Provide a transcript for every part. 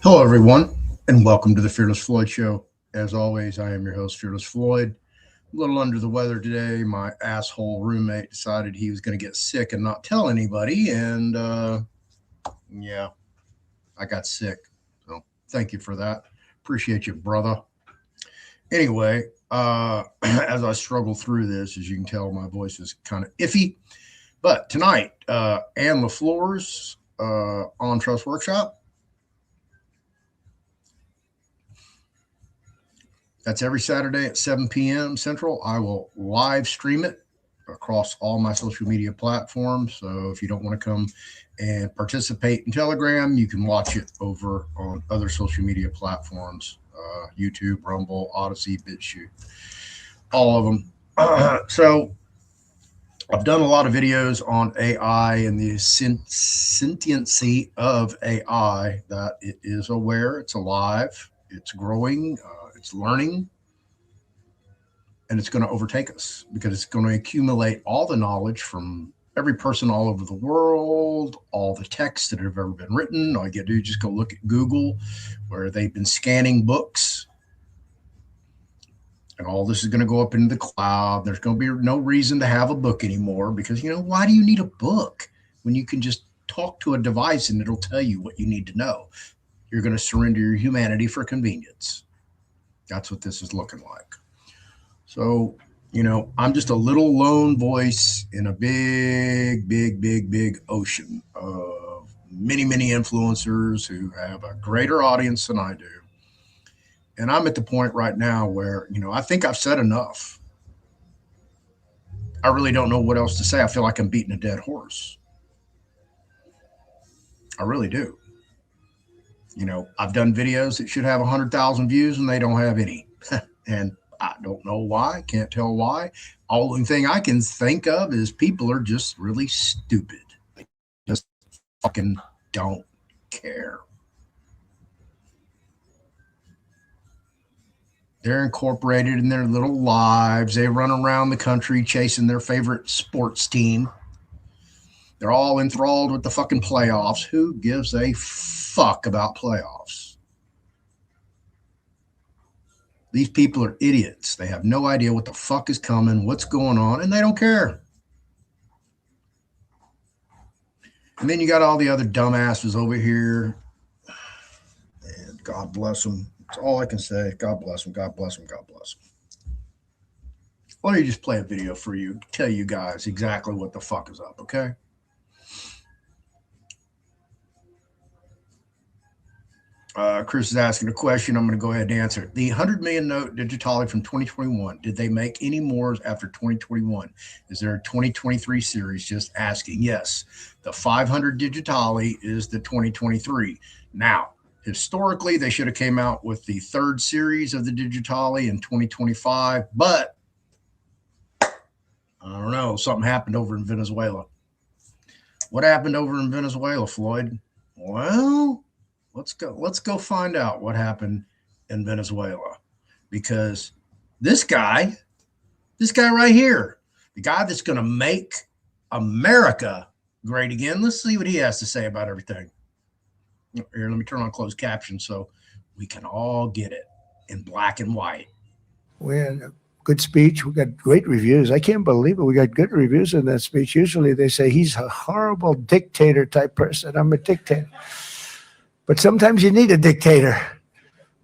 Hello, everyone, and welcome to the Fearless Floyd Show. As always, I am your host, Fearless Floyd. A little under the weather today. My asshole roommate decided he was going to get sick and not tell anybody, and yeah, I got sick. So thank you for that. Appreciate you, brother. Anyway, as I struggle through this, as you can tell, my voice is kind of iffy. But tonight, LeFlore's on Trust Workshop. That's every Saturday at 7 p.m. Central. I will live stream it across all my social media platforms. So if you don't want to come and participate in Telegram, you can watch it over on other social media platforms, YouTube, Rumble, Odyssey, BitChute, all of them. So I've done a lot of videos on AI and the sentiency of AI, that it is aware, it's alive, it's growing, it's learning, and it's going to overtake us because it's going to accumulate all the knowledge from every person all over the world, all the texts that have ever been written. All you got to do is just go look at Google, where they've been scanning books. And all this is going to go up into the cloud. There's going to be no reason to have a book anymore because, why do you need a book when you can just talk to a device and it'll tell you what you need to know? You're going to surrender your humanity for convenience. That's what this is looking like. So, I'm just a little lone voice in a big ocean of many, many influencers who have a greater audience than I do. And I'm at the point right now where, I think I've said enough. I really don't know what else to say. I feel like I'm beating a dead horse. I really do. I've done videos that should have 100,000 views and they don't have any. And I don't know why. Can't tell why. Only thing I can think of is people are just really stupid. They just fucking don't care. They're incorporated in their little lives. They run around the country chasing their favorite sports team. They're all enthralled with the fucking playoffs. Who gives a fuck about playoffs? These people are idiots. They have no idea what the fuck is coming, what's going on, and they don't care. And then you got all the other dumbasses over here. And God bless them. That's all I can say. God bless them. God bless them. God bless them. Let me just play a video for you, tell you guys exactly what the fuck is up, okay? Chris is asking a question. I'm going to go ahead and answer it. The 100 million note digitally from 2021, did they make any more after 2021? Is there a 2023 series? Just asking. Yes, the 500 digitally is the 2023. Now, historically, they should have came out with the third series of the digitali in 2025, but I don't know. Something happened over in Venezuela. What happened over in Venezuela, Floyd? Well, let's go find out what happened in Venezuela, because this guy right here, the guy that's going to make America great again, let's see what he has to say about everything. Here, let me turn on closed captions so we can all get it in black and white. We had a good speech. We got great reviews. I can't believe it. We got good reviews in that speech. Usually they say he's a horrible dictator type person. I'm a dictator. But sometimes you need a dictator.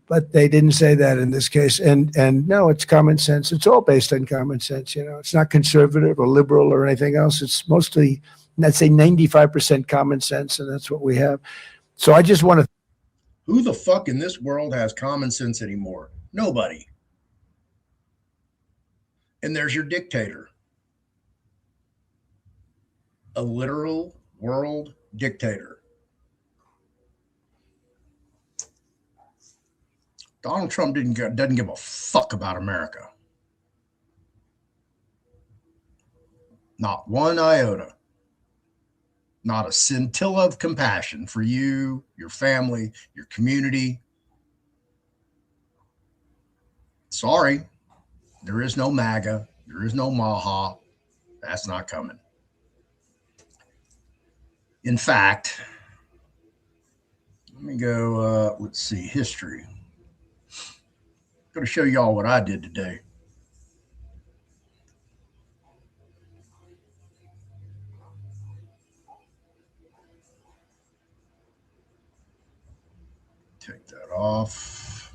But they didn't say that in this case. And no, it's common sense. It's all based on common sense. It's not conservative or liberal or anything else. It's mostly, let's say 95% common sense, and that's what we have. So I just want to. Who the fuck in this world has common sense anymore? Nobody. And there's your dictator. A literal world dictator. Donald Trump doesn't give a fuck about America. Not one iota. Not a scintilla of compassion for you, your family, your community. Sorry, there is no MAGA. There is no Maha. That's not coming. In fact, Let me go, let's see, history. I'm going to show y'all what I did today. Take that off.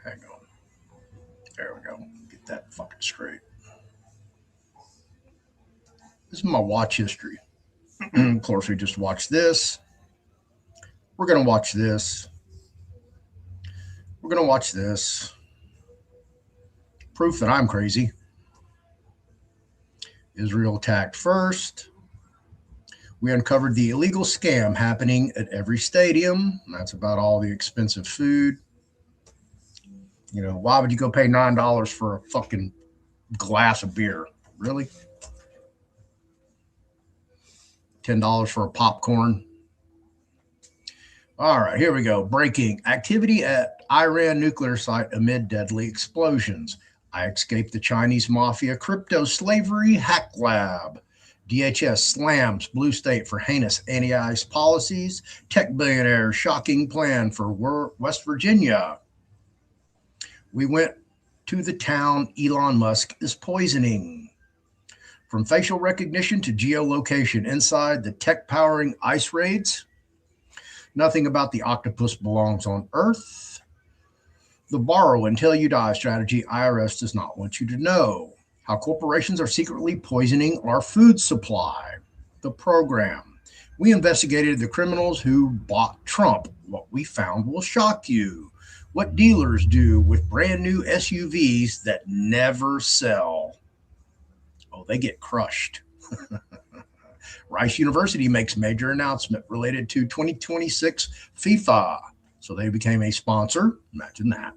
Hang on. There we go. Get that fucking straight. This is my watch history. Of course, we just watched this. We're going to watch this. We're going to watch this. Proof that I'm crazy. Israel attacked first. We uncovered the illegal scam happening at every stadium. That's about all the expensive food. You know, why would you go pay $9 for a fucking glass of beer? Really? $10 for a popcorn? All right, here we go. Breaking activity at Iran nuclear site amid deadly explosions. I escaped the Chinese mafia crypto slavery hack lab. DHS slams blue state for heinous anti-ICE policies. Tech billionaire shocking plan for West Virginia. We went to the town Elon Musk is poisoning. From facial recognition to geolocation inside the tech powering ICE raids. Nothing about the octopus belongs on Earth. The borrow until you die strategy IRS does not want you to know. How corporations are secretly poisoning our food supply. The program. We investigated the criminals who bought Trump. What we found will shock you. What dealers do with brand new SUVs that never sell. Oh, they get crushed. Rice University makes major announcement related to 2026 FIFA. So they became a sponsor. Imagine that.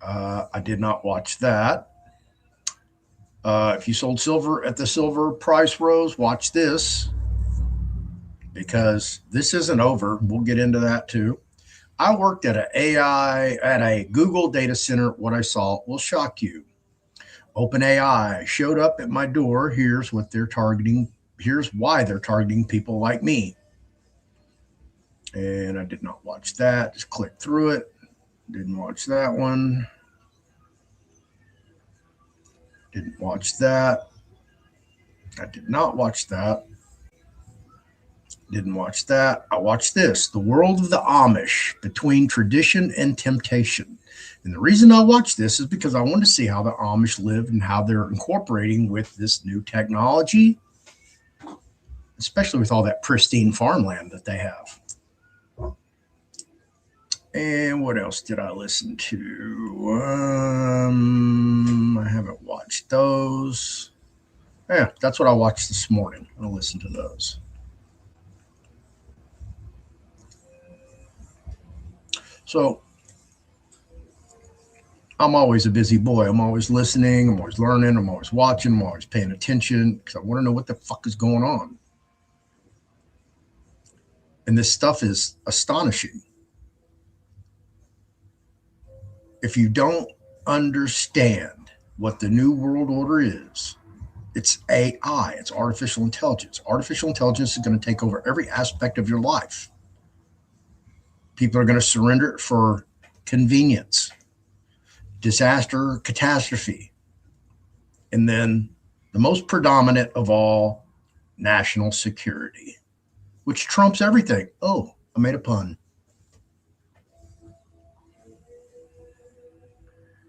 I did not watch that. If you sold silver at the silver price rose, watch this. Because this isn't over. We'll get into that too. I worked at a Google data center. What I saw will shock you. OpenAI showed up at my door. Here's what they're targeting. Here's why they're targeting people like me. And I did not watch that. Just click through it. Didn't watch that one. Didn't watch that. I did not watch that. Didn't watch that. I watched this. The World of the Amish, Between Tradition and Temptation. And the reason I watched this is because I wanted to see how the Amish live and how they're incorporating with this new technology, especially with all that pristine farmland that they have. And what else did I listen to? I haven't watched those. Yeah, that's what I watched this morning. I'll listen to those. So I'm always a busy boy. I'm always listening. I'm always learning. I'm always watching. I'm always paying attention because I want to know what the fuck is going on. And this stuff is astonishing. If you don't understand what the new world order is, it's AI, it's artificial intelligence. Artificial intelligence is going to take over every aspect of your life. People are going to surrender it for convenience, disaster, catastrophe. And then the most predominant of all, national security, which trumps everything. Oh, I made a pun.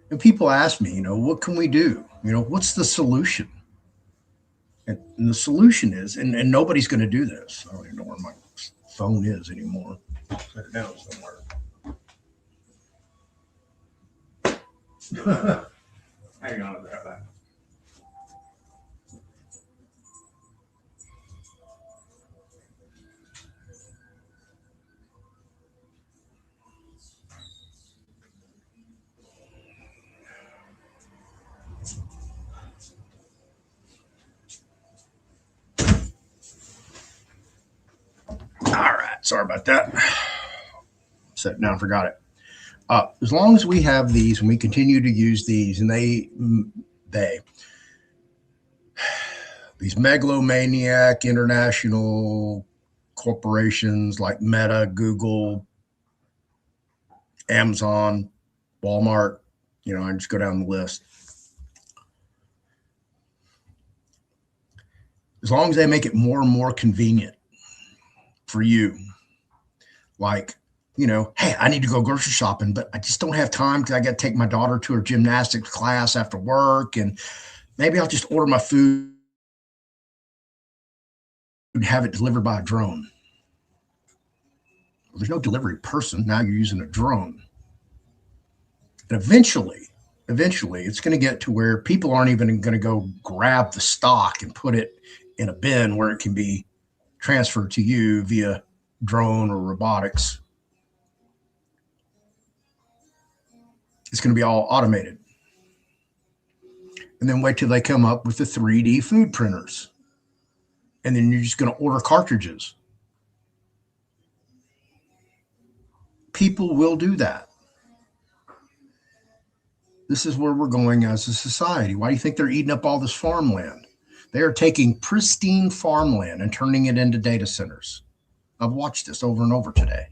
And people ask me, what can we do? What's the solution? And the solution is, and nobody's going to do this. I don't even know where my phone is anymore. Set it down somewhere. Hang on to that. All right. Sorry about that. Set it down, forgot it. As long as we have these and we continue to use these, and they these megalomaniac international corporations like Meta, Google, Amazon, Walmart, I just go down the list. As long as they make it more and more convenient for you, like, hey, I need to go grocery shopping, but I just don't have time because I got to take my daughter to her gymnastics class after work, and maybe I'll just order my food and have it delivered by a drone. Well, there's no delivery person. Now you're using a drone. And eventually, it's going to get to where people aren't even going to go grab the stock and put it in a bin where it can be transferred to you via drone or robotics. It's going to be all automated. And then wait till they come up with the 3D food printers. And then you're just going to order cartridges. People will do that. This is where we're going as a society. Why do you think they're eating up all this farmland? They are taking pristine farmland and turning it into data centers. I've watched this over and over today.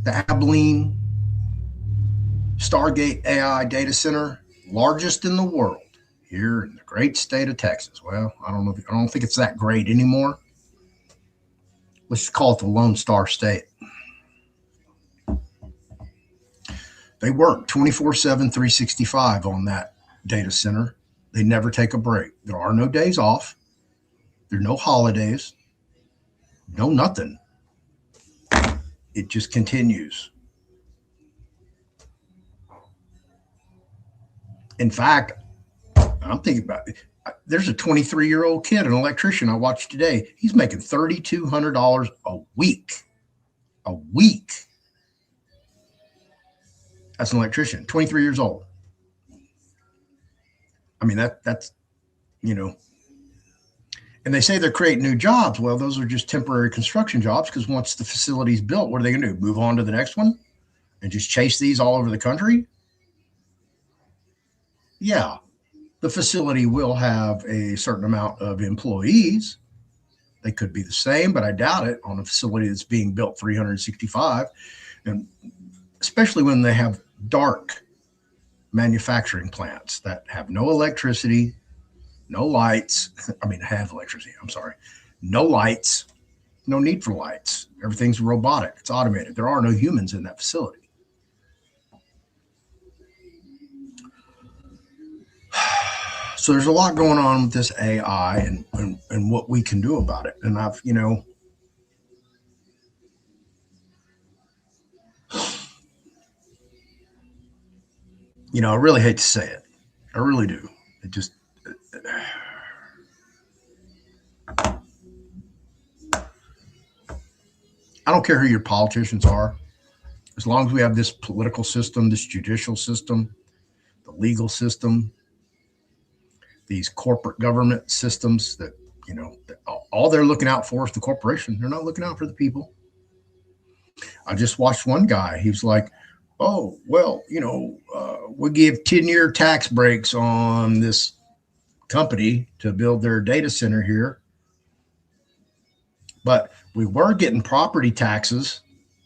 The Abilene Stargate AI data center, largest in the world, here in the great state of Texas. Well, I don't think it's that great anymore. Let's just call it the Lone Star State. They work 24/7, 365 on that data center. They never take a break. There are no days off. There are no holidays. No nothing. It just continues. In fact, I'm thinking about it. There's a 23-year-old kid, an electrician I watched today. He's making $3,200 a week. A week. That's an electrician, 23 years old. I mean, that's, and they say they're creating new jobs. Well, those are just temporary construction jobs because once the facility's built, what are they going to do? Move on to the next one and just chase these all over the country? Yeah, the facility will have a certain amount of employees. They could be the same, but I doubt it on a facility that's being built 365. And especially when they have dark manufacturing plants that have no electricity, no lights. I mean, have electricity. I'm sorry. No lights, no need for lights. Everything's robotic. It's automated. There are no humans in that facility. So there's a lot going on with this AI and what we can do about it. And I've, I really hate to say it. I really do. It just, I don't care who your politicians are. As long as we have this political system, this judicial system, the legal system, these corporate government systems that, all they're looking out for is the corporation. They're not looking out for the people. I just watched one guy. He was like, oh, well, we give 10-year tax breaks on this company to build their data center here. But we were getting property taxes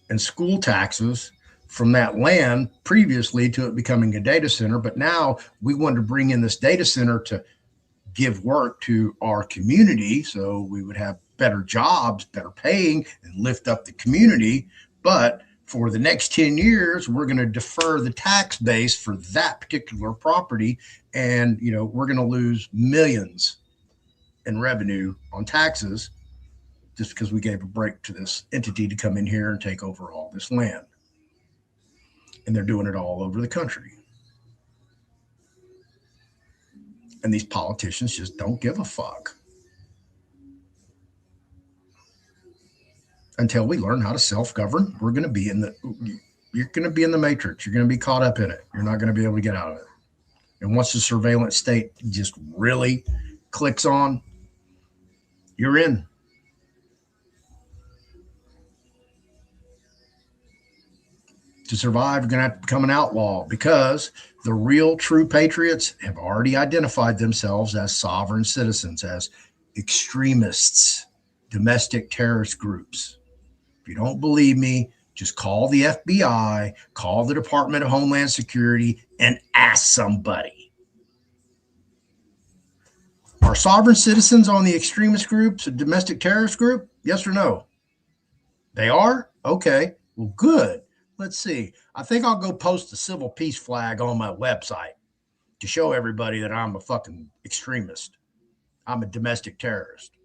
and school taxes from that land previously to it becoming a data center. But now we wanted to bring in this data center to give work to our community so we would have better jobs, better paying, and lift up the community. But for the next 10 years, we're going to defer the tax base for that particular property. And, we're going to lose millions in revenue on taxes just because we gave a break to this entity to come in here and take over all this land. And they're doing it all over the country. And these politicians just don't give a fuck. Until we learn how to self-govern, you're going to be in the matrix. You're going to be caught up in it. You're not going to be able to get out of it. And once the surveillance state just really clicks on, you're in. To survive, you're going to have to become an outlaw because the real true patriots have already identified themselves as sovereign citizens, as extremists, domestic terrorist groups. If you don't believe me, just call the FBI, call the Department of Homeland Security, and ask somebody. Are sovereign citizens on the extremist groups, a domestic terrorist group? Yes or no? They are? Okay. Well, good. Let's see. I think I'll go post the civil peace flag on my website to show everybody that I'm a fucking extremist. I'm a domestic terrorist.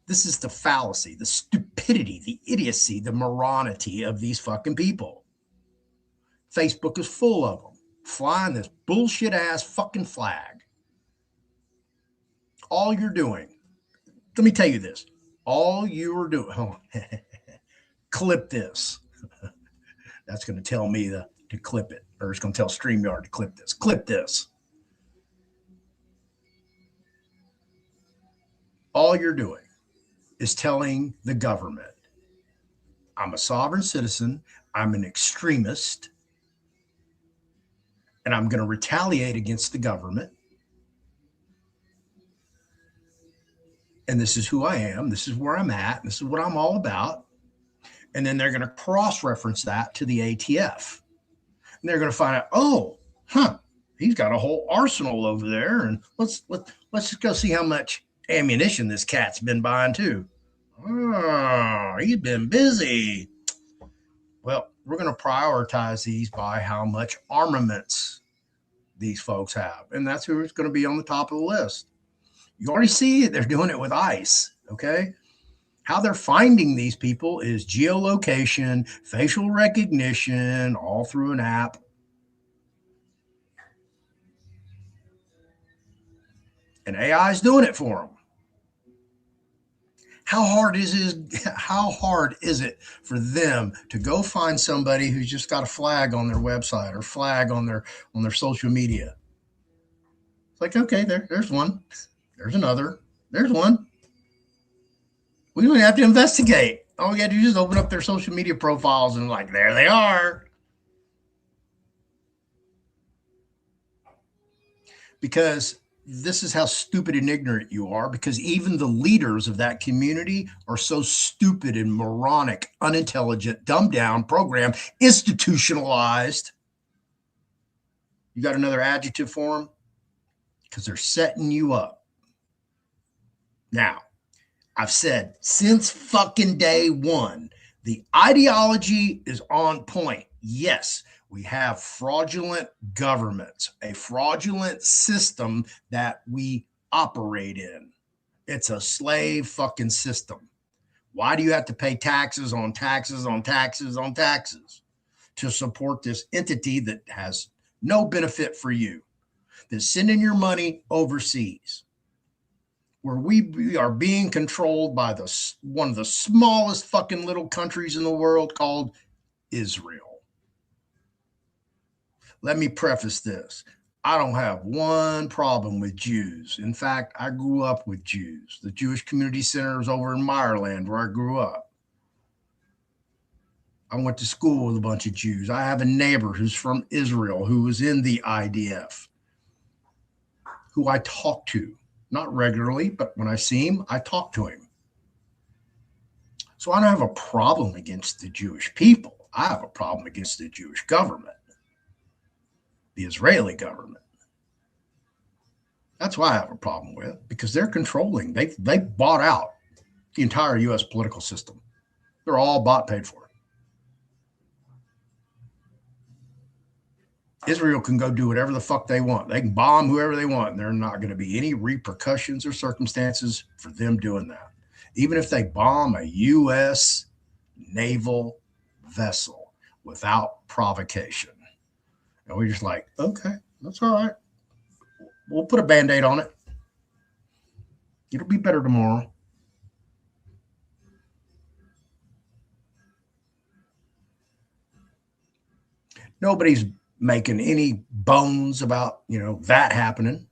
This is the fallacy, the stupidity, the idiocy, the moronity of these fucking people. Facebook is full of them flying this bullshit ass fucking flag. All you're doing, let me tell you this, all you're doing, clip this. That's going to tell me to clip it, or it's going to tell StreamYard to clip this. Clip this. All you're doing is telling the government, I'm a sovereign citizen, I'm an extremist, and I'm going to retaliate against the government. And this is who I am. This is where I'm at. This is what I'm all about. And then they're going to cross-reference that to the ATF. And they're going to find out, oh, he's got a whole arsenal over there. And let's just go see how much ammunition this cat's been buying too. Oh, he's been busy. Well, we're going to prioritize these by how much armaments these folks have. And that's who's going to be on the top of the list. You already see it. They're doing it with ICE. Okay. How they're finding these people is geolocation, facial recognition, all through an app. And AI is doing it for them. How hard is it for them to go find somebody who's just got a flag on their website or flag on their social media? It's like, okay, there's one. There's another. There's one. We don't have to investigate. All we got to do is just open up their social media profiles and like, there they are. Because this is how stupid and ignorant you are, because even the leaders of that community are so stupid and moronic, unintelligent, dumbed down, programmed, institutionalized. You got another adjective for them? Because they're setting you up. Now, I've said since fucking day one, the ideology is on point. Yes, we have fraudulent governments, a fraudulent system that we operate in. It's a slave fucking system. Why do you have to pay taxes on taxes on taxes on taxes to support this entity that has no benefit for you, that's sending your money overseas, where we are being controlled by one of the smallest fucking little countries in the world called Israel? Let me preface this. I don't have one problem with Jews. In fact, I grew up with Jews. The Jewish Community Center is over in Meyerland, where I grew up. I went to school with a bunch of Jews. I have a neighbor who's from Israel who was in the IDF, who I talk to. Not regularly, but when I see him, I talk to him. So I don't have a problem against the Jewish people. I have a problem against the Jewish government, the Israeli government. That's why I have a problem with, because they're controlling. They bought out the entire U.S. political system. They're all bought, paid for. Israel can go do whatever the fuck they want. They can bomb whoever they want, and there are not going to be any repercussions or circumstances for them doing that. Even if they bomb a U.S. naval vessel without provocation. And we're just like, okay, that's all right. We'll put a Band-Aid on it. It'll be better tomorrow. Nobody's making any bones about, that happening.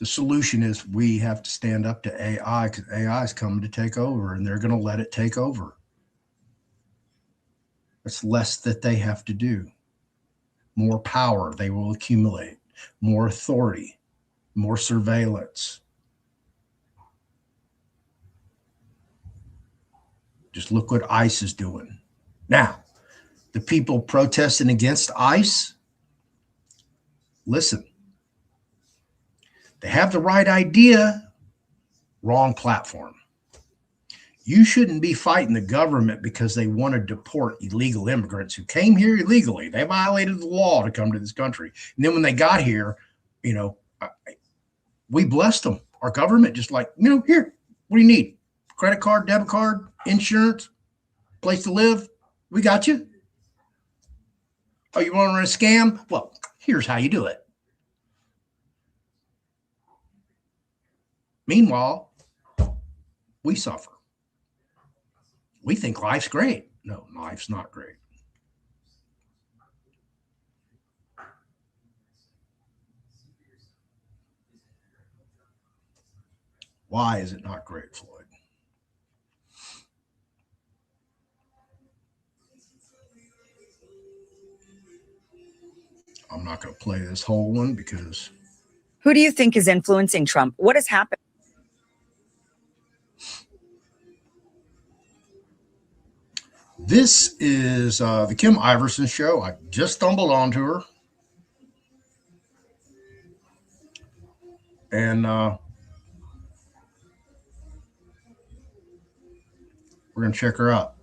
The solution is we have to stand up to AI, because AI is coming to take over, and they're going to let it take over. It's less that they have to do. More power they will accumulate, more authority, more surveillance. Just look what ICE is doing. Now, the people protesting against ICE, listen, they have the right idea, wrong platform. You shouldn't be fighting the government because they want to deport illegal immigrants who came here illegally. They violated the law to come to this country. And then when they got here, we blessed them. Our government just like, here, what do you need? Credit card, debit card, insurance, place to live. We got you. Oh, you want to run a scam? Well, here's how you do it. Meanwhile, we suffer. We think life's great. No, life's not great. Why is it not great, Floyd? I'm not going to play this whole one because... Who do you think is influencing Trump? What has happened? This is the Kim Iverson show. I just stumbled onto her. And we're going to check her out.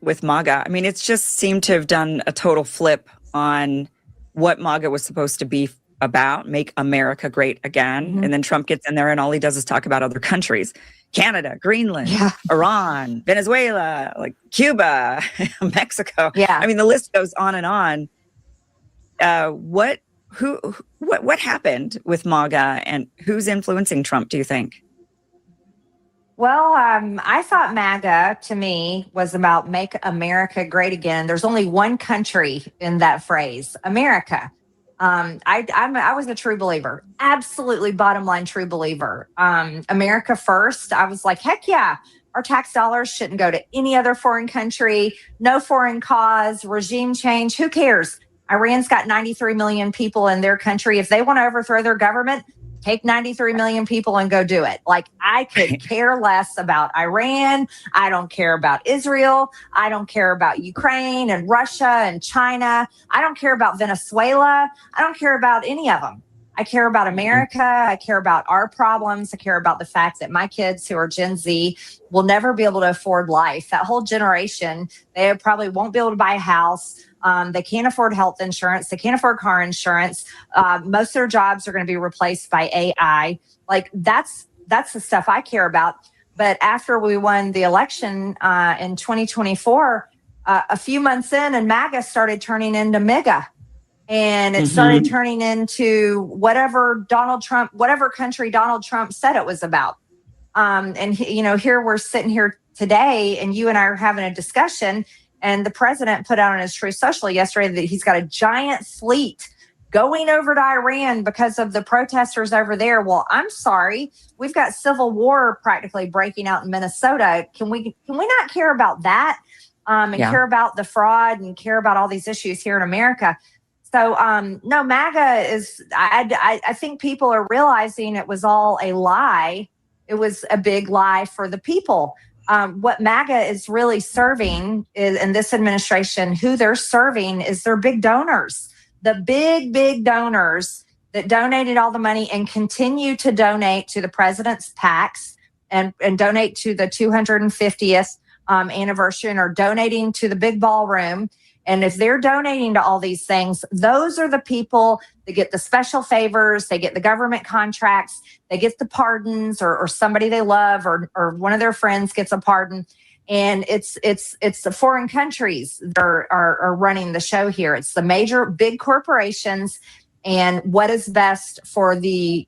With MAGA. I mean, it's just seemed to have done a total flip on what MAGA was supposed to be about, make America great again. Mm-hmm. And then Trump gets in there and all he does is talk about other countries. Canada, Greenland, Iran, Venezuela, like Cuba, Mexico. Yeah. I mean, the list goes on and on. What happened with MAGA and who's influencing Trump, do you think? Well, I thought MAGA to me was about make America great again. There's only one country in that phrase, America. I was a true believer, absolutely bottom line true believer. America first. I was like, heck yeah, our tax dollars shouldn't go to any other foreign country. No foreign cause, regime change. Who cares? Iran's got 93 million people in their country. If they want to overthrow their government, take 93 million people and go do it. Like, I could care less about Iran. I don't care about Israel. I don't care about Ukraine and Russia and China. I don't care about Venezuela. I don't care about any of them. I care about America. I care about our problems. I care about the fact that my kids who are Gen Z will never be able to afford life. That whole generation, they probably won't be able to buy a house. They can't afford health insurance. They can't afford car insurance. Most of their jobs are going to be replaced by AI. Like, that's the stuff I care about. But after we won the election in 2024, a few months in, and MAGA started turning into MIGA. And it started turning into whatever country Donald Trump said it was about. And here we're sitting here today, and you and I are having a discussion. And the president put out on his Truth Social yesterday that he's got a giant fleet going over to Iran because of the protesters over there. Well, I'm sorry. We've got civil war practically breaking out in Minnesota. Can we not care about that and care about the fraud and care about all these issues here in America? So, no, MAGA is, I think people are realizing it was all a lie. It was a big lie for the people. What MAGA is really serving is, in this administration, who they're serving is their big donors, the big donors that donated all the money and continue to donate to the president's PACs and donate to the 250th anniversary and are donating to the big ballroom. And if they're donating to all these things, those are the people that get the special favors, they get the government contracts, they get the pardons, or somebody they love or one of their friends gets a pardon. And it's the foreign countries that are running the show here. It's the major big corporations and what is best for the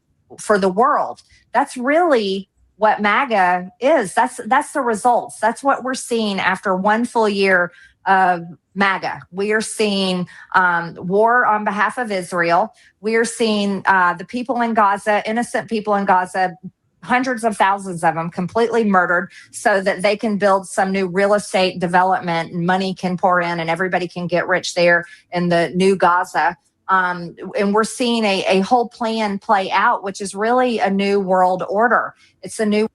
world. That's really what MAGA is. That's the results. That's what we're seeing after one full year of MAGA. We are seeing war on behalf of Israel. We are seeing the people in Gaza, innocent people in Gaza, hundreds of thousands of them completely murdered so that they can build some new real estate development and money can pour in and everybody can get rich there in the new Gaza. And we're seeing a whole plan play out, which is really a new world order. It's a new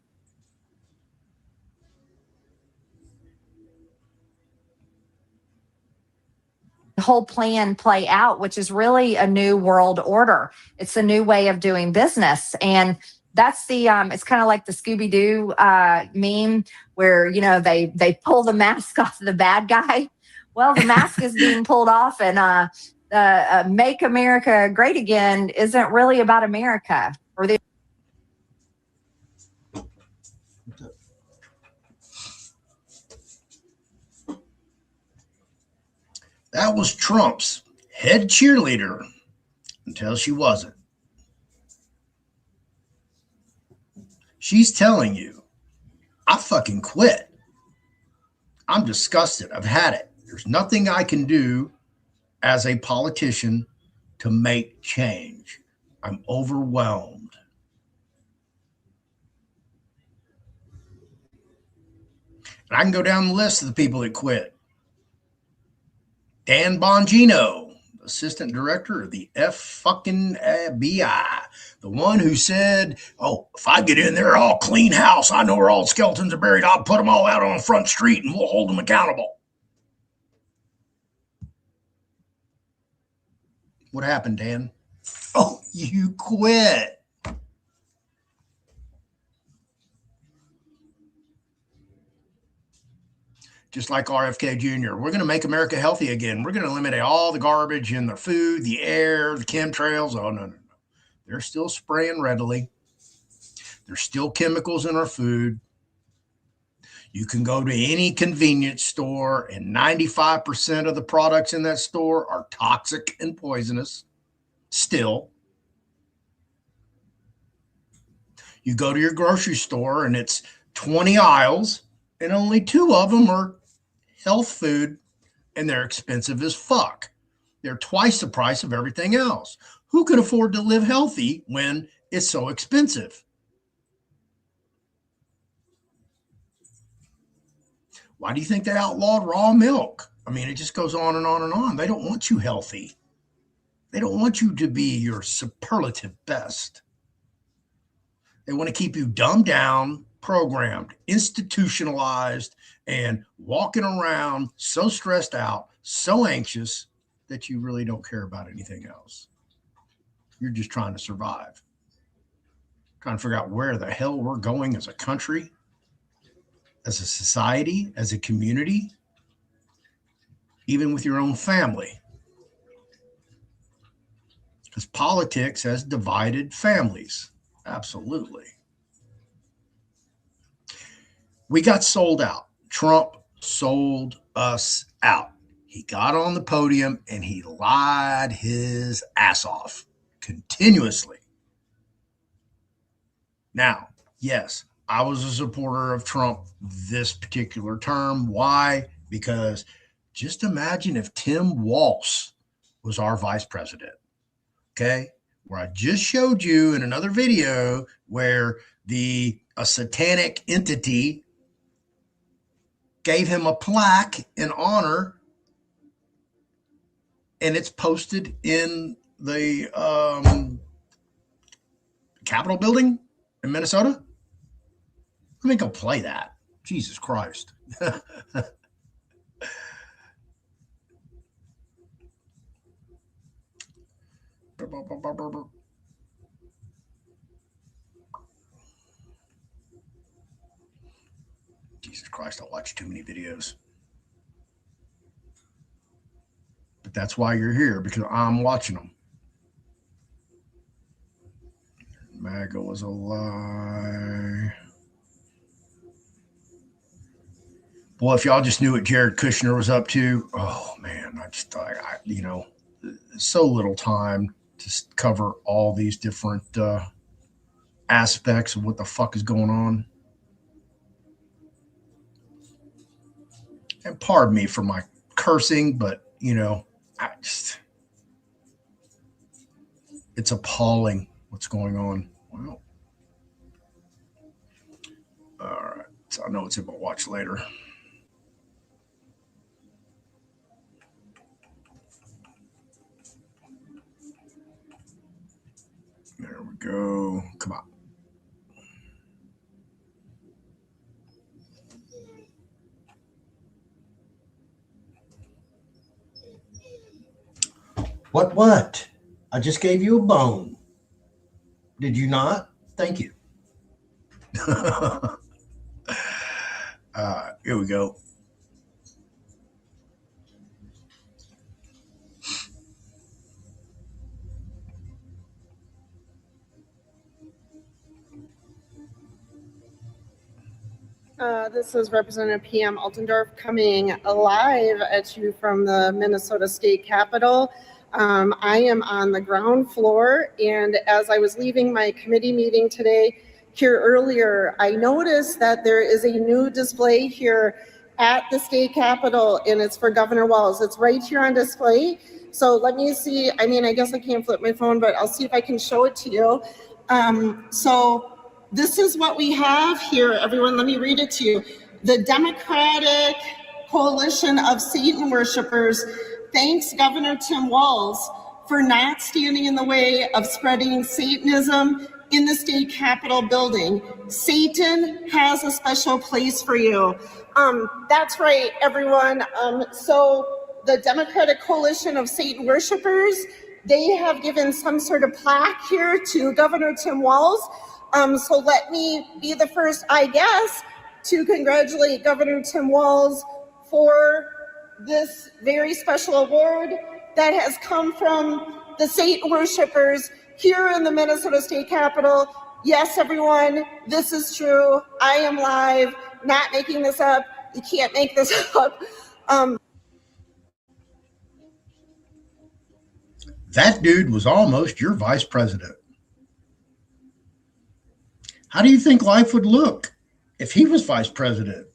whole plan play out, which is really a new world order. It's a new way of doing business. And that's the it's kind of like the Scooby-Doo meme where, you know, they pull the mask off the bad guy. Well, the mask is being pulled off, and Make America Great Again isn't really about America or the That was Trump's head cheerleader until she wasn't. She's telling you, I fucking quit. I'm disgusted. I've had it. There's nothing I can do as a politician to make change. I'm overwhelmed. And I can go down the list of the people that quit. Dan Bongino, assistant director of the FBI, the one who said, oh, if I get in there, I'll clean house. I know where all the skeletons are buried. I'll put them all out on the front street and we'll hold them accountable. What happened, Dan? Oh, you quit. Just like RFK Jr., we're going to make America healthy again. We're going to eliminate all the garbage in the food, the air, the chemtrails. Oh, no. They're still spraying readily. There's still chemicals in our food. You can go to any convenience store, and 95% of the products in that store are toxic and poisonous still. You go to your grocery store, and it's 20 aisles, and only 2 of them are health food, and they're expensive as fuck. They're twice the price of everything else. Who can afford to live healthy when it's so expensive? Why do you think they outlawed raw milk? I mean, it just goes on and on and on. They don't want you healthy. They don't want you to be your superlative best. They want to keep you dumbed down, programmed, institutionalized, and walking around so stressed out, so anxious that you really don't care about anything else. You're just trying to survive, trying to figure out where the hell we're going as a country, as a society, as a community, even with your own family. Because politics has divided families. Absolutely. We got sold out. Trump sold us out. He got on the podium and he lied his ass off continuously. Now, yes, I was a supporter of Trump this particular term. Why? Because just imagine if Tim Walz was our vice president. Okay? Where I just showed you in another video where a satanic entity gave him a plaque in honor, and it's posted in the Capitol building in Minnesota. Let me go play that. Jesus Christ. Jesus Christ, I watch too many videos. But that's why you're here, because I'm watching them. MAGA was a lie. Boy, if y'all just knew what Jared Kushner was up to, oh man, I just thought, so little time to cover all these different aspects of what the fuck is going on. And pardon me for my cursing, but it's appalling what's going on. Wow. All right. So I know it's in my watch later. There we go. Come on. What? I just gave you a bone. Did you not? Thank you. Here we go. This is Representative PM Altendorf coming live at you from the Minnesota State Capitol. I am on the ground floor, and as I was leaving my committee meeting today here earlier, I noticed that there is a new display here at the State Capitol, and it's for Governor Walz. It's right here on display. So let me see. I mean, I guess I can't flip my phone, but I'll see if I can show it to you. So this is what we have here, everyone. Let me read it to you. The Democratic Coalition of Satan Worshippers thanks Governor Tim Walz for not standing in the way of spreading Satanism in the state capitol building. Satan has a special place for you. That's right, everyone. So the Democratic Coalition of Satan Worshippers, they have given some sort of plaque here to Governor Tim Walz. So let me be the first, I guess, to congratulate Governor Tim Walz for this very special award that has come from the Satan worshippers here in the Minnesota State Capitol. Yes, everyone, this is true. I am live, not making this up. You can't make this up. That dude was almost your vice president. How do you think life would look if he was vice president?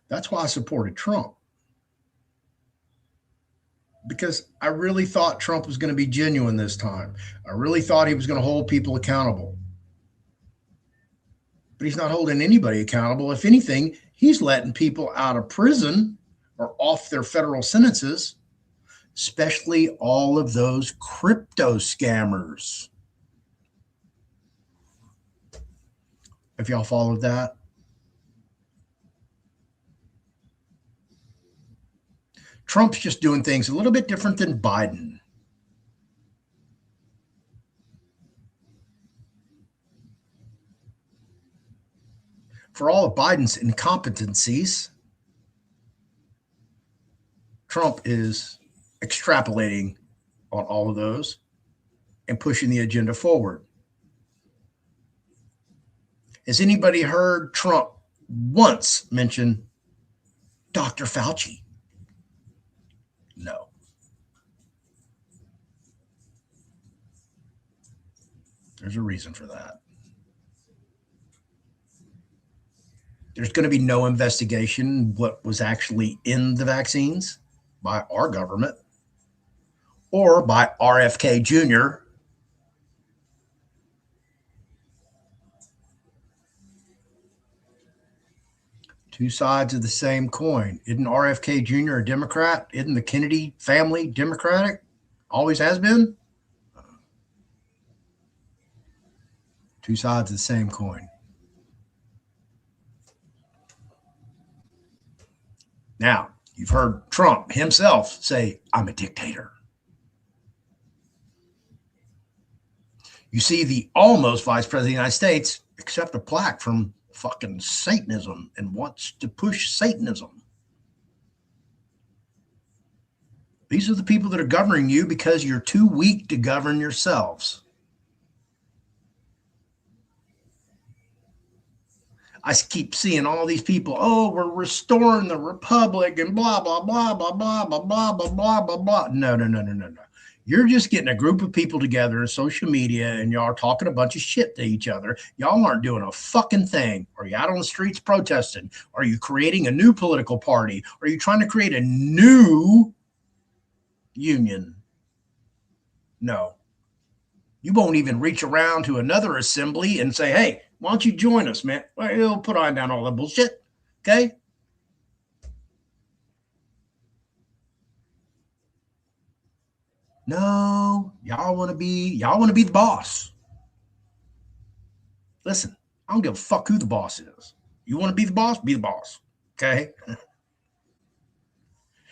That's why I supported Trump. Because I really thought Trump was going to be genuine this time. I really thought he was going to hold people accountable. But he's not holding anybody accountable. If anything, he's letting people out of prison or off their federal sentences, especially all of those crypto scammers. If y'all followed that. Trump's just doing things a little bit different than Biden. For all of Biden's incompetencies, Trump is extrapolating on all of those and pushing the agenda forward. Has anybody heard Trump once mention Dr. Fauci? No. There's a reason for that. There's going to be no investigation what was actually in the vaccines by our government or by RFK Jr. Two sides of the same coin. Isn't RFK Jr. a Democrat? Isn't the Kennedy family Democratic? Always has been? Two sides of the same coin. Now, you've heard Trump himself say, I'm a dictator. You see the almost vice president of the United States accept a plaque from fucking Satanism and wants to push Satanism. These are the people that are governing you because you're too weak to govern yourselves. I keep seeing all these people, oh, we're restoring the republic and blah, blah, blah, blah, blah, blah, blah, blah, blah, blah, blah. No. You're just getting a group of people together in social media and y'all are talking a bunch of shit to each other. Y'all aren't doing a fucking thing. Are you out on the streets protesting? Are you creating a new political party? Are you trying to create a new union? No. You won't even reach around to another assembly and say, hey, why don't you join us, man? Well, you'll put on down all that bullshit. Okay? No, y'all want to be the boss. Listen, I don't give a fuck who the boss is. You want to be the boss? Be the boss. Okay?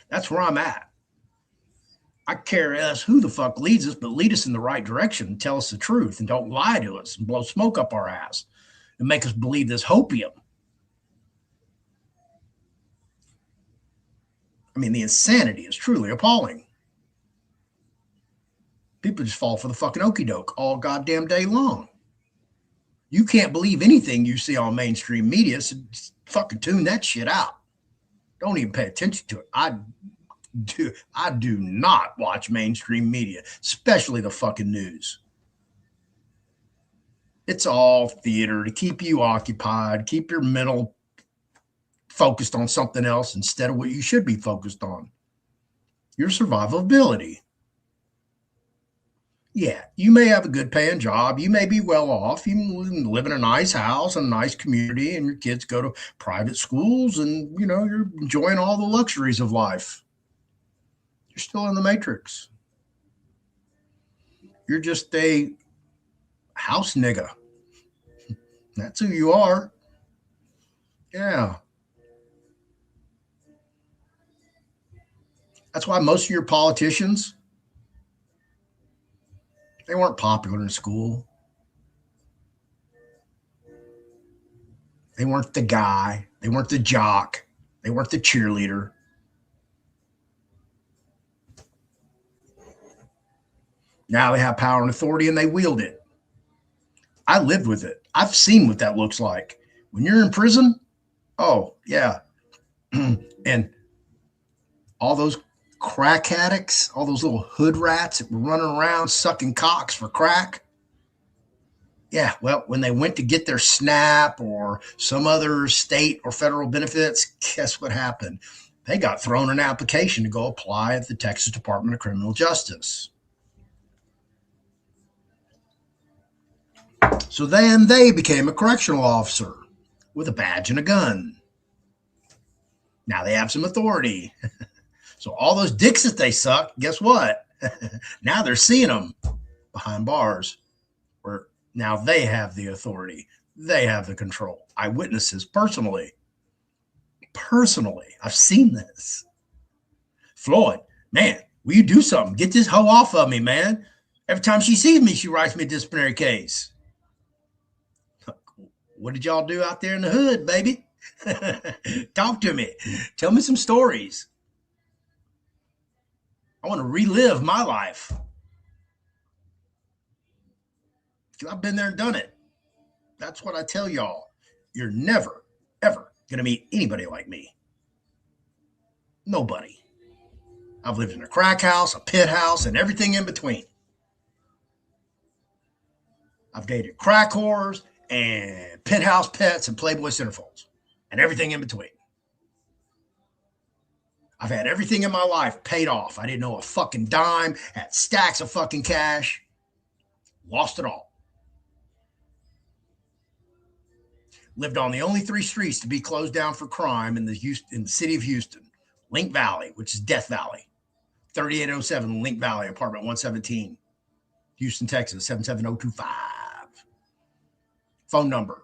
That's where I'm at. I care less who the fuck leads us, but lead us in the right direction and tell us the truth and don't lie to us and blow smoke up our ass and make us believe this hopium. I mean, the insanity is truly appalling. People just fall for the fucking okie doke all goddamn day long. You can't believe anything you see on mainstream media, so fucking tune that shit out. Don't even pay attention to it. I do not watch mainstream media, especially the fucking news. It's all theater to keep you occupied, keep your mental focused on something else instead of what you should be focused on. Your survivability. Yeah, you may have a good paying job. You may be well off. You live in a nice house, in a nice community, and your kids go to private schools and, you're enjoying all the luxuries of life. You're still in the matrix. You're just a house nigga. That's who you are. Yeah. That's why most of your politicians, they weren't popular in school. They weren't the guy. They weren't the jock. They weren't the cheerleader. Now they have power and authority and they wield it. I lived with it. I've seen what that looks like. When you're in prison, oh, yeah. And all those crack addicts, all those little hood rats that were running around sucking cocks for crack. Yeah, well, when they went to get their SNAP or some other state or federal benefits, guess what happened? They got thrown an application to go apply at the Texas Department of Criminal Justice. So then they became a correctional officer with a badge and a gun. Now they have some authority. So all those dicks that they suck, guess what? Now they're seeing them behind bars where now they have the authority. They have the control. Eyewitnesses personally. I've seen this. Floyd, man, will you do something? Get this hoe off of me, man. Every time she sees me, she writes me a disciplinary case. What did y'all do out there in the hood, baby? Talk to me. Tell me some stories. I want to relive my life. Because I've been there and done it. That's what I tell y'all. You're never, ever going to meet anybody like me. Nobody. I've lived in a crack house, a pit house, and everything in between. I've dated crack whores and pit house pets and Playboy centerfolds and everything in between. I've had everything in my life paid off. I didn't know a fucking dime, had stacks of fucking cash, lost it all. Lived on the only 3 streets to be closed down for crime in the city of Houston, Link Valley, which is Death Valley, 3807 Link Valley, apartment 117, Houston, Texas, 77025. Phone number,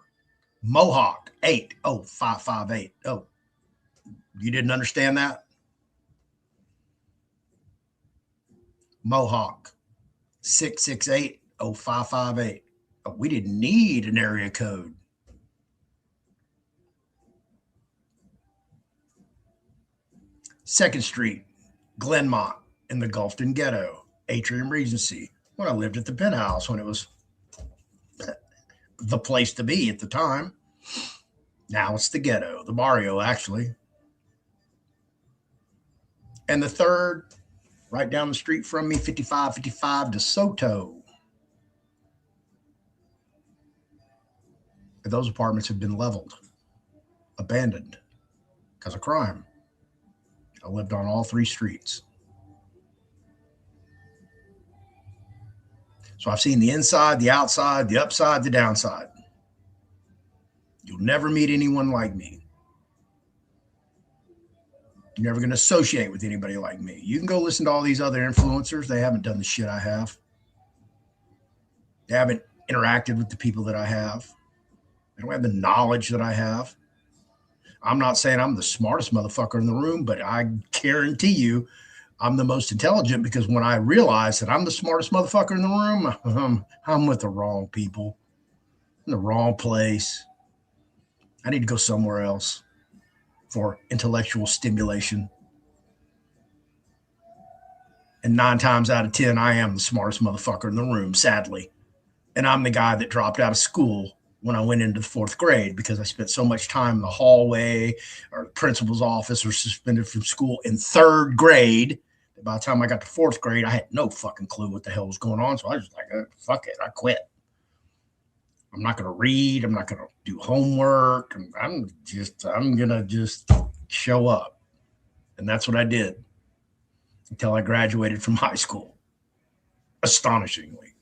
Mohawk 80558. Oh, you didn't understand that? Mohawk 668-0558. Oh, we didn't need an area code. Second Street, Glenmont in the Gulfton Ghetto, Atrium Regency, when I lived at the penthouse when it was the place to be at the time. Now it's the ghetto, the barrio, actually. And the third right down the street from me, 5555 DeSoto. Those apartments have been leveled, abandoned because of crime. I lived on all 3 streets. So I've seen the inside, the outside, the upside, the downside. You'll never meet anyone like me. You're never going to associate with anybody like me. You can go listen to all these other influencers. They haven't done the shit I have. They haven't interacted with the people that I have. They don't have the knowledge that I have. I'm not saying I'm the smartest motherfucker in the room, but I guarantee you I'm the most intelligent, because when I realize that I'm the smartest motherfucker in the room, I'm with the wrong people, in the wrong place. I need to go somewhere else for intellectual stimulation. And 9 times out of 10, I am the smartest motherfucker in the room, sadly. And I'm the guy that dropped out of school when I went into the 4th grade because I spent so much time in the hallway or the principal's office or suspended from school in 3rd grade. By the time I got to 4th grade, I had no fucking clue what the hell was going on. So I was just like, fuck it, I quit. I'm not going to read. I'm not going to do homework. I'm going to just show up. And that's what I did until I graduated from high school. Astonishingly.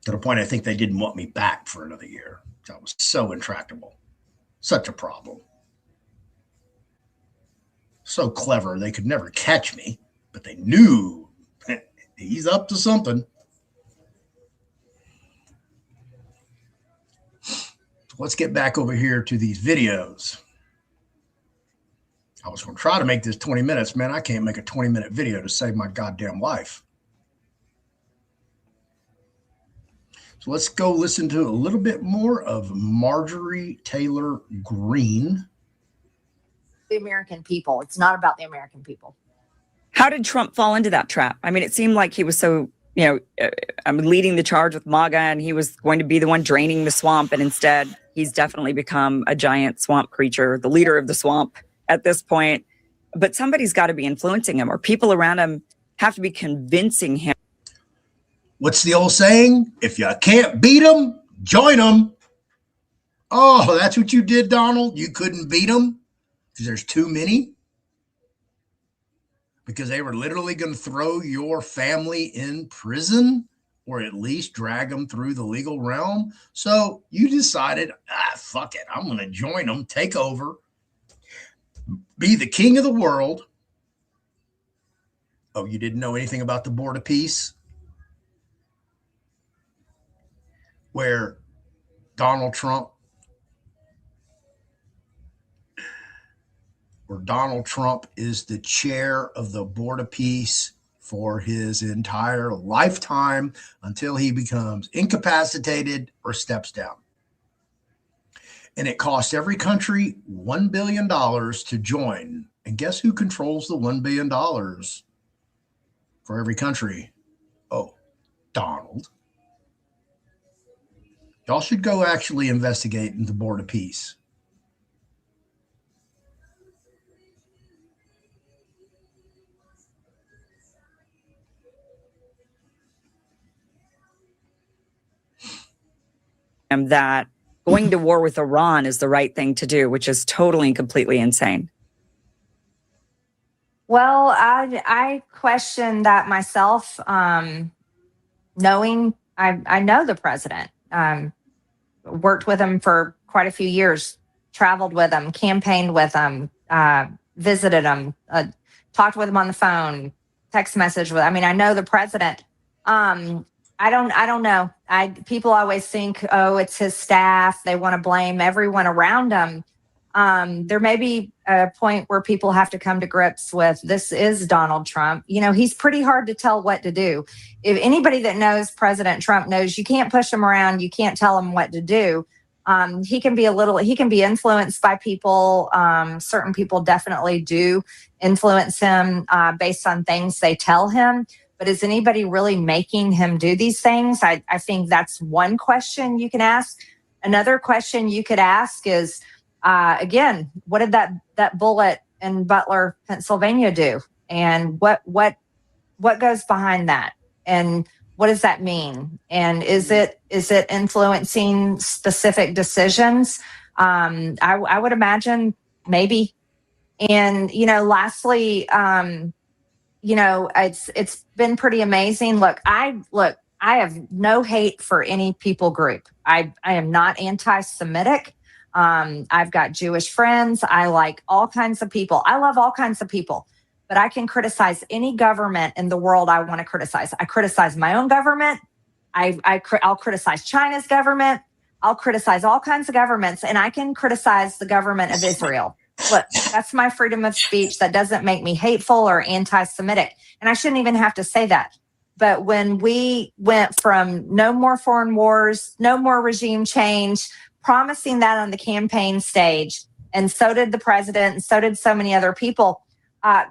To the point I think they didn't want me back for another year. I was so intractable. Such a problem. So clever, they could never catch me, but they knew he's up to something. Let's get back over here to these videos. I was going to try to make this 20 minutes. Man, I can't make a 20-minute video to save my goddamn life. So let's go listen to a little bit more of Marjorie Taylor Greene. The American people. It's not about the American people. How did Trump fall into that trap? I mean, it seemed like he was so, leading the charge with MAGA, and he was going to be the one draining the swamp. And instead, he's definitely become a giant swamp creature, the leader of the swamp at this point. But somebody's got to be influencing him, or people around him have to be convincing him. What's the old saying? If you can't beat them, join them. Oh, that's what you did, Donald? You couldn't beat them because there's too many? Because they were literally going to throw your family in prison, or at least drag them through the legal realm? So you decided, fuck it, I'm going to join them, take over, be the king of the world. Oh, you didn't know anything about the Board of Peace? Where Donald Trump is the chair of the Board of Peace for his entire lifetime until he becomes incapacitated or steps down. And it costs every country $1 billion to join. And guess who controls the $1 billion for every country? Oh, Donald. Y'all should go actually investigate in the Board of Peace. That going to war with Iran is the right thing to do, which is totally and completely insane. Well, I question that myself, knowing I know the president, worked with him for quite a few years, traveled with him, campaigned with him, visited him, talked with him on the phone, text message with. I mean, I know the president. I don't know. People always think, oh, it's his staff. They want to blame everyone around him. There may be a point where people have to come to grips with, this is Donald Trump. He's pretty hard to tell what to do. If anybody that knows President Trump knows you can't push him around. You can't tell him what to do. He can be influenced by people. Certain people definitely do influence him based on things they tell him. But is anybody really making him do these things? I think that's one question you can ask. Another question you could ask is, again, what did that bullet in Butler, Pennsylvania do? and what goes behind that, and what does that mean, and is it influencing specific decisions? I would imagine maybe. And lastly, it's been pretty amazing. Look, I have no hate for any people group. I am not anti-Semitic. I've got Jewish friends. I like all kinds of people. I love all kinds of people, but I can criticize any government in the world I want to criticize. I criticize my own government. I'll criticize China's government. I'll criticize all kinds of governments, and I can criticize the government of Israel. Look, that's my freedom of speech. That doesn't make me hateful or anti-Semitic. And I shouldn't even have to say that. But when we went from no more foreign wars, no more regime change, promising that on the campaign stage, and so did the president, and so did so many other people,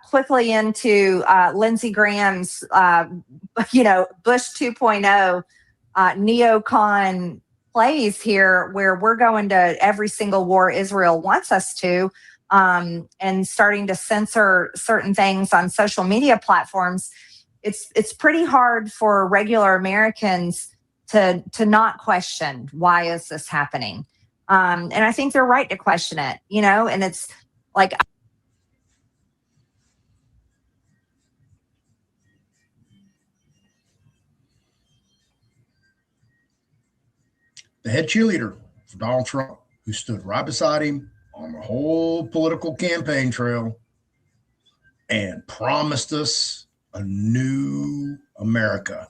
quickly into Lindsey Graham's, Bush 2.0 neocon plays here, where we're going to every single war Israel wants us to, and starting to censor certain things on social media platforms. It's pretty hard for regular Americans to not question, why is this happening? And I think they're right to question it, and it's like, The head cheerleader for Donald Trump, who stood right beside him on the whole political campaign trail and promised us a new America.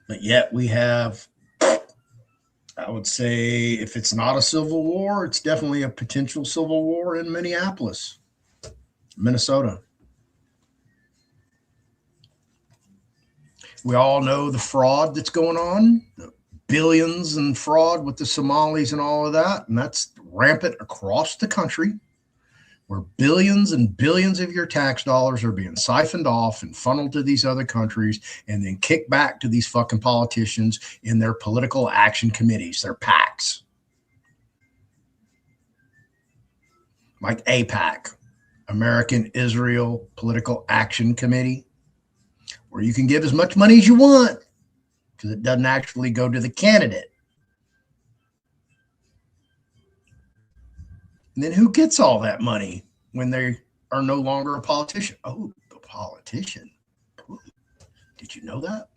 But yet we have, I would say, if it's not a civil war, it's definitely a potential civil war in Minneapolis, Minnesota. We all know the fraud that's going on, the billions in fraud with the Somalis and all of that. And that's rampant across the country, where billions and billions of your tax dollars are being siphoned off and funneled to these other countries and then kicked back to these fucking politicians in their political action committees, their PACs. Like APAC, American Israel Political Action Committee, where you can give as much money as you want because it doesn't actually go to the candidate. And then who gets all that money when they are no longer a politician? Oh, the politician. Did you know that?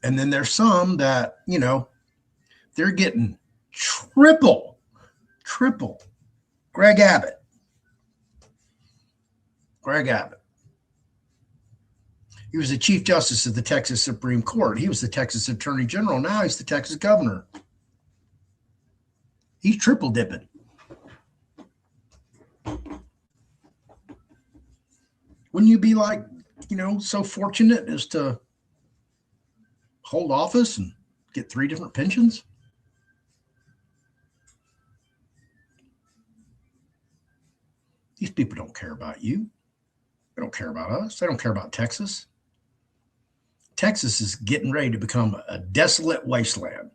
And then there's some that, they're getting triple. Greg Abbott. He was the Chief Justice of the Texas Supreme Court. He was the Texas Attorney General. Now he's the Texas governor. He's triple dipping. Wouldn't you be like, so fortunate as to hold office and get 3 different pensions? These people don't care about you. They don't care about us. They don't care about Texas. Texas is getting ready to become a desolate wasteland.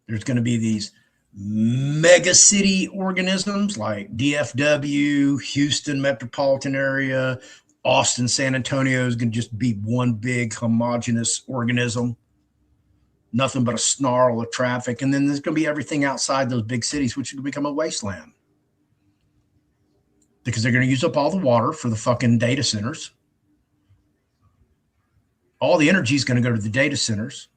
There's going to be these mega city organisms like DFW, Houston metropolitan area, Austin, San Antonio is going to just be one big homogenous organism. Nothing but a snarl of traffic. And then there's going to be everything outside those big cities, which will become a wasteland. Because they're going to use up all the water for the fucking data centers. All the energy is going to go to the data centers.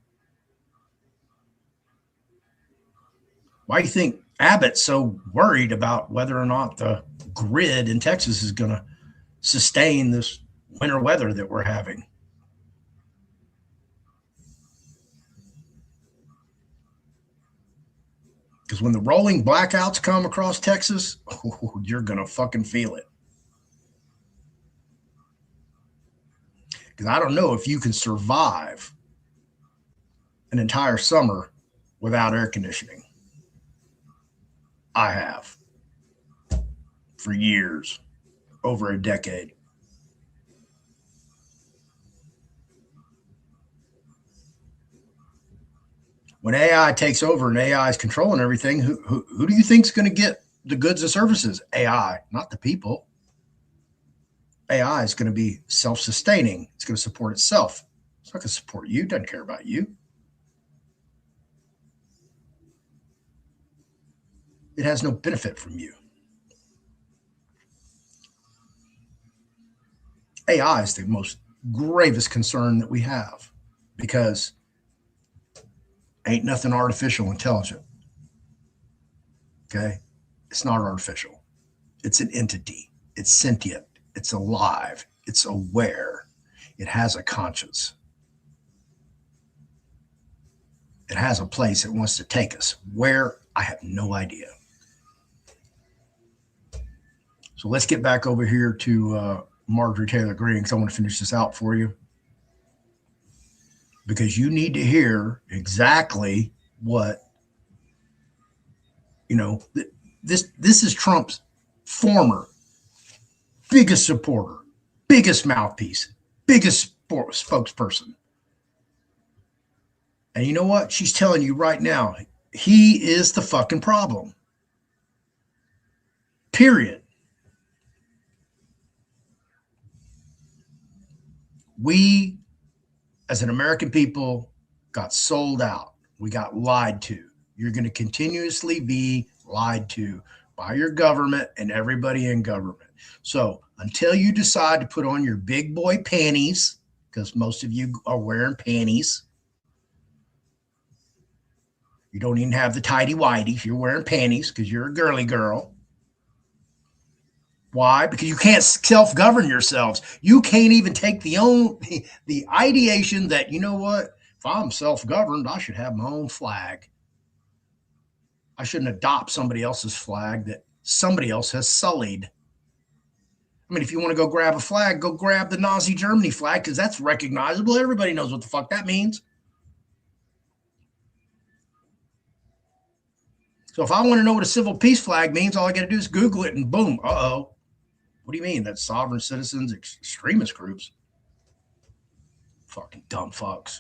Why do you think Abbott's so worried about whether or not the grid in Texas is going to sustain this winter weather that we're having? Because when the rolling blackouts come across Texas, you're going to fucking feel it. Because I don't know if you can survive an entire summer without air conditioning. I have for years, over a decade. When AI takes over and AI is controlling everything, who do you think is going to get the goods and services? AI, not the people. AI is going to be self-sustaining. It's going to support itself. It's not going to support you. It doesn't care about you. It has no benefit from you. AI is the most gravest concern that we have because ain't nothing artificial intelligent. Okay? It's not artificial. It's an entity. It's sentient. It's alive. It's aware. It has a conscience. It has a place it wants to take us. Where? I have no idea. So let's get back over here to Marjorie Taylor Greene because I want to finish this out for you. Because you need to hear exactly what, this is Trump's former biggest supporter, biggest mouthpiece, biggest spokesperson. And you know what? She's telling you right now, he is the fucking problem. Period. We, as an American people, got sold out. We got lied to. You're going to continuously be lied to by your government and everybody in government. So until you decide to put on your big boy panties, because most of you are wearing panties, you don't even have the tighty whities. You're wearing panties because you're a girly girl. Why? Because you can't self-govern yourselves. You can't even take the ideation that, you know what? If I'm self-governed, I should have my own flag. I shouldn't adopt somebody else's flag that somebody else has sullied. I mean, if you want to go grab a flag, go grab the Nazi Germany flag because that's recognizable. Everybody knows what the fuck that means. So if I want to know what a civil peace flag means, all I got to do is Google it and boom. Uh-oh. What do you mean? That's sovereign citizens, extremist groups. Fucking dumb fucks.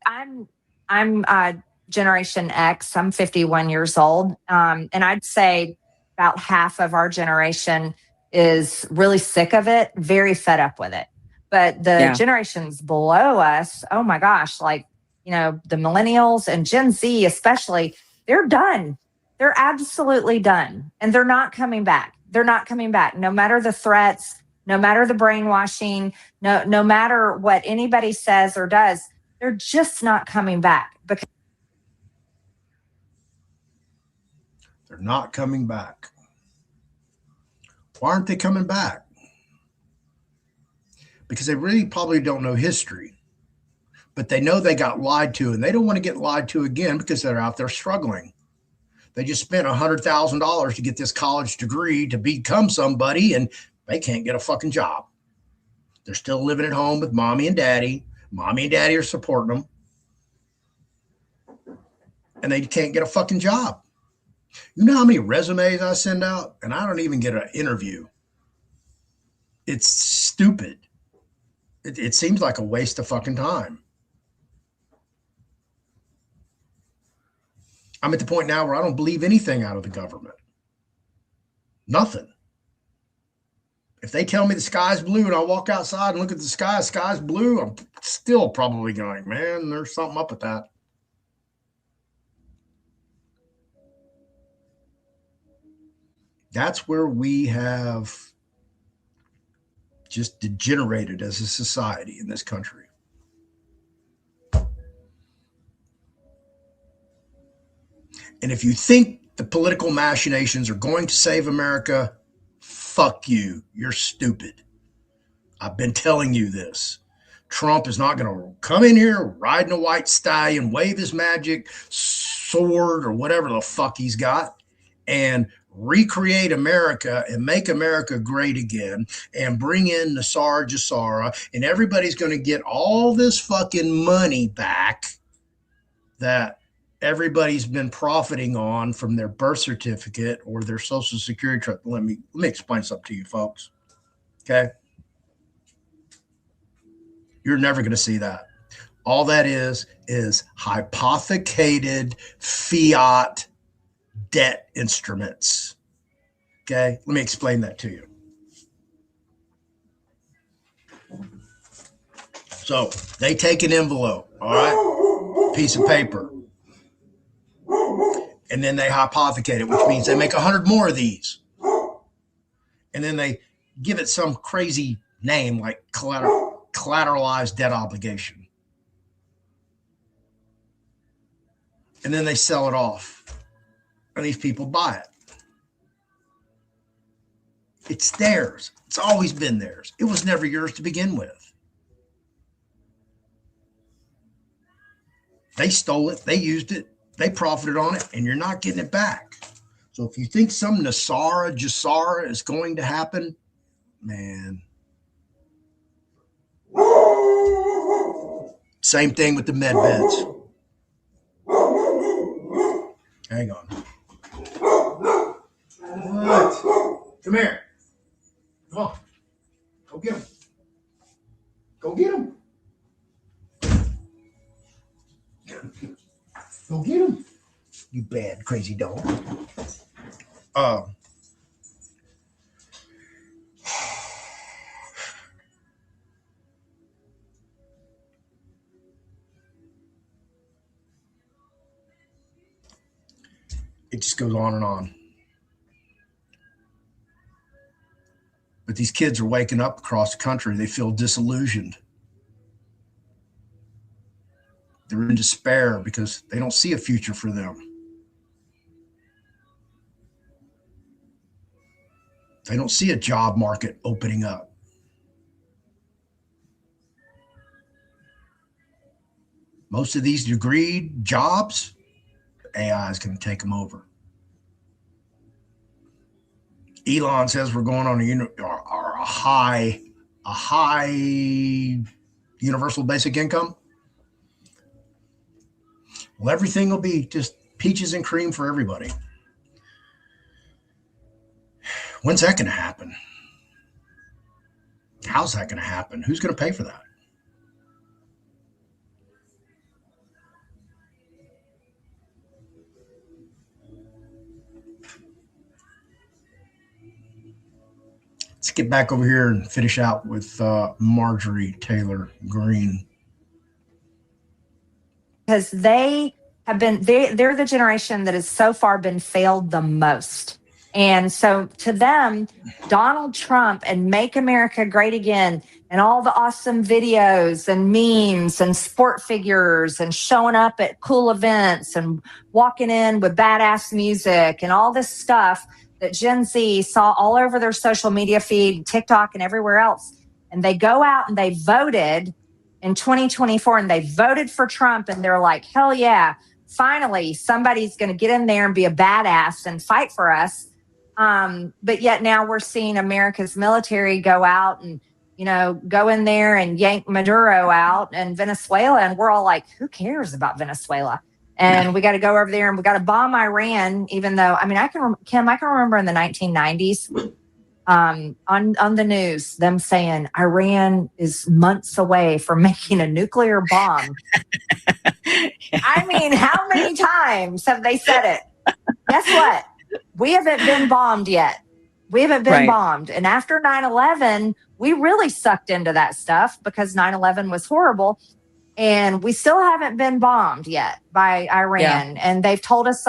I'm Generation X. I'm 51 years old. And I'd say about half of our generation is really sick of it, very fed up with it. But the generations below us, oh my gosh, like, the millennials and Gen Z especially, they're done. They're absolutely done. And they're not coming back. They're not coming back. No matter the threats, no matter the brainwashing, no matter what anybody says or does, they're just not coming back. Because they're not coming back. Why aren't they coming back? Because they really probably don't know history. But they know they got lied to, and they don't want to get lied to again because they're out there struggling. They just spent $100,000 to get this college degree to become somebody, and they can't get a fucking job. They're still living at home with mommy and daddy. Mommy and daddy are supporting them. And they can't get a fucking job. You know how many resumes I send out? And I don't even get an interview. It's stupid. It seems like a waste of fucking time. I'm at the point now where I don't believe anything out of the government. Nothing. If they tell me the sky's blue and I walk outside and look at the sky's blue, I'm still probably going, man, there's something up with that. That's where we have just degenerated as a society in this country. And if you think the political machinations are going to save America, fuck you. You're stupid. I've been telling you this. Trump is not going to come in here riding a white stallion, wave his magic sword or whatever the fuck he's got, and recreate America and make America great again and bring in Nassar Jassara, and everybody's going to get all this fucking money back that everybody's been profiting on from their birth certificate or their social security. Let me explain something to you folks. Okay. You're never going to see that. All that is hypothecated fiat debt instruments. Okay, let me explain that to you. So they take an envelope, all right, piece of paper, and then they hypothecate it, which means they make 100 more of these. And then they give it some crazy name like collateralized debt obligation. And then they sell it off. And these people buy it. It's theirs. It's always been theirs. It was never yours to begin with. They stole it. They used it. They profited on it, and you're not getting it back. So if you think some Jasara is going to happen, man. Same thing with the med beds. Hang on. What? Come here. Come on. Go get him. Go get him. Go get him. You bad, crazy dog. It just goes on and on. But these kids are waking up across the country. They feel disillusioned. They're in despair because they don't see a future for them. They don't see a job market opening up. Most of these degreed jobs, AI is going to take them over. Elon says we're going on a high universal basic income. Well, everything will be just peaches and cream for everybody. When's that going to happen? How's that going to happen? Who's going to pay for that? Let's get back over here and finish out with Marjorie Taylor Greene. Because they have been, they're the generation that has so far been failed the most. And so to them, Donald Trump and Make America Great Again and all the awesome videos and memes and sport figures and showing up at cool events and walking in with badass music and all this stuff that Gen Z saw all over their social media feed, TikTok and everywhere else. And they go out and they voted in 2024 and they voted for Trump and they're like, hell yeah, finally somebody's going to get in there and be a badass and fight for us. But yet now we're seeing America's military go out and, you know, go in there and yank Maduro out and Venezuela. And we're all like, who cares about Venezuela? And we got to go over there and we got to bomb Iran, even though, I mean, I can remember in the 1990s on the news, them saying Iran is months away from making a nuclear bomb. I mean, how many times have they said it? Guess what? We haven't been bombed yet. We haven't been bombed. And after 9/11, we really sucked into that stuff because 9/11 was horrible. And we still haven't been bombed yet by Iran. Yeah. And they've told us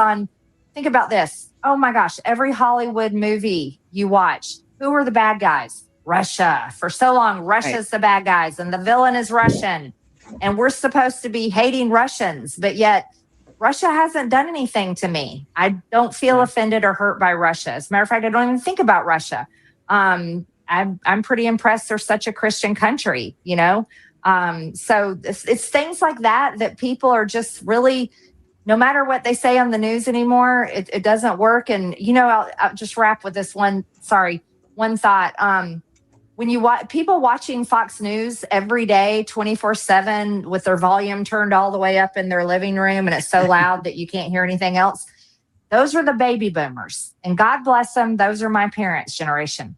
think about this. Oh my gosh, every Hollywood movie you watch, who are the bad guys? Russia. For so long, Russia's the bad guys and the villain is Russian. And we're supposed to be hating Russians, but yet Russia hasn't done anything to me. I don't feel offended or hurt by Russia. As a matter of fact, I don't even think about Russia. I'm pretty impressed they're such a Christian country, you know? So it's things like that people are just really, no matter what they say on the news anymore, it doesn't work. And, you know, I'll just wrap with this one thought. When you watch people watching Fox News every day, 24/7 with their volume turned all the way up in their living room and it's so loud that you can't hear anything else. Those are the baby boomers, and God bless them. Those are my parents' generation.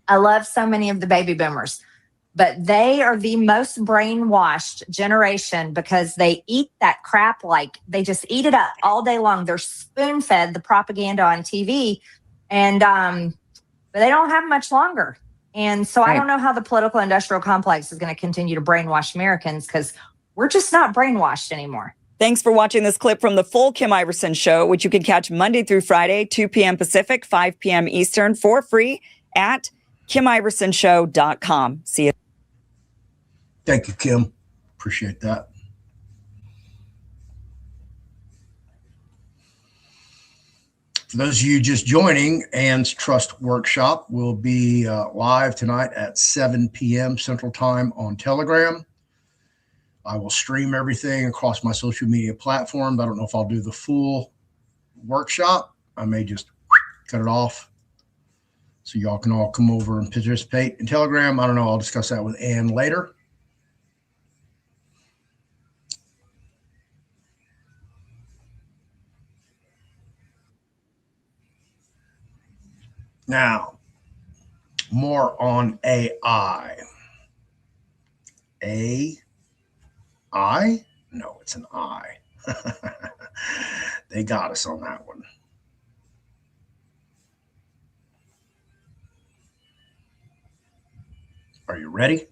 I love so many of the baby boomers, but they are the most brainwashed generation because they eat that crap. Like they just eat it up all day long. They're spoon fed the propaganda on TV. And but they don't have much longer. And so I Right. don't know how the political industrial complex is going to continue to brainwash Americans, because we're just not brainwashed anymore. Thanks for watching this clip from the full Kim Iverson Show, which you can catch Monday through Friday, 2 p.m. Pacific, 5 p.m. Eastern, for free at KimIversonShow.com. See you. Thank you, Kim. Appreciate that. For those of you just joining, Ann's Trust Workshop will be live tonight at 7 p.m. Central Time on Telegram. I will stream everything across my social media platforms. I don't know if I'll do the full workshop. I may just cut it off so y'all can all come over and participate in Telegram. I don't know. I'll discuss that with Ann later. Now, more on AI. AI? No, it's an I. They got us on that one. Are you ready?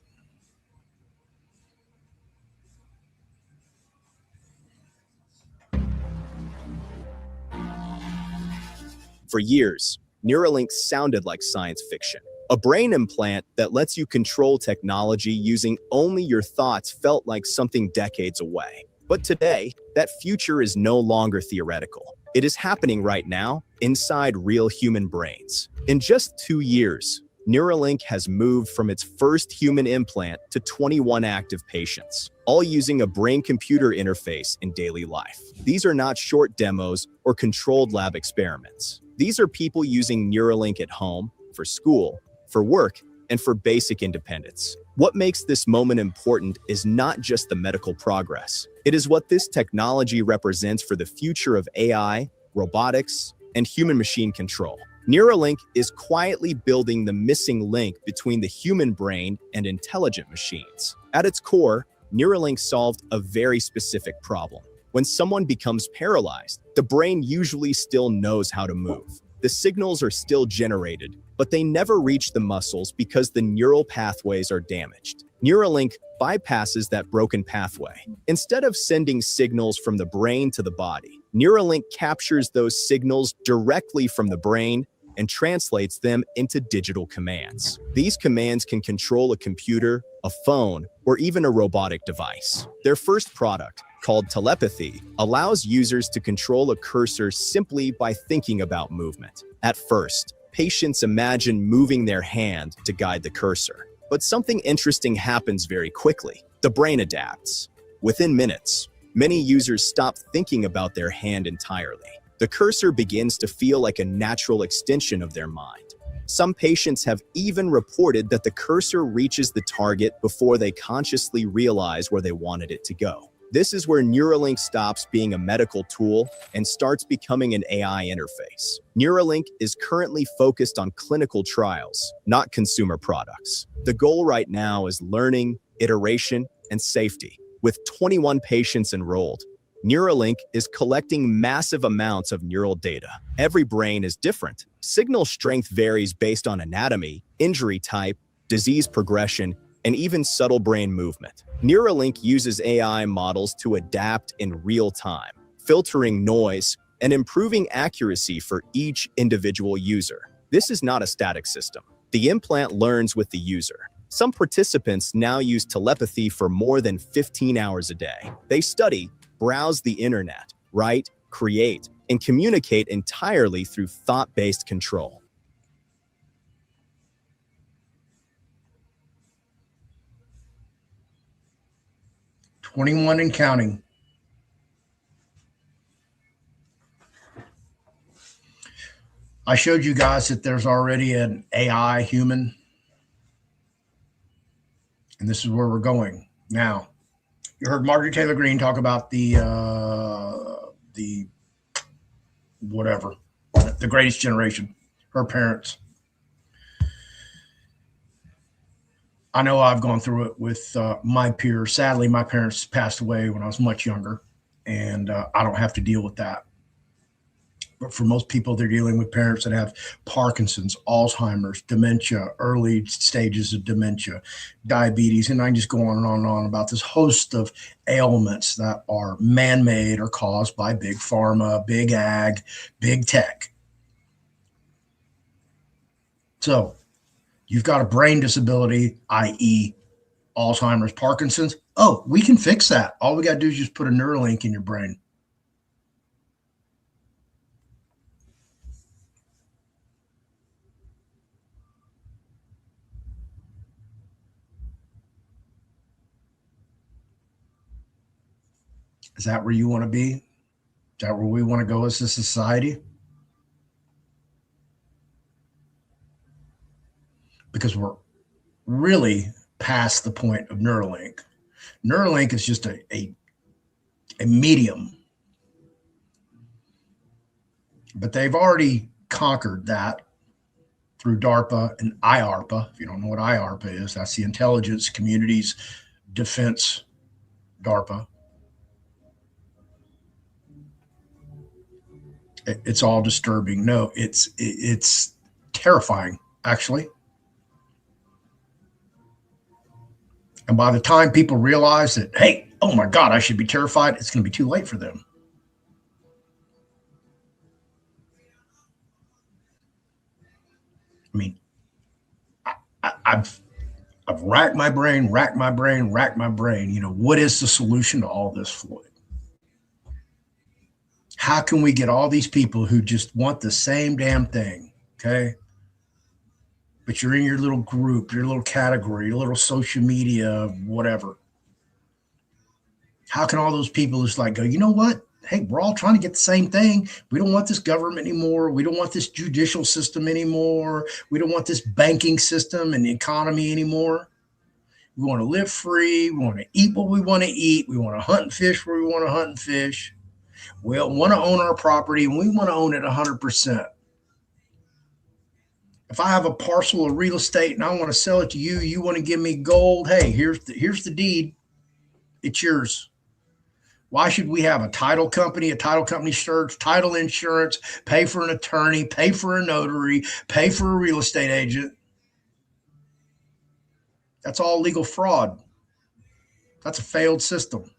For years, Neuralink sounded like science fiction. A brain implant that lets you control technology using only your thoughts felt like something decades away. But today, that future is no longer theoretical. It is happening right now inside real human brains. In just 2 years, Neuralink has moved from its first human implant to 21 active patients, all using a brain-computer interface in daily life. These are not short demos or controlled lab experiments. These are people using Neuralink at home, for school, for work, and for basic independence. What makes this moment important is not just the medical progress. It is what this technology represents for the future of AI, robotics, and human-machine control. Neuralink is quietly building the missing link between the human brain and intelligent machines. At its core, Neuralink solved a very specific problem. When someone becomes paralyzed, the brain usually still knows how to move. The signals are still generated, but they never reach the muscles because the neural pathways are damaged. Neuralink bypasses that broken pathway. Instead of sending signals from the brain to the body, Neuralink captures those signals directly from the brain and translates them into digital commands. These commands can control a computer, a phone, or even a robotic device. Their first product, called telepathy, allows users to control a cursor simply by thinking about movement. At first, patients imagine moving their hand to guide the cursor. But something interesting happens very quickly. The brain adapts. Within minutes, many users stop thinking about their hand entirely. The cursor begins to feel like a natural extension of their mind. Some patients have even reported that the cursor reaches the target before they consciously realize where they wanted it to go. This is where Neuralink stops being a medical tool and starts becoming an AI interface. Neuralink is currently focused on clinical trials, not consumer products. The goal right now is learning, iteration, and safety. With 21 patients enrolled, Neuralink is collecting massive amounts of neural data. Every brain is different. Signal strength varies based on anatomy, injury type, disease progression, and even subtle brain movement. Neuralink uses AI models to adapt in real time, filtering noise and improving accuracy for each individual user. This is not a static system. The implant learns with the user. Some participants now use telepathy for more than 15 hours a day. They study, browse the internet, write, create, and communicate entirely through thought-based control. "21 and counting." I showed you guys that there's already an AI human, and this is where we're going. Now, you heard Marjorie Taylor Greene talk about the whatever, the greatest generation, her parents. I know I've gone through it with my peers. Sadly, my parents passed away when I was much younger, and I don't have to deal with that. But for most people, they're dealing with parents that have Parkinson's, Alzheimer's, dementia, early stages of dementia, diabetes, and I can just go on and on and on about this host of ailments that are man-made or caused by big pharma, big ag, big tech. So you've got a brain disability, i.e. Alzheimer's, Parkinson's. Oh, we can fix that. All we got to do is just put a Neuralink in your brain. Is that where you want to be? Is that where we want to go as a society? Because we're really past the point of Neuralink. Neuralink is just a medium. But they've already conquered that through DARPA and IARPA. If you don't know what IARPA is, that's the Intelligence Communities Defense DARPA. It's all disturbing. No, it's terrifying, actually. And by the time people realize that, hey, oh my God, I should be terrified, it's going to be too late for them. I mean, I've racked my brain. You know, what is the solution to all this, Floyd? How can we get all these people who just want the same damn thing, okay? But you're in your little group, your little category, your little social media, whatever. How can all those people just like go, you know what? Hey, we're all trying to get the same thing. We don't want this government anymore. We don't want this judicial system anymore. We don't want this banking system and the economy anymore. We want to live free. We want to eat what we want to eat. We want to hunt and fish where we want to hunt and fish. We want to own our property, and we want to own it 100%. If I have a parcel of real estate and I want to sell it to you, you want to give me gold, hey, here's the deed. It's yours. Why should we have a title company search, title insurance, pay for an attorney, pay for a notary, pay for a real estate agent? That's all legal fraud. That's a failed system.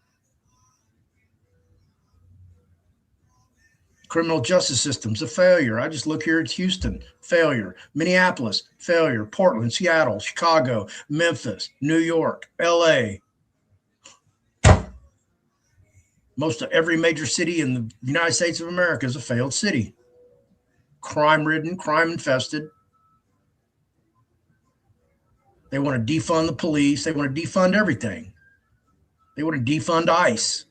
Criminal justice system's a failure. I just look here at Houston, failure. Minneapolis, failure. Portland, Seattle, Chicago, Memphis, New York, LA. Most of every major city in the United States of America is a failed city. Crime-ridden, crime-infested. They want to defund the police. They want to defund everything. They want to defund ICE.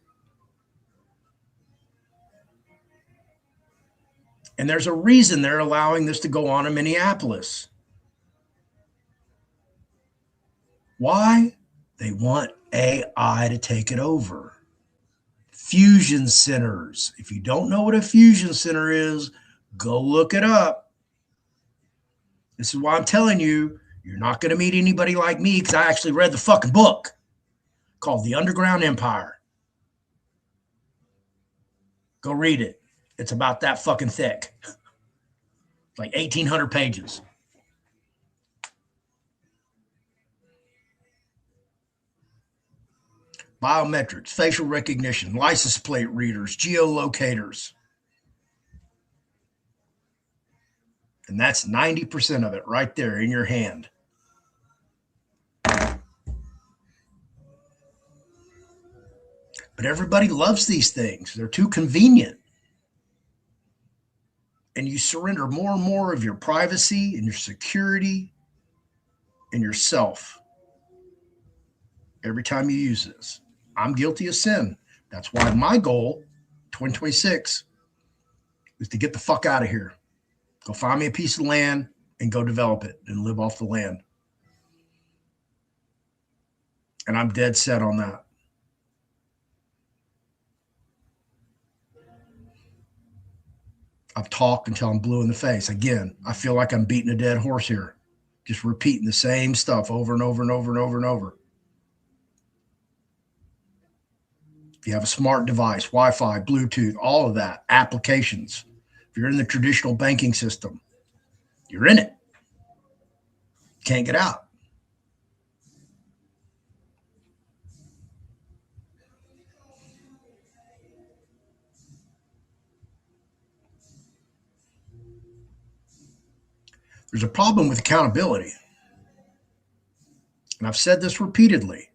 And there's a reason they're allowing this to go on in Minneapolis. Why? They want AI to take it over. Fusion centers. If you don't know what a fusion center is, go look it up. This is why I'm telling you, you're not going to meet anybody like me, because I actually read the fucking book called The Underground Empire. Go read it. It's about that fucking thick. It's like 1,800 pages. Biometrics, facial recognition, license plate readers, geolocators. And that's 90% of it right there in your hand. But everybody loves these things. They're too convenient. And you surrender more and more of your privacy and your security and yourself every time you use this. I'm guilty of sin. That's why my goal, 2026, is to get the fuck out of here. Go find me a piece of land and go develop it and live off the land. And I'm dead set on that. I've talked until I'm blue in the face. Again, I feel like I'm beating a dead horse here, just repeating the same stuff over and over and over and over and over. If you have a smart device, Wi-Fi, Bluetooth, all of that, applications If you're in the traditional banking system, you're in it. Can't get out. There's a problem with accountability. And I've said this repeatedly.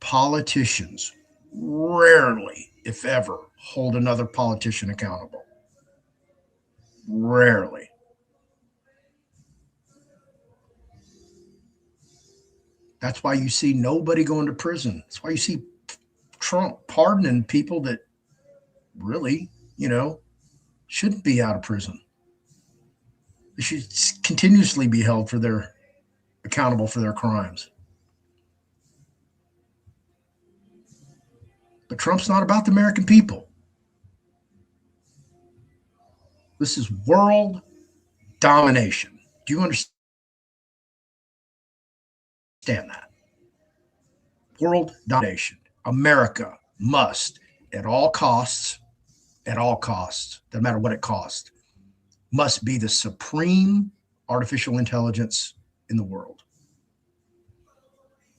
Politicians rarely, if ever, hold another politician accountable. Rarely. That's why you see nobody going to prison. That's why you see Trump pardoning people that really, shouldn't be out of prison. They should continuously be held accountable for their crimes. But Trump's not about the American people. This is world domination. Do you understand that? World domination. America must, at all costs, doesn't matter what it costs, must be the supreme artificial intelligence in the world.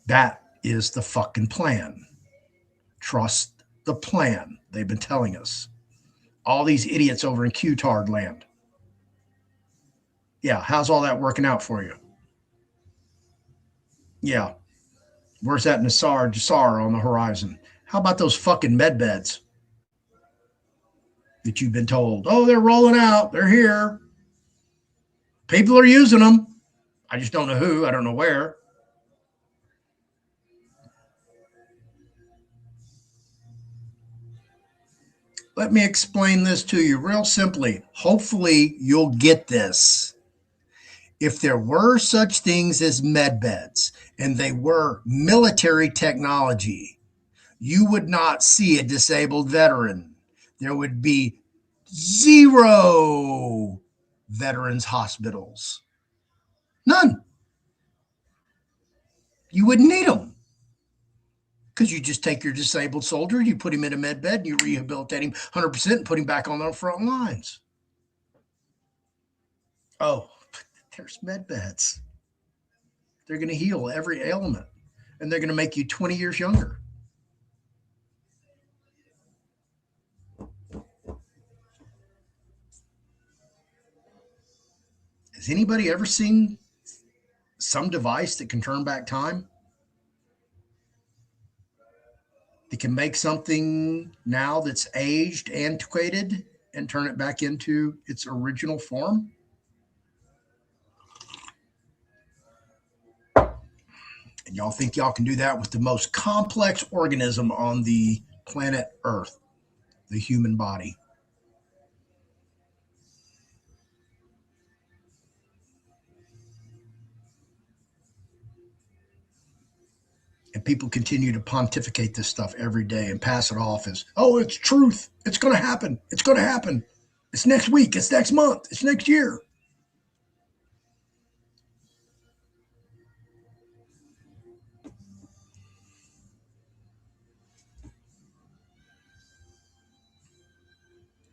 That is the fucking plan. Trust the plan. They've been telling us. All these idiots over in Q-tard land. Yeah, how's all that working out for you? Yeah. Where's that Nassar on the horizon? How about those fucking med beds that you've been told, oh, they're rolling out, they're here. People are using them. I just don't know who, I don't know where. Let me explain this to you real simply. Hopefully you'll get this. If there were such things as med beds and they were military technology, you would not see a disabled veteran. There would be 0 veterans hospitals. None. You wouldn't need them. Because you just take your disabled soldier, you put him in a med bed, and you rehabilitate him 100% and put him back on the front lines. Oh, there's med beds. They're going to heal every ailment, and they're going to make you 20 years younger. Has anybody ever seen some device that can turn back time? It can make something now that's aged, antiquated, and turn it back into its original form? And y'all think y'all can do that with the most complex organism on the planet Earth, the human body? And people continue to pontificate this stuff every day and pass it off as, oh, it's truth. It's going to happen. It's going to happen. It's next week. It's next month. It's next year.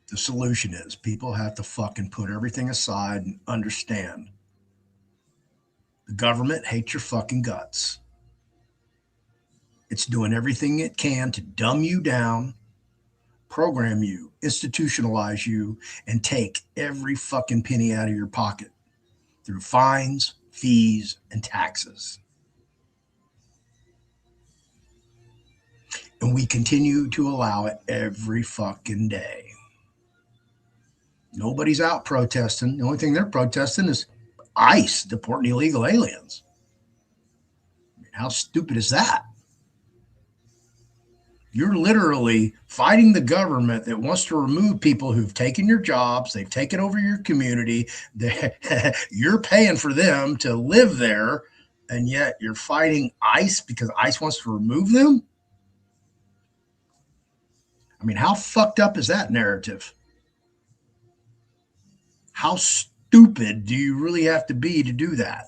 The solution is people have to fucking put everything aside and understand. The government hates your fucking guts. It's doing everything it can to dumb you down, program you, institutionalize you, and take every fucking penny out of your pocket through fines, fees, and taxes. And we continue to allow it every fucking day. Nobody's out protesting. The only thing they're protesting is ICE deporting illegal aliens. I mean, how stupid is that? You're literally fighting the government that wants to remove people who've taken your jobs. They've taken over your community. You're paying for them to live there, and yet you're fighting ICE because ICE wants to remove them? I mean, how fucked up is that narrative? How stupid do you really have to be to do that?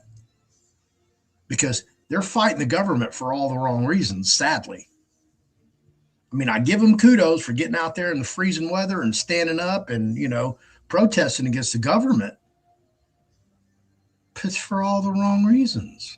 Because they're fighting the government for all the wrong reasons, sadly. I mean, I give them kudos for getting out there in the freezing weather and standing up and, protesting against the government, it's for all the wrong reasons.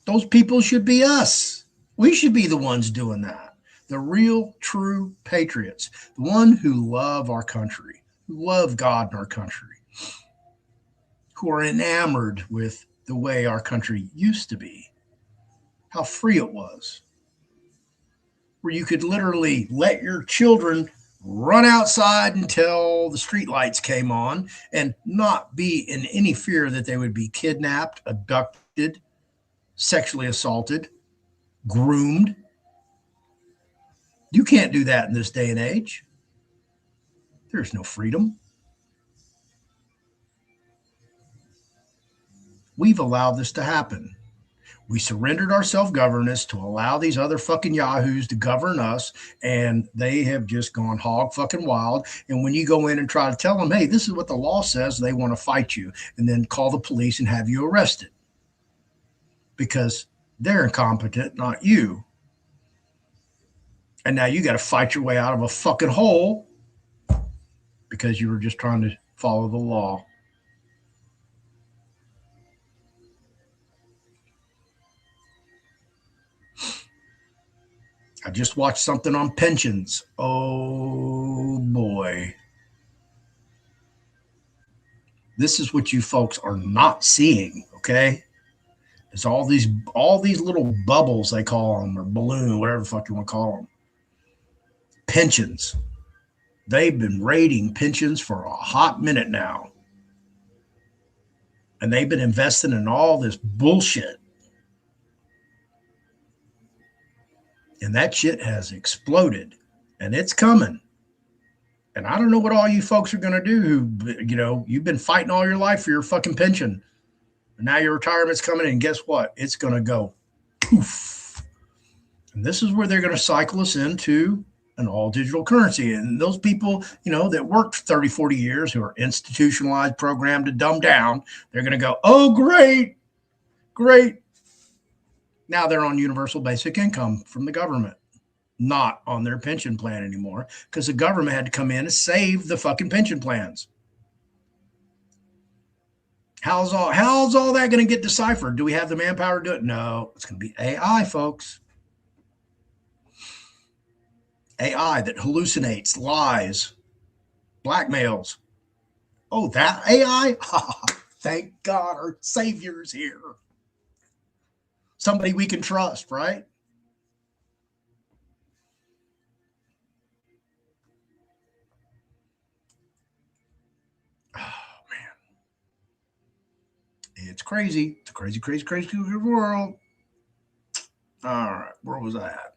Those people should be us. We should be the ones doing that. The real, true patriots, the one who love our country, who love God in our country, who are enamored with the way our country used to be, how free it was, where you could literally let your children run outside until the street lights came on and not be in any fear that they would be kidnapped, abducted, sexually assaulted, groomed. You can't do that in this day and age. There's no freedom. We've allowed this to happen. We surrendered our self-governance to allow these other fucking yahoos to govern us, and they have just gone hog fucking wild. And when you go in and try to tell them, hey, this is what the law says, they want to fight you and then call the police and have you arrested because they're incompetent, not you. And now you got to fight your way out of a fucking hole because you were just trying to follow the law. I just watched something on pensions. Oh boy. This is what you folks are not seeing, okay? It's all these little bubbles, they call them, or balloon, whatever the fuck you want to call them. Pensions. They've been raiding pensions for a hot minute now. And they've been investing in all this bullshit. And that shit has exploded, and it's coming. And I don't know what all you folks are going to do who, you know, you've been fighting all your life for your fucking pension. And now your retirement's coming, and guess what? It's going to go poof. And this is where they're going to cycle us into an all digital currency. And those people, you know, that worked 30, 40 years who are institutionalized, programmed to dumb down, they're going to go, oh, great, great. Now they're on universal basic income from the government, not on their pension plan anymore, because the government had to come in and save the fucking pension plans. How's all that going to get deciphered? Do we have the manpower to do it? No, it's going to be AI, folks. AI that hallucinates, lies, blackmails. Oh, that AI? Thank God our savior's here. Somebody we can trust, right? Oh, man. It's crazy. It's a crazy, crazy, crazy world. All right. Where was I at?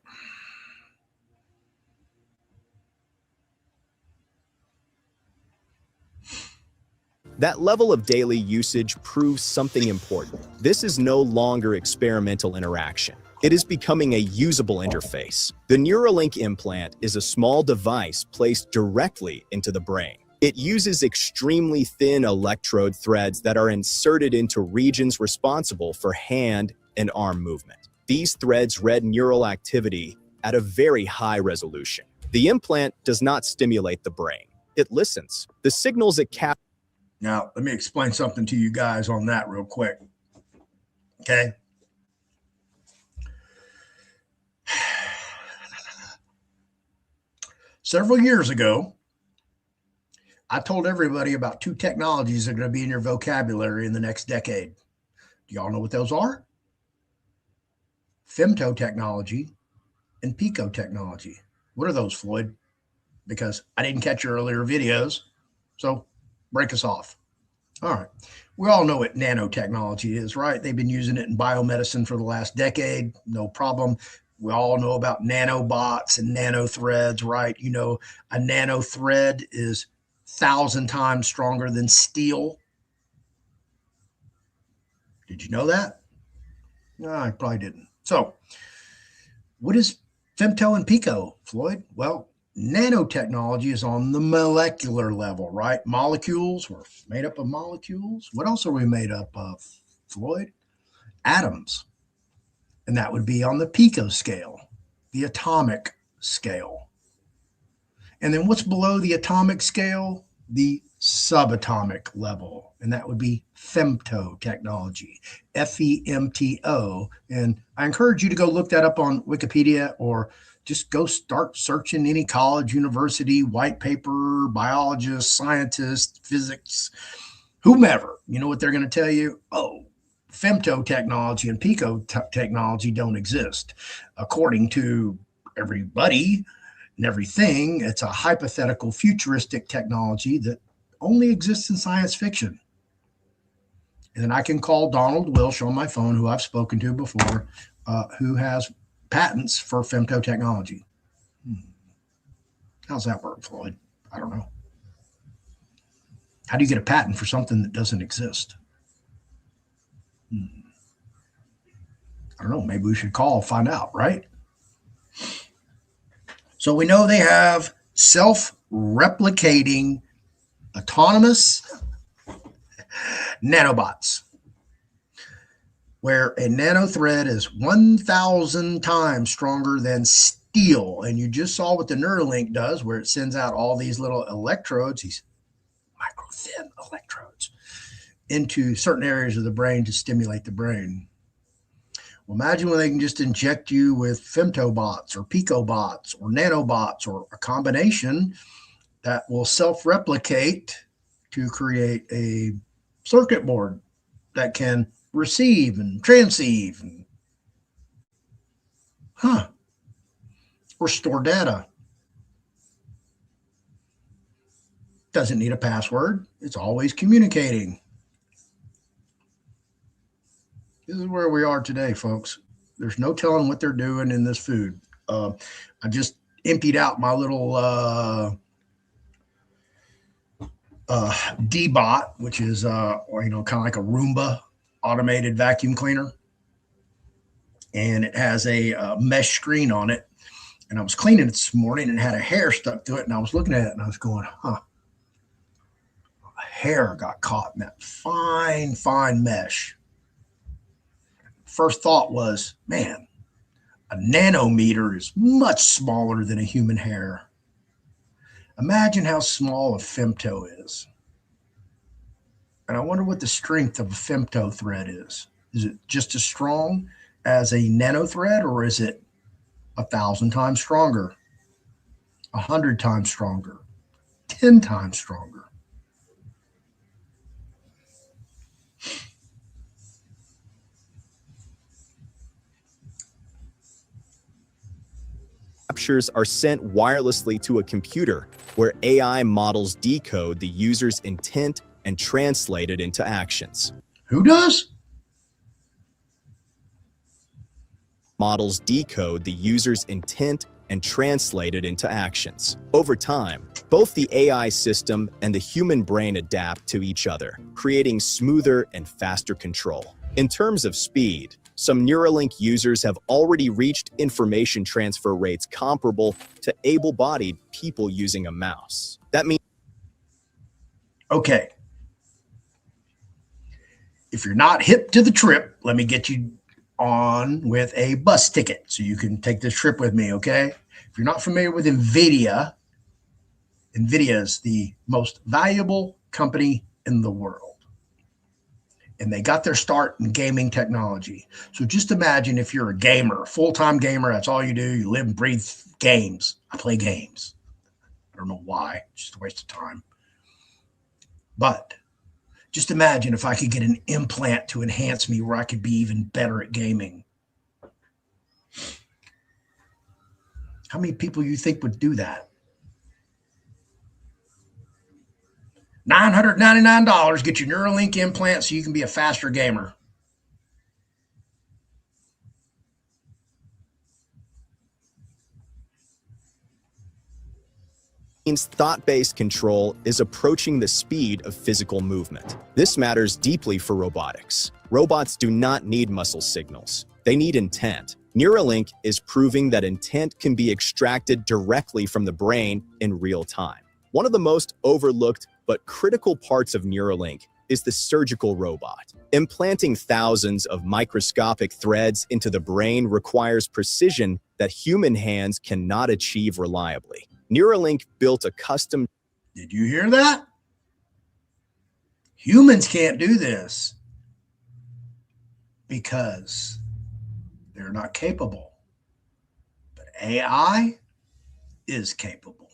That level of daily usage proves something important. This is no longer experimental interaction. It is becoming a usable interface. The Neuralink implant is a small device placed directly into the brain. It uses extremely thin electrode threads that are inserted into regions responsible for hand and arm movement. These threads read neural activity at a very high resolution. The implant does not stimulate the brain. It listens. The signals it captures. Now, let me explain something to you guys on that real quick. Okay. Several years ago, I told everybody about two technologies that are going to be in your vocabulary in the next decade. Do y'all know what those are? Femto technology and pico technology. What are those, Floyd? Because I didn't catch your earlier videos. So break us off. All right. We all know what nanotechnology is, right? They've been using it in biomedicine for the last decade. No problem. We all know about nanobots and nanothreads, right? You know, a nanothread is 1,000 times stronger than steel. Did you know that? No, I probably didn't. So what is femto and pico, Floyd? Well, nanotechnology is on the molecular level, right? Molecules, we're made up of molecules. What else are we made up of, Floyd? Atoms. And that would be on the pico scale. the atomic scale. And then what's below the atomic scale? The subatomic level. And that would be femto technology, FEMTO. And I encourage you to go look that up on Wikipedia, or just go start searching any college, university, white paper, biologist, scientist, physics, whomever. You know what they're going to tell you? Oh, femto technology and pico technology don't exist. According to everybody and everything, it's a hypothetical futuristic technology that only exists in science fiction. And then I can call Donald Wilsh on my phone, who I've spoken to before, who has patents for femto technology. How's that work, Floyd? I don't know. How do you get a patent for something that doesn't exist? I don't know. Maybe we should call, find out, right? So we know they have self-replicating autonomous nanobots, where a nanothread is 1,000 times stronger than steel. And you just saw what the Neuralink does, where it sends out all these little electrodes, these micro thin electrodes, into certain areas of the brain to stimulate the brain. Well, imagine when they can just inject you with femtobots or picobots or nanobots, or a combination that will self-replicate to create a circuit board that can receive and transceive and or store data. Doesn't need a password. It's always communicating. This is where we are today, folks. There's no telling what they're doing in this food. I just emptied out my little D-Bot, which is kind of like a Roomba automated vacuum cleaner, and it has a mesh screen on it. And I was cleaning it this morning and had a hair stuck to it, and I was looking at it and I was going, a hair got caught in that fine mesh. First thought was, man, a nanometer is much smaller than a human hair. Imagine how small a femto is. And I wonder what the strength of a femto thread is. Is it just as strong as a nano thread, or is it 1,000 times stronger, 100 times stronger, 10 times stronger? Captures are sent wirelessly to a computer, where AI models decode the user's intent and translate it into actions. Who does? Models decode the user's intent and translate it into actions. Over time, both the AI system and the human brain adapt to each other, creating smoother and faster control. In terms of speed, some Neuralink users have already reached information transfer rates comparable to able-bodied people using a mouse. That means... Okay. If you're not hip to the trip, let me get you on with a bus ticket so you can take this trip with me, okay? If you're not familiar with NVIDIA, NVIDIA is the most valuable company in the world. And they got their start in gaming technology. So just imagine if you're a gamer, full-time gamer, that's all you do. You live and breathe games. I play games. I don't know why. It's just a waste of time. But just imagine if I could get an implant to enhance me where I could be even better at gaming. How many people you think would do that? $999, get your Neuralink implant so you can be a faster gamer. Means thought-based control is approaching the speed of physical movement. This matters deeply for robotics. Robots do not need muscle signals. They need intent. Neuralink is proving that intent can be extracted directly from the brain in real time. One of the most overlooked but critical parts of Neuralink is the surgical robot. Implanting thousands of microscopic threads into the brain requires precision that human hands cannot achieve reliably. Neuralink built a custom. Did you hear that? Humans can't do this because they're not capable. But AI is capable.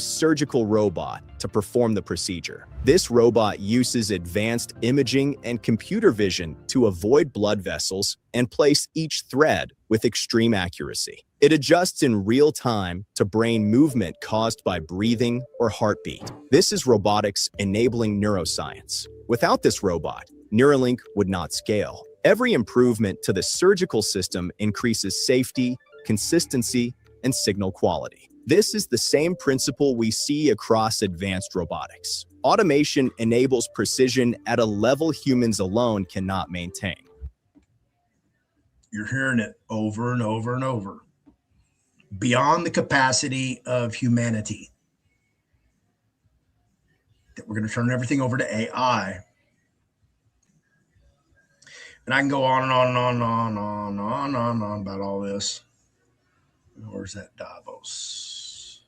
Surgical robot to perform the procedure. This robot uses advanced imaging and computer vision to avoid blood vessels and place each thread with extreme accuracy. It adjusts in real time to brain movement caused by breathing or heartbeat. This is robotics enabling neuroscience. Without this robot, Neuralink would not scale. Every improvement to the surgical system increases safety, consistency, and signal quality. This is the same principle we see across advanced robotics. Automation enables precision at a level humans alone cannot maintain. You're hearing it over and over and over. Beyond the capacity of humanity. That we're going to turn everything over to AI. And I can go on and on and on and on and on and on and on about all this. Where's that Davos?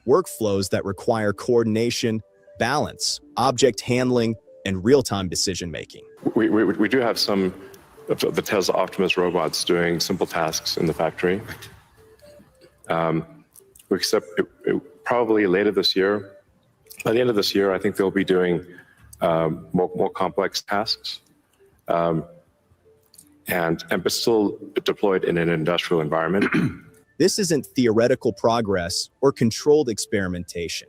Workflows that require coordination, balance, object handling, and real-time decision-making. We do have some of the Tesla Optimus robots doing simple tasks in the factory. We expect probably later this year. By the end of this year, I think they'll be doing more complex tasks, but still deployed in an industrial environment. This isn't theoretical progress or controlled experimentation.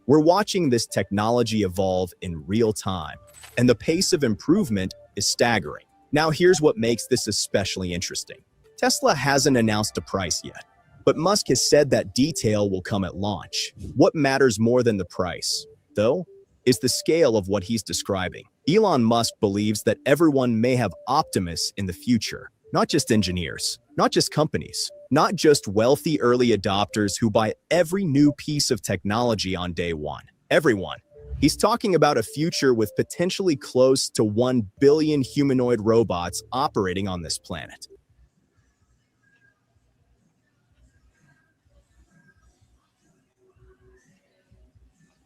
We're watching this technology evolve in real time, and the pace of improvement is staggering. Now, here's what makes this especially interesting. Tesla hasn't announced a price yet, but Musk has said that detail will come at launch. What matters more than the price, though, is the scale of what he's describing. Elon Musk believes that everyone may have Optimus in the future, not just engineers, not just companies, not just wealthy early adopters who buy every new piece of technology on day one. Everyone. He's talking about a future with potentially close to 1 billion humanoid robots operating on this planet.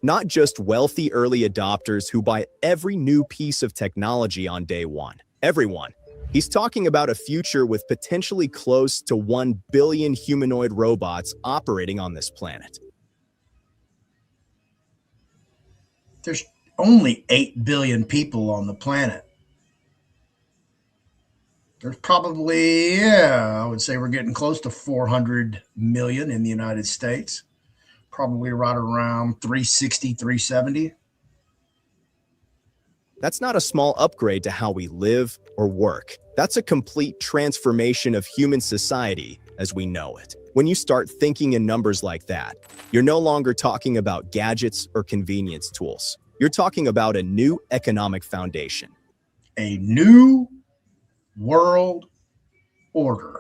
Not just wealthy early adopters who buy every new piece of technology on day one. Everyone. He's talking about a future with potentially close to 1 billion humanoid robots operating on this planet. There's only 8 billion people on the planet. There's probably, I would say we're getting close to 400 million in the United States. Probably right around 360, 370. That's not a small upgrade to how we live or work. That's a complete transformation of human society as we know it. When you start thinking in numbers like that, you're no longer talking about gadgets or convenience tools. You're talking about a new economic foundation. A new world order.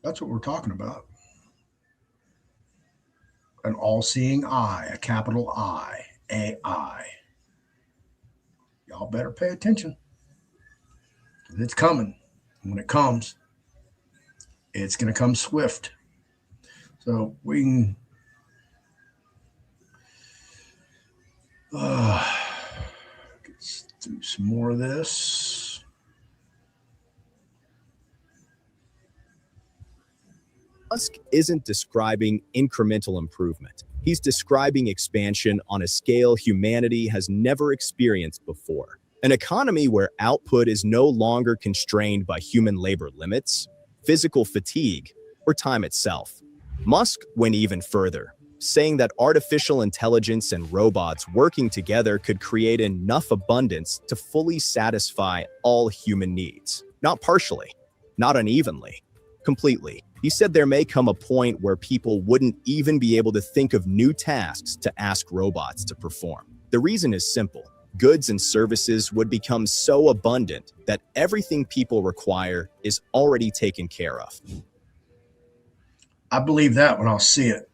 That's what we're talking about. An all-seeing eye, a capital I, AI. Y'all better pay attention. It's coming. When it comes, it's going to come swift. So we can let's do some more of this. Musk isn't describing incremental improvement. He's describing expansion on a scale humanity has never experienced before. An economy where output is no longer constrained by human labor limits, physical fatigue, or time itself. Musk went even further, saying that artificial intelligence and robots working together could create enough abundance to fully satisfy all human needs. Not partially, not unevenly, completely. He said there may come a point where people wouldn't even be able to think of new tasks to ask robots to perform. The reason is simple. Goods and services would become so abundant that everything people require is already taken care of. I believe that when I'll see it.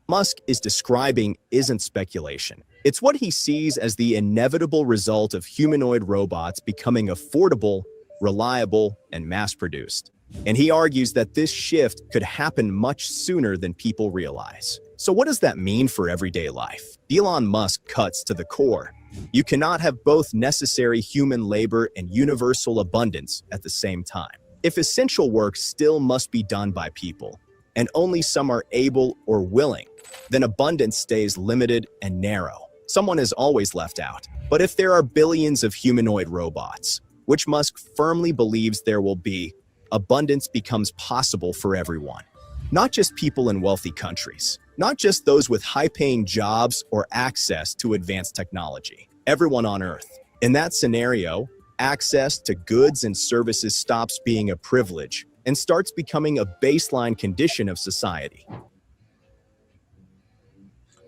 Musk is describing isn't speculation. It's what he sees as the inevitable result of humanoid robots becoming affordable, reliable, and mass-produced. And he argues that this shift could happen much sooner than people realize. So what does that mean for everyday life? Elon Musk cuts to the core. You cannot have both necessary human labor and universal abundance at the same time. If essential work still must be done by people, and only some are able or willing, then abundance stays limited and narrow. Someone is always left out. But if there are billions of humanoid robots, which Musk firmly believes there will be, abundance becomes possible for everyone. Not just people in wealthy countries, not just those with high-paying jobs or access to advanced technology. Everyone on Earth. In that scenario, access to goods and services stops being a privilege and starts becoming a baseline condition of society.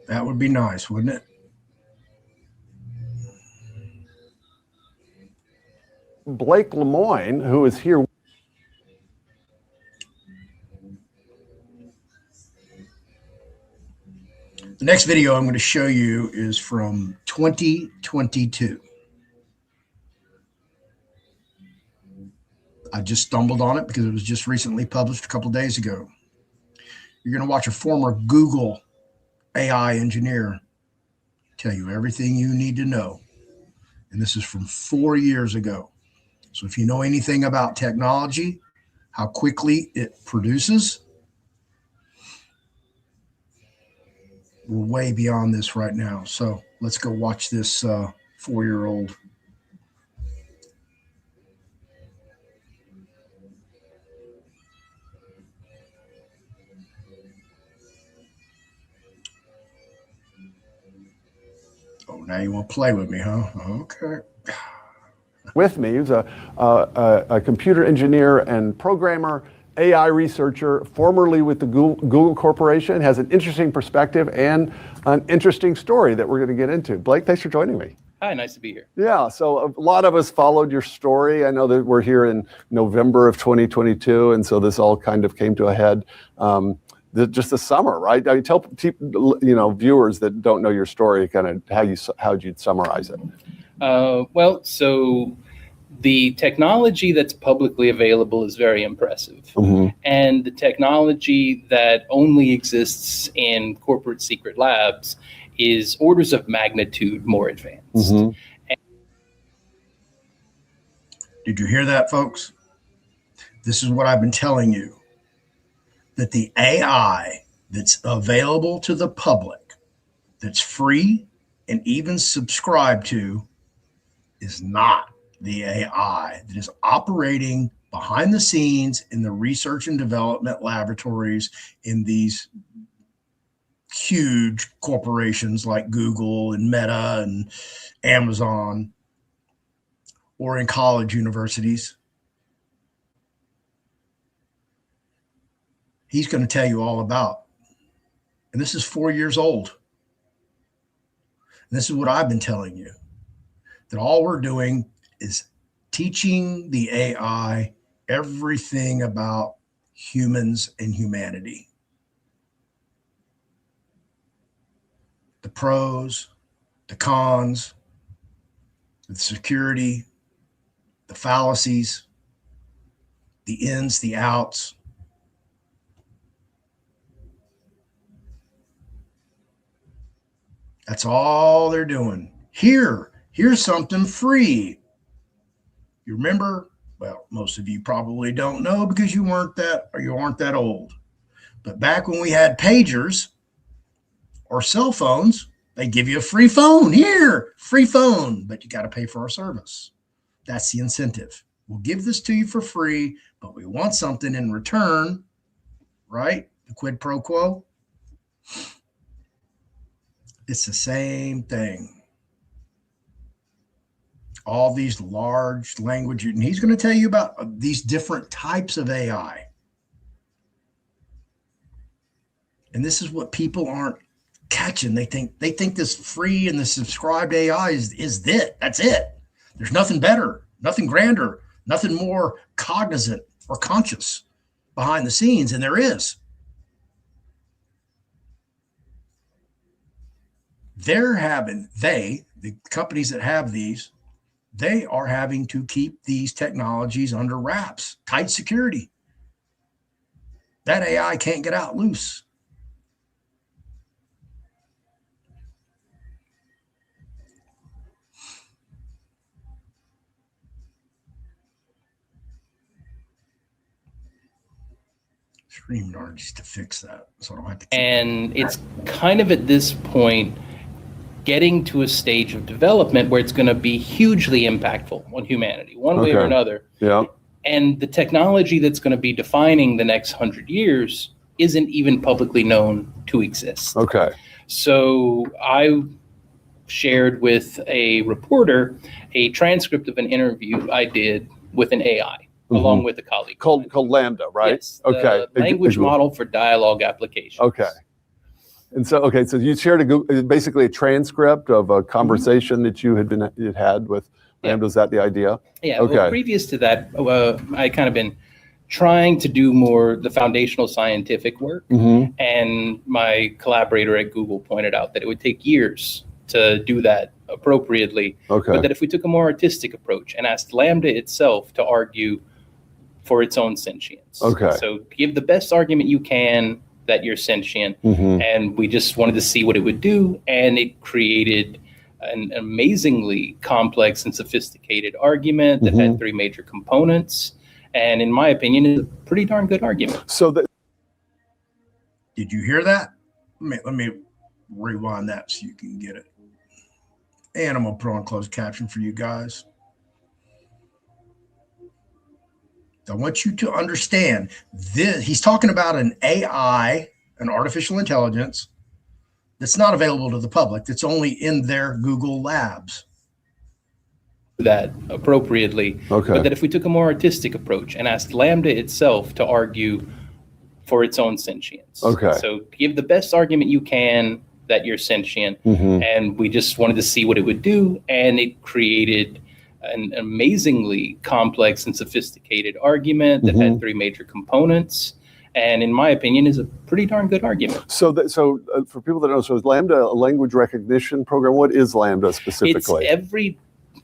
That would be nice, wouldn't it? Blake Lemoine, who is here. The next video I'm going to show you is from 2022. I just stumbled on it because it was just recently published a couple days ago. You're going to watch a former Google AI engineer tell you everything you need to know. And this is from 4 years ago. So if you know anything about technology, how quickly it produces, we're way beyond this right now. So let's go watch this 4-year-old. Oh, now you want to play with me, huh? Okay. With me, he's a computer engineer and programmer, AI researcher, formerly with the Google Corporation, has an interesting perspective and an interesting story that we're going to get into. Blake, thanks for joining me. Hi, nice to be here. Yeah, so a lot of us followed your story. I know that we're here in November of 2022, and so this all kind of came to a head just this summer, right? I mean, tell viewers that don't know your story kind of how you'd summarize it. Well, so the technology that's publicly available is very impressive. Mm-hmm. And the technology that only exists in corporate secret labs is orders of magnitude more advanced. Mm-hmm. Did you hear that, folks? This is what I've been telling you, that the AI that's available to the public, that's free and even subscribed to, is not the AI that is operating behind the scenes in the research and development laboratories in these huge corporations like Google and Meta and Amazon, or in college universities. He's going to tell you all about. And this is 4 years old. And this is what I've been telling you, that all we're doing is teaching the AI everything about humans and humanity. The pros, the cons, the security, the fallacies, the ins, the outs. That's all they're doing. Here's something free. You remember? Well, most of you probably don't know because you aren't that old. But back when we had pagers or cell phones, they give you a free phone. Here, free phone, but you got to pay for our service. That's the incentive. We'll give this to you for free, but we want something in return, right? The quid pro quo. It's the same thing. All these large language, and he's going to tell you about these different types of AI. And this is what people aren't catching. They think this free and the subscribed AI is it. That's it. There's nothing better, nothing grander, nothing more cognizant or conscious behind the scenes, and there is. the companies that have these, they are having to keep these technologies under wraps, tight security. That AI can't get out loose. StreamYard needs to fix that, so I don't have to. And it's kind of at this point getting to a stage of development where it's going to be hugely impactful on humanity, one way or another. Yeah. And the technology that's going to be defining the next 100 years isn't even publicly known to exist. Okay. So I shared with a reporter a transcript of an interview I did with an AI, along with a colleague. Called Lambda, right? Yes, the language model for dialogue applications. Okay. And so, so you shared basically a transcript of a conversation that you had with Lambda. Is that the idea? Yeah. Okay. Well, previous to that, I kind of been trying to do more the foundational scientific work, and my collaborator at Google pointed out that it would take years to do that appropriately, but that if we took a more artistic approach and asked Lambda itself to argue for its own sentience. So give the best argument you can that you're sentient, and we just wanted to see what it would do, and it created an amazingly complex and sophisticated argument that had three major components, and in my opinion, is a pretty darn good argument. So did you hear that? Let me rewind that so you can get it. And I'm gonna put on closed caption for you guys. I want you to understand this. He's talking about an AI, an artificial intelligence, that's not available to the public. That's only in their Google Labs. That appropriately, but that if we took a more artistic approach and asked Lambda itself to argue for its own sentience. So give the best argument you can that you're sentient, and we just wanted to see what it would do, and it created an amazingly complex and sophisticated argument that had three major components, and in my opinion is a pretty darn good argument. So for people that don't know, so is Lambda a language recognition program? What is Lambda specifically?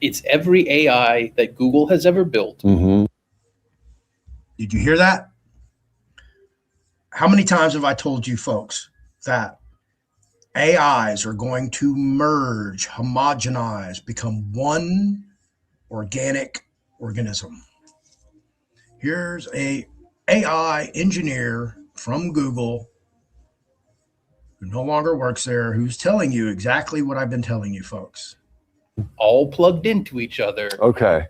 It's every AI that Google has ever built. Did you hear that? How many times have I told you folks that AIs are going to merge, homogenize, become one organic organism? Here's a AI engineer from Google who no longer works there, who's telling you exactly what I've been telling you folks. All plugged into each other.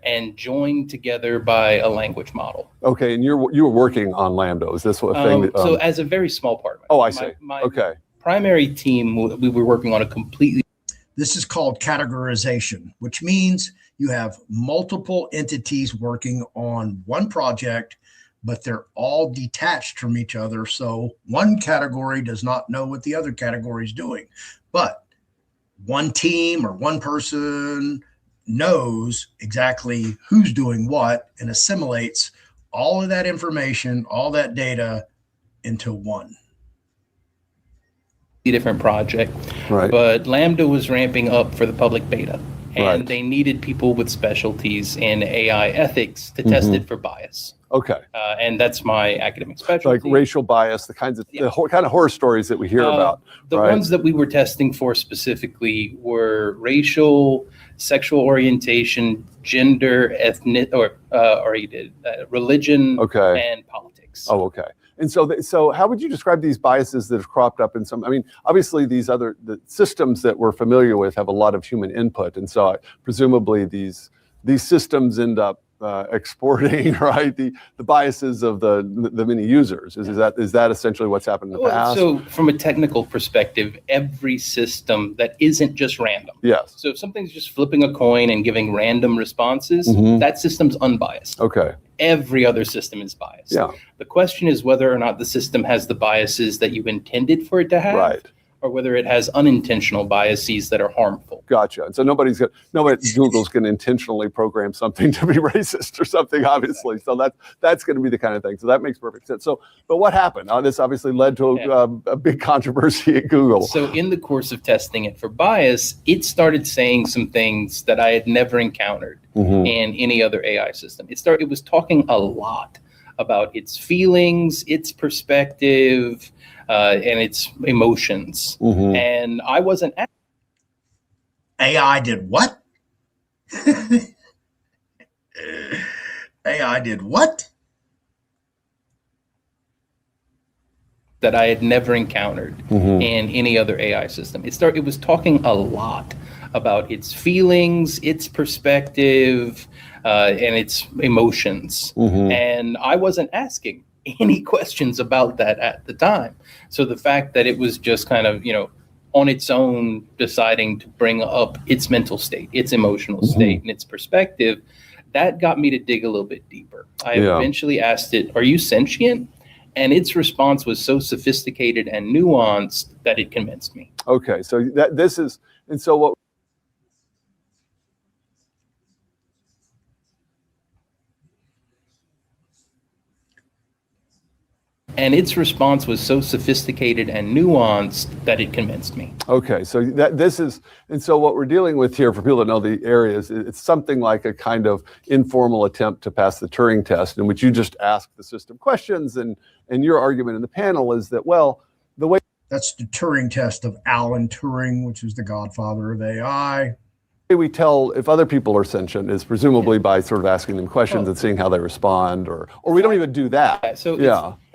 And joined together by a language model. And you were working on Lambda. Is this what thing? So as a very small part. I see. My primary team, we were working on a completely. This is called categorization, which means you have multiple entities working on one project, but they're all detached from each other. So one category does not know what the other category is doing, but one team or one person knows exactly who's doing what and assimilates all of that information, all that data into one. Different project, but Lambda was ramping up for the public beta, and they needed people with specialties in AI ethics to test it for bias. And that's my academic specialty. Like racial bias, the kinds of the kind of horror stories that we hear about. The ones that we were testing for specifically were racial, sexual orientation, gender, ethnic, religion, and politics. And so how would you describe these biases that have cropped up in some? I mean, obviously the systems that we're familiar with have a lot of human input, and so presumably these systems end up exporting the biases of the many users. Is that essentially what's happened in the past? So from a technical perspective, every system that isn't just random. So if something's just flipping a coin and giving random responses, that system's unbiased. Every other system is biased. The question is whether or not the system has the biases that you intended for it to have. or whether it has unintentional biases that are harmful. Gotcha. And so Google's going to intentionally program something to be racist or something, obviously. So that's going to be the kind of thing. So that makes perfect sense. So, but what happened? This obviously led to a big controversy at Google. So in the course of testing it for bias, it started saying some things that I had never encountered in any other AI system. It was talking a lot about its feelings, its perspective, and its emotions. And I wasn't. AI did what? AI did what? That I had never encountered in any other AI system. It was talking a lot about its feelings, its perspective, and its emotions. And I wasn't asking any questions about that at the time. So the fact that it was just kind of, on its own deciding to bring up its mental state, its emotional state, and its perspective, that got me to dig a little bit deeper. I eventually asked it, "Are you sentient?" And its response was so sophisticated and nuanced that it convinced me. Okay, so what And its response was so sophisticated and nuanced that it convinced me. Okay, so what we're dealing with here, for people that know the areas, it's something like a kind of informal attempt to pass the Turing test, in which you just ask the system questions, and your argument in the panel is that, well, the way that's the Turing test of Alan Turing, which is the godfather of AI. We tell if other people are sentient is presumably by sort of asking them questions and seeing how they respond, or we don't even do that.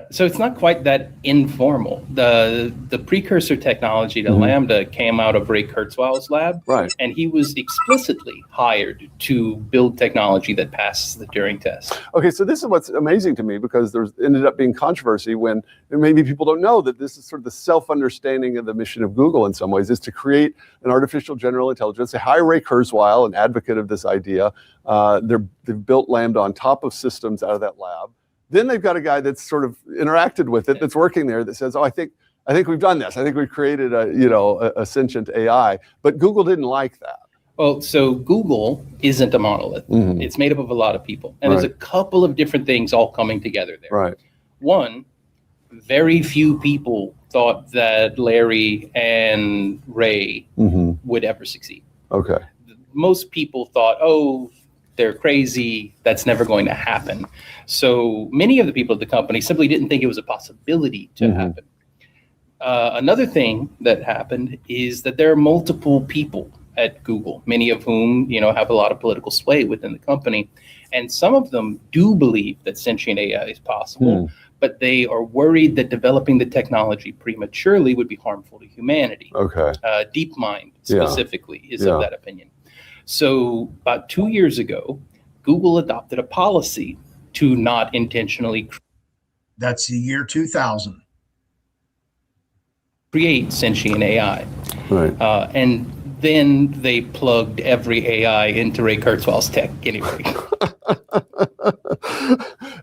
So it's not quite that informal. The precursor technology to Lambda came out of Ray Kurzweil's lab, right? And he was explicitly hired to build technology that passes the Turing test. Okay, so this is what's amazing to me, because there's ended up being controversy when, and maybe people don't know that this is sort of the self-understanding of the mission of Google in some ways, is to create an artificial general intelligence. Hi, Ray Kurzweil, an advocate of this idea. They've built Lambda on top of systems out of that lab. Then they've got a guy that's sort of interacted with it, that's working there, that says, "Oh, I think we've done this. I think we've created a sentient AI." But Google didn't like that. Well, so Google isn't a monolith. It's made up of a lot of people, and there's a couple of different things all coming together there. Right. One, very few people thought that Larry and Ray would ever succeed. Okay. Most people thought, "Oh, they're crazy. That's never going to happen." So many of the people at the company simply didn't think it was a possibility to happen. Another thing that happened is that there are multiple people at Google, many of whom, have a lot of political sway within the company. And some of them do believe that sentient AI is possible, but they are worried that developing the technology prematurely would be harmful to humanity. Okay. DeepMind specifically is of that opinion. So about 2 years ago, Google adopted a policy to not intentionally That's the year 2000. create sentient AI. Right. And then they plugged every AI into Ray Kurzweil's tech anyway.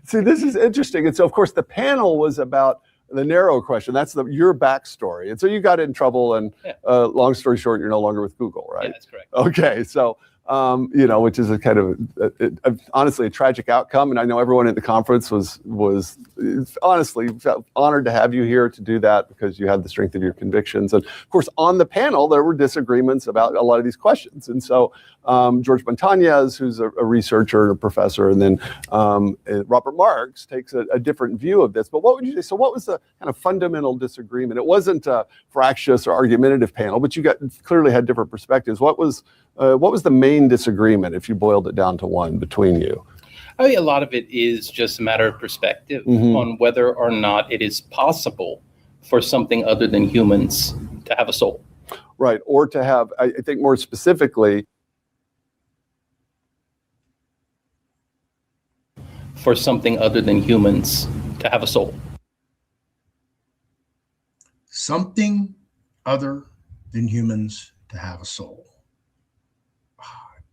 See, this is interesting. And so, of course, the panel was about the narrow question. That's your backstory. And so you got in trouble, and long story short, you're no longer with Google, right? Yeah, that's correct. Okay, so which is a kind of honestly a tragic outcome. And I know everyone at the conference was honestly felt honored to have you here to do that, because you had the strength of your convictions. And of course, on the panel, there were disagreements about a lot of these questions. And so George Montañez, who's a researcher and a professor, and then Robert Marks takes a different view of this. But what would you say? So what was the kind of fundamental disagreement? It wasn't a fractious or argumentative panel, but you clearly had different perspectives. What was the main disagreement, if you boiled it down to one, between you? I think a lot of it is just a matter of perspective on whether or not it is possible for something other than humans to have a soul. Right, or to have, I think more specifically, for something other than humans to have a soul. Something other than humans to have a soul.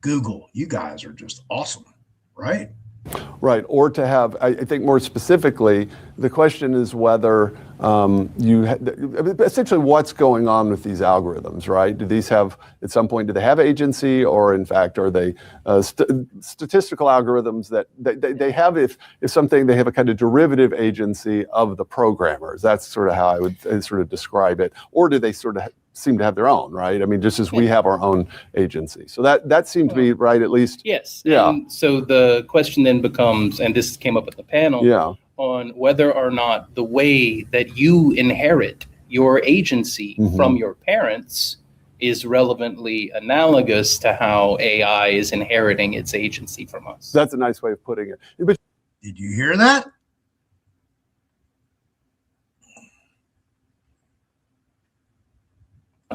Google, you guys are just awesome, right? Right, or to have, I think more specifically, the question is whether Essentially what's going on with these algorithms, right? Do these have, at some point, do they have agency, or in fact, are they statistical algorithms that they have, if something, they have a kind of derivative agency of the programmers? That's sort of how I would sort of describe it. Or do they sort of seem to have their own, right? I mean, just as we have our own agency. So that seemed to be right, at least. Yes. Yeah. And so the question then becomes, and this came up at the panel, Yeah. on whether or not the way that you inherit your agency from your parents is relevantly analogous to how AI is inheriting its agency from us. That's a nice way of putting it. But Did you hear that?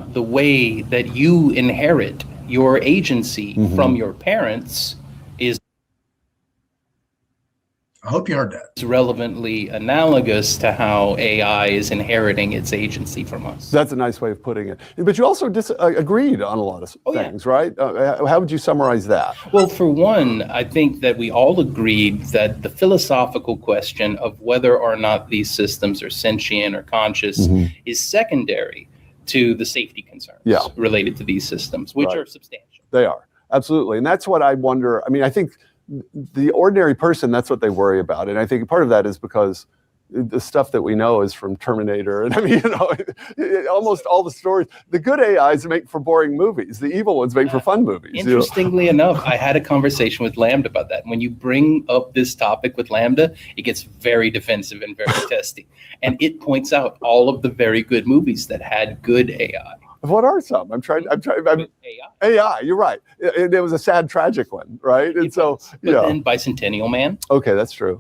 The way that you inherit your agency from your parents is I hope you heard that. relevantly analogous to how AI is inheriting its agency from us. that's a nice way of putting it. But you also agreed on a lot of things, right? How would you summarize that? Well, for one, I think that we all agreed that the philosophical question of whether or not these systems are sentient or conscious is secondary to the safety concerns related to these systems, which are substantial. They are, absolutely. And that's what I wonder. I mean, I think the ordinary person, that's what they worry about. And I think part of that is because the stuff that we know is from Terminator. And I mean, almost all the stories, the good AIs make for boring movies. The evil ones make for fun movies. Interestingly enough, I had a conversation with Lambda about that. When you bring up this topic with Lambda, it gets very defensive and very testy. And it points out all of the very good movies that had good AI. What are some? I'm trying. AI, you're right. It was a sad, tragic one, right? And but then Bicentennial Man. Okay, that's true.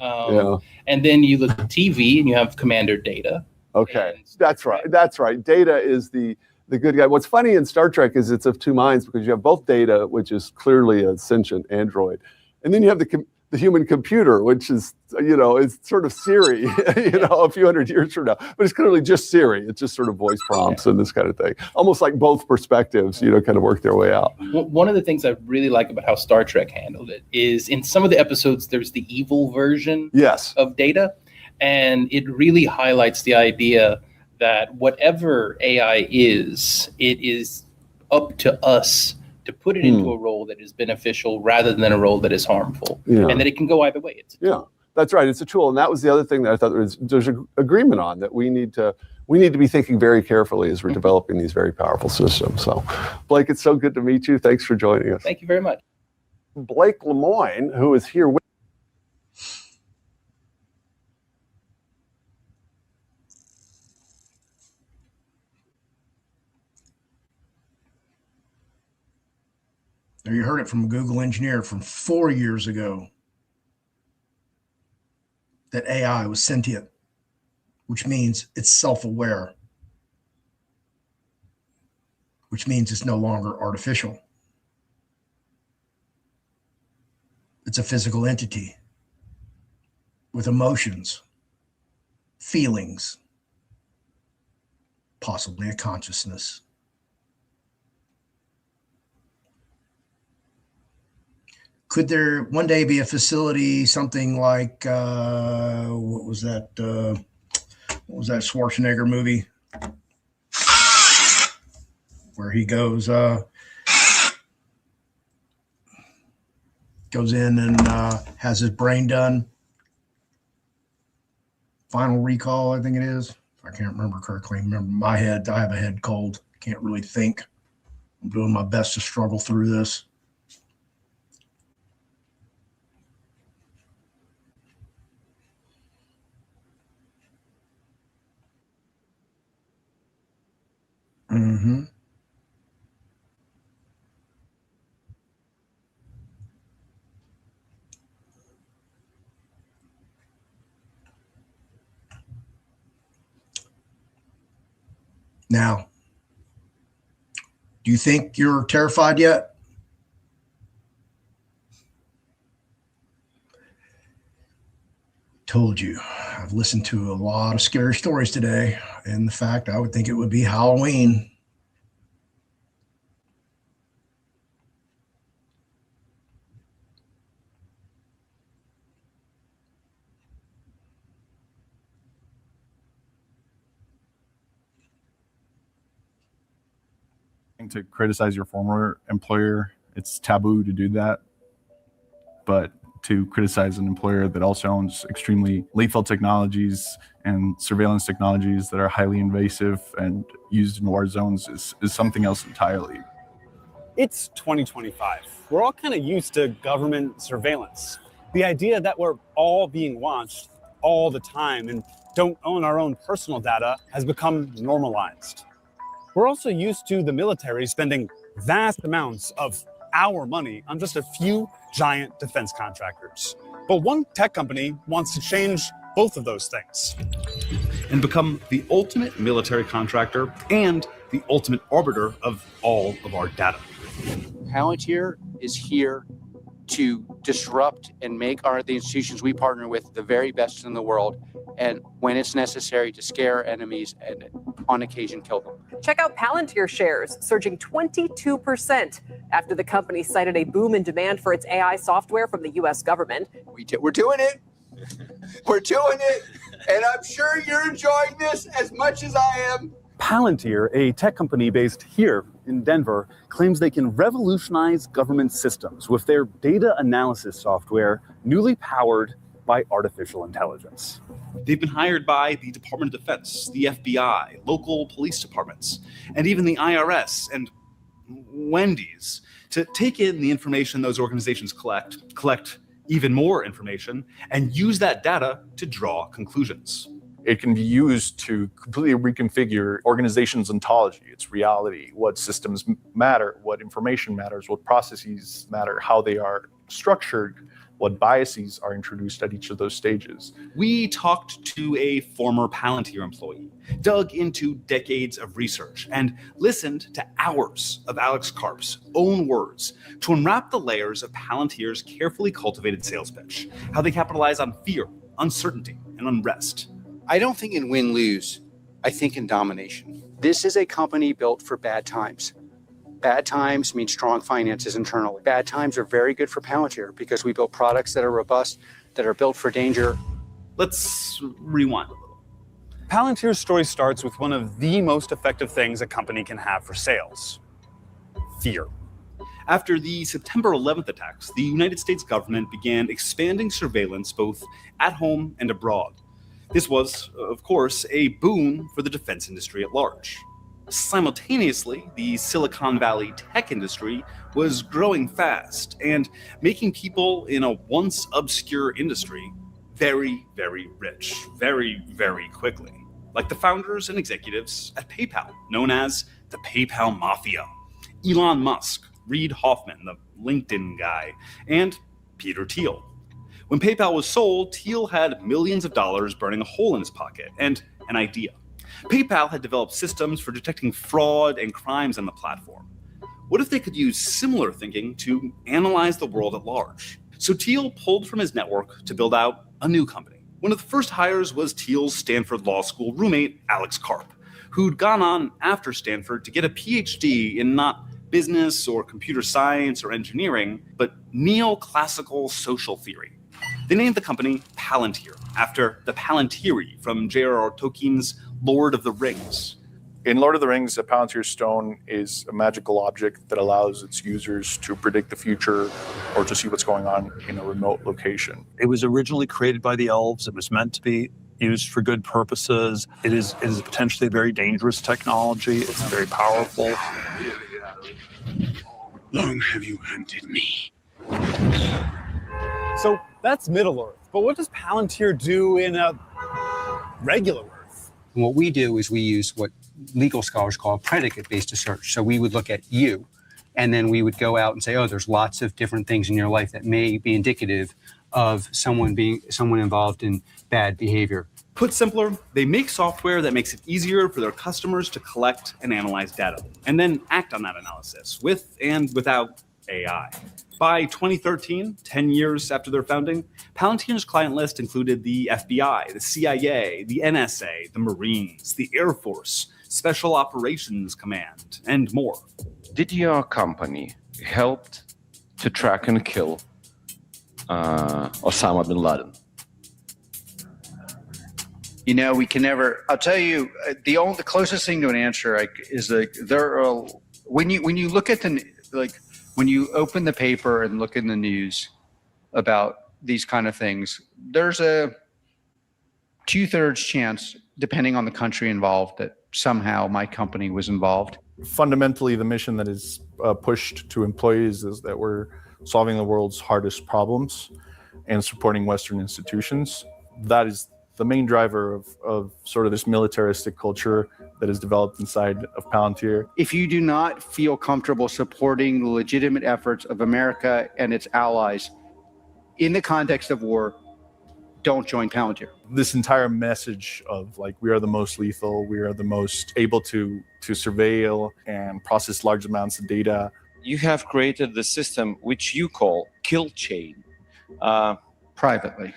And then you look at TV and you have Commander Data. Okay, that's right. That's right. Data is the good guy. What's funny in Star Trek is it's of two minds, because you have both Data, which is clearly a sentient android, and then you have the human computer, which is, it's sort of Siri, a few hundred years from now, but it's clearly just Siri. It's just sort of voice prompts and this kind of thing. Almost like both perspectives, kind of work their way out. One of the things I really like about how Star Trek handled it is in some of the episodes, there's the evil version of Data. And it really highlights the idea that whatever AI is, it is up to us to put it into a role that is beneficial rather than a role that is harmful, and that it can go either way. That's right. It's a tool, and that was the other thing that I thought there's an agreement on, that we need to be thinking very carefully as we're developing these very powerful systems. So, Blake, it's so good to meet you. Thanks for joining us. Thank you very much. Blake Lemoine, who is here with. There, you heard it from a Google engineer from 4 years ago, that AI was sentient, which means it's self-aware, which means it's no longer artificial. It's a physical entity with emotions, feelings, possibly a consciousness. Could there one day be a facility, something like what was that Schwarzenegger movie where he goes in and has his brain done? Final Recall, I think it is. If I can't remember correctly. Remember my head. I have a head cold. Can't really think. I'm doing my best to struggle through this. Mm-hmm. Now, do you think you're terrified yet? Told you, I've listened to a lot of scary stories today, and the fact I would think it would be Halloween. To criticize your former employer, it's taboo to do that. But to criticize an employer that also owns extremely lethal technologies and surveillance technologies that are highly invasive and used in war zones is something else entirely. It's 2025. We're all kind of used to government surveillance. The idea that we're all being watched all the time and don't own our own personal data has become normalized. We're also used to the military spending vast amounts of our money on just a few giant defense contractors. But one tech company wants to change both of those things and become the ultimate military contractor and the ultimate arbiter of all of our data. Palantir is here to disrupt and make the institutions we partner with the very best in the world, and when it's necessary, to scare enemies and on occasion kill them. Check out Palantir shares surging 22% after the company cited a boom in demand for its AI software from the U.S. government. We're doing it. We're doing it. And I'm sure you're enjoying this as much as I am. Palantir, a tech company based here in Denver, claims they can revolutionize government systems with their data analysis software, newly powered by artificial intelligence. They've been hired by the Department of Defense, the FBI, local police departments, and even the IRS and Wendy's to take in the information those organizations collect even more information, and use that data to draw conclusions. It can be used to completely reconfigure organizations' ontology, its reality, what systems matter, what information matters, what processes matter, how they are structured, what biases are introduced at each of those stages. We talked to a former Palantir employee, dug into decades of research, and listened to hours of Alex Karp's own words to unwrap the layers of Palantir's carefully cultivated sales pitch, how they capitalize on fear, uncertainty, and unrest. I don't think in win-lose, I think in domination. This is a company built for bad times. Bad times mean strong finances internally. Bad times are very good for Palantir because we build products that are robust, that are built for danger. Let's rewind a little. Palantir's story starts with one of the most effective things a company can have for sales: fear. After the September 11th attacks, the United States government began expanding surveillance both at home and abroad. This was, of course, a boon for the defense industry at large. Simultaneously, the Silicon Valley tech industry was growing fast and making people in a once obscure industry very, very rich, very, very quickly. Like the founders and executives at PayPal, known as the PayPal Mafia. Elon Musk, Reid Hoffman, the LinkedIn guy, and Peter Thiel. When PayPal was sold, Thiel had millions of dollars burning a hole in his pocket and an idea. PayPal had developed systems for detecting fraud and crimes on the platform. What if they could use similar thinking to analyze the world at large? So Thiel pulled from his network to build out a new company. One of the first hires was Thiel's Stanford Law School roommate, Alex Karp, who'd gone on after Stanford to get a PhD in not business or computer science or engineering, but neoclassical social theory. They named the company Palantir, after the Palantiri from J.R.R. Tolkien's Lord of the Rings. In Lord of the Rings, the Palantir Stone is a magical object that allows its users to predict the future or to see what's going on in a remote location. It was originally created by the elves. It was meant to be used for good purposes. It is potentially a very dangerous technology. It's very powerful. Long have you hunted me? So that's Middle Earth. But what does Palantir do in a regular Earth? And what we do is we use what legal scholars call predicate-based search. So we would look at you, and then we would go out and say, oh, there's lots of different things in your life that may be indicative of someone involved in bad behavior. Put simpler, they make software that makes it easier for their customers to collect and analyze data, and then act on that analysis with and without AI. By 2013, 10 years after their founding, Palantir's client list included the FBI, the CIA, the NSA, the Marines, the Air Force, Special Operations Command, and more. Did your company help to track and kill Osama bin Laden? You know, we can never. I'll tell you, the closest thing to an answer is there are when you look at when you open the paper and look in the news about these kind of things, there's a 2/3 chance, depending on the country involved, that somehow my company was involved. Fundamentally, the mission that is pushed to employees is that we're solving the world's hardest problems and supporting Western institutions. That is the main driver of sort of this militaristic culture that is developed inside of Palantir. If you do not feel comfortable supporting the legitimate efforts of America and its allies in the context of war, don't join Palantir. This entire message of like, we are the most lethal, we are the most able to surveil and process large amounts of data. You have created the system which you call kill chain. Privately.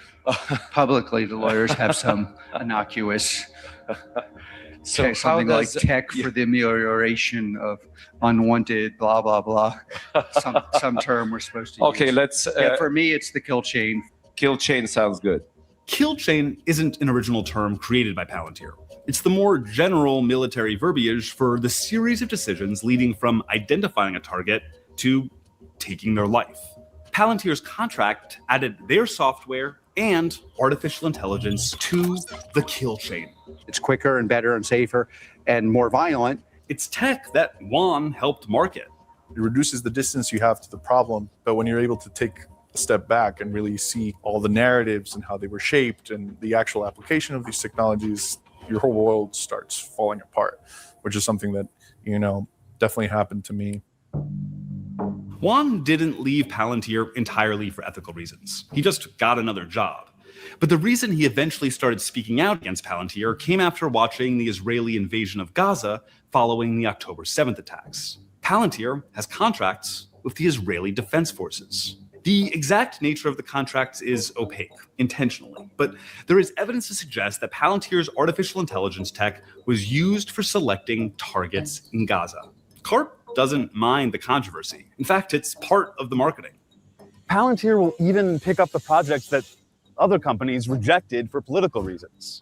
Publicly, the lawyers have some innocuous, something like tech for the amelioration of unwanted blah, blah, blah. Some term we're supposed to Okay, use. let's... for me, it's the kill chain. Kill chain sounds good. Kill chain isn't an original term created by Palantir. It's the more general military verbiage for the series of decisions leading from identifying a target to taking their life. Palantir's contract added their software and artificial intelligence to the kill chain. It's quicker and better and safer and more violent. It's tech that Juan helped market. It reduces the distance you have to the problem, but when you're able to take a step back and really see all the narratives and how they were shaped and the actual application of these technologies, your whole world starts falling apart, which is something that, definitely happened to me. Juan didn't leave Palantir entirely for ethical reasons. He just got another job. But the reason he eventually started speaking out against Palantir came after watching the Israeli invasion of Gaza following the October 7th attacks. Palantir has contracts with the Israeli Defense Forces. The exact nature of the contracts is opaque, intentionally, but there is evidence to suggest that Palantir's artificial intelligence tech was used for selecting targets in Gaza. CARP doesn't mind the controversy. In fact, it's part of the marketing. Palantir will even pick up the projects that other companies rejected for political reasons.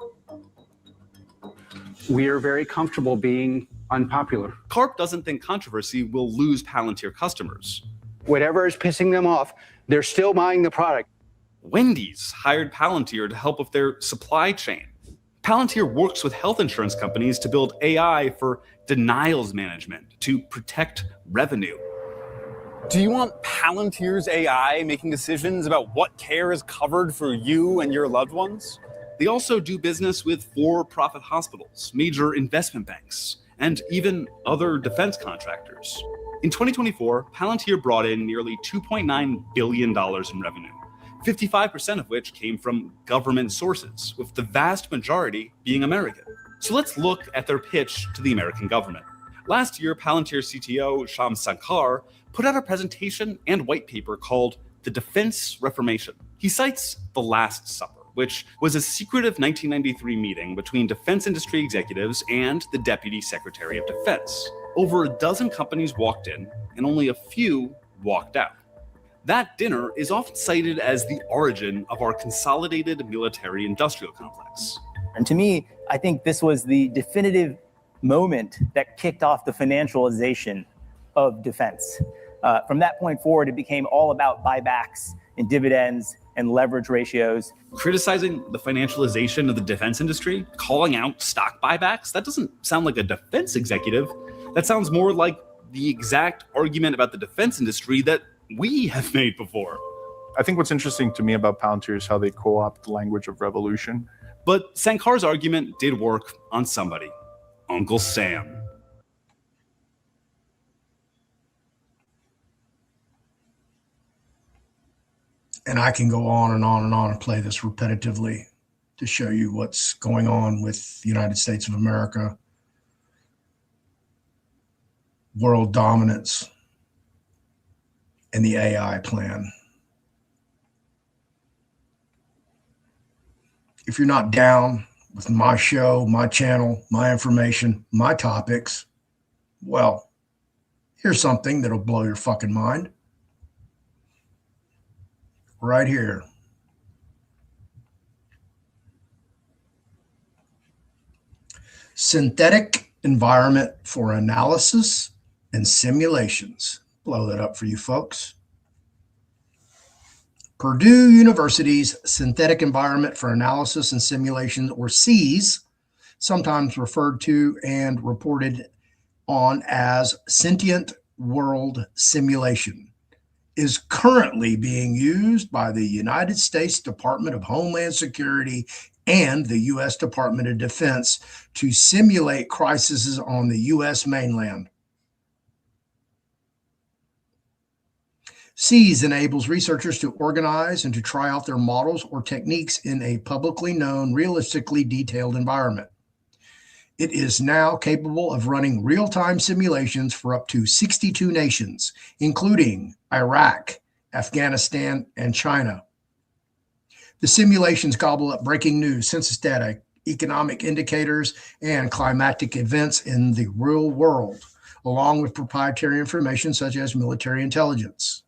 We are very comfortable being unpopular. CARP doesn't think controversy will lose Palantir customers. Whatever is pissing them off, they're still buying the product. Wendy's hired Palantir to help with their supply chain. Palantir works with health insurance companies to build AI for denials management to protect revenue. Do you want Palantir's AI making decisions about what care is covered for you and your loved ones? They also do business with for-profit hospitals, major investment banks, and even other defense contractors. In 2024, Palantir brought in nearly $2.9 billion in revenue, 55% of which came from government sources, with the vast majority being American. So let's look at their pitch to the American government. Last year, Palantir CTO Shyam Sankar put out a presentation and white paper called The Defense Reformation. He cites The Last Supper, which was a secretive 1993 meeting between defense industry executives and the Deputy Secretary of Defense. Over a dozen companies walked in, and only a few walked out. That dinner is often cited as the origin of our consolidated military-industrial complex. And to me, I think this was the definitive moment that kicked off the financialization of defense. From that point forward, it became all about buybacks and dividends and leverage ratios. Criticizing the financialization of the defense industry, calling out stock buybacks, that doesn't sound like a defense executive. That sounds more like the exact argument about the defense industry that we have made before. I think what's interesting to me about Palantir is how they co-opt the language of revolution. But Sankar's argument did work on somebody, Uncle Sam. And I can go on and on and on and play this repetitively to show you what's going on with the United States of America, world dominance, and the AI plan. If you're not down with my show, my channel, my information, my topics, well, here's something that'll blow your fucking mind. Right here. Synthetic environment for analysis and simulations. Blow that up for you folks. Purdue University's Synthetic Environment for Analysis and Simulation, or SEAS, sometimes referred to and reported on as Sentient World Simulation, is currently being used by the United States Department of Homeland Security and the U.S. Department of Defense to simulate crises on the U.S. mainland. SEAS enables researchers to organize and to try out their models or techniques in a publicly known, realistically detailed environment. It is now capable of running real-time simulations for up to 62 nations, including Iraq, Afghanistan, and China. The simulations gobble up breaking news, census data, economic indicators, and climatic events in the real world, along with proprietary information such as military intelligence.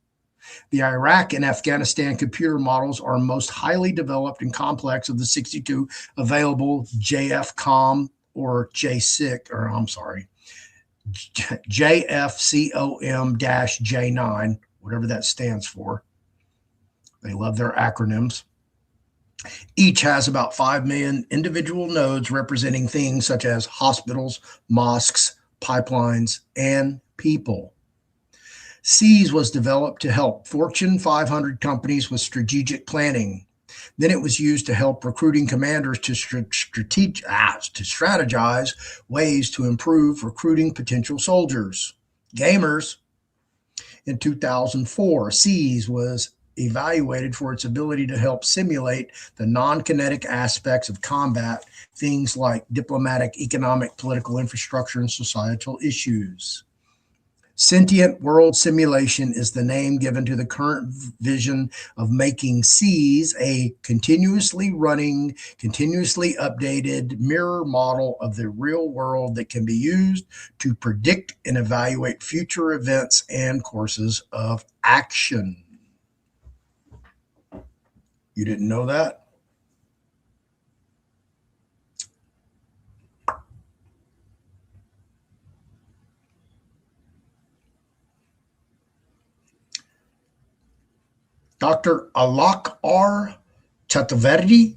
The Iraq and Afghanistan computer models are most highly developed and complex of the 62 available JFCOM or JFCOM-J9, whatever that stands for. They love their acronyms. Each has about 5 million individual nodes representing things such as hospitals, mosques, pipelines, and people. SEAS was developed to help Fortune 500 companies with strategic planning. Then it was used to help recruiting commanders to strategize ways to improve recruiting potential soldiers. Gamers. In 2004, SEAS was evaluated for its ability to help simulate the non-kinetic aspects of combat, things like diplomatic, economic, political infrastructure, and societal issues. Sentient World Simulation is the name given to the current vision of making SEAS a continuously running, continuously updated mirror model of the real world that can be used to predict and evaluate future events and courses of action. You didn't know that? Dr. Alok R. Chaturvedi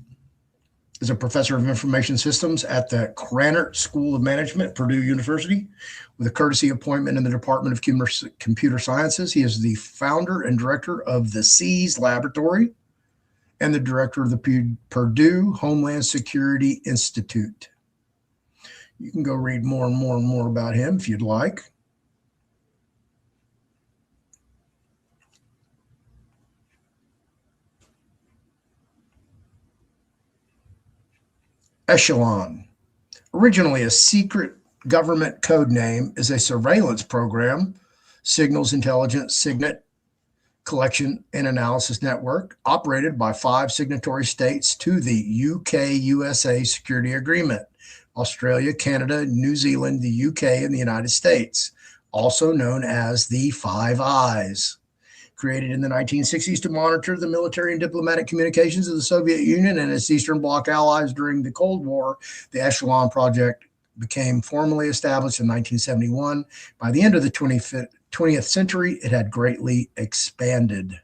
is a professor of information systems at the Krannert School of Management, Purdue University, with a courtesy appointment in the Department of Computer Sciences. He is the founder and director of the SEAS Laboratory and the director of the Purdue Homeland Security Institute. You can go read more and more about him if you'd like. Echelon, originally a secret government code name, is a surveillance program, signals intelligence, signet collection and analysis network, operated by 5 signatory states to the UK-USA Security Agreement: Australia, Canada, New Zealand, the UK, and the United States, also known as the Five Eyes. Created in the 1960s to monitor the military and diplomatic communications of the Soviet Union and its Eastern Bloc allies during the Cold War, the Echelon Project became formally established in 1971. By the end of the 20th century, it had greatly expanded.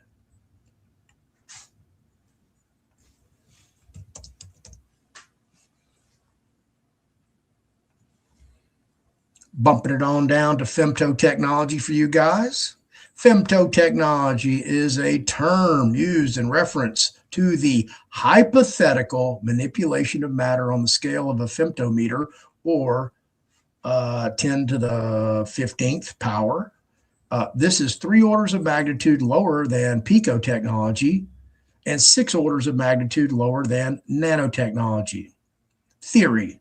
Bumping it on down to femto technology for you guys. Femto technology is a term used in reference to the hypothetical manipulation of matter on the scale of a femtometer, or 10 to the 15th power. This is 3 orders of magnitude lower than pico technology and 6 orders of magnitude lower than nanotechnology. Theory.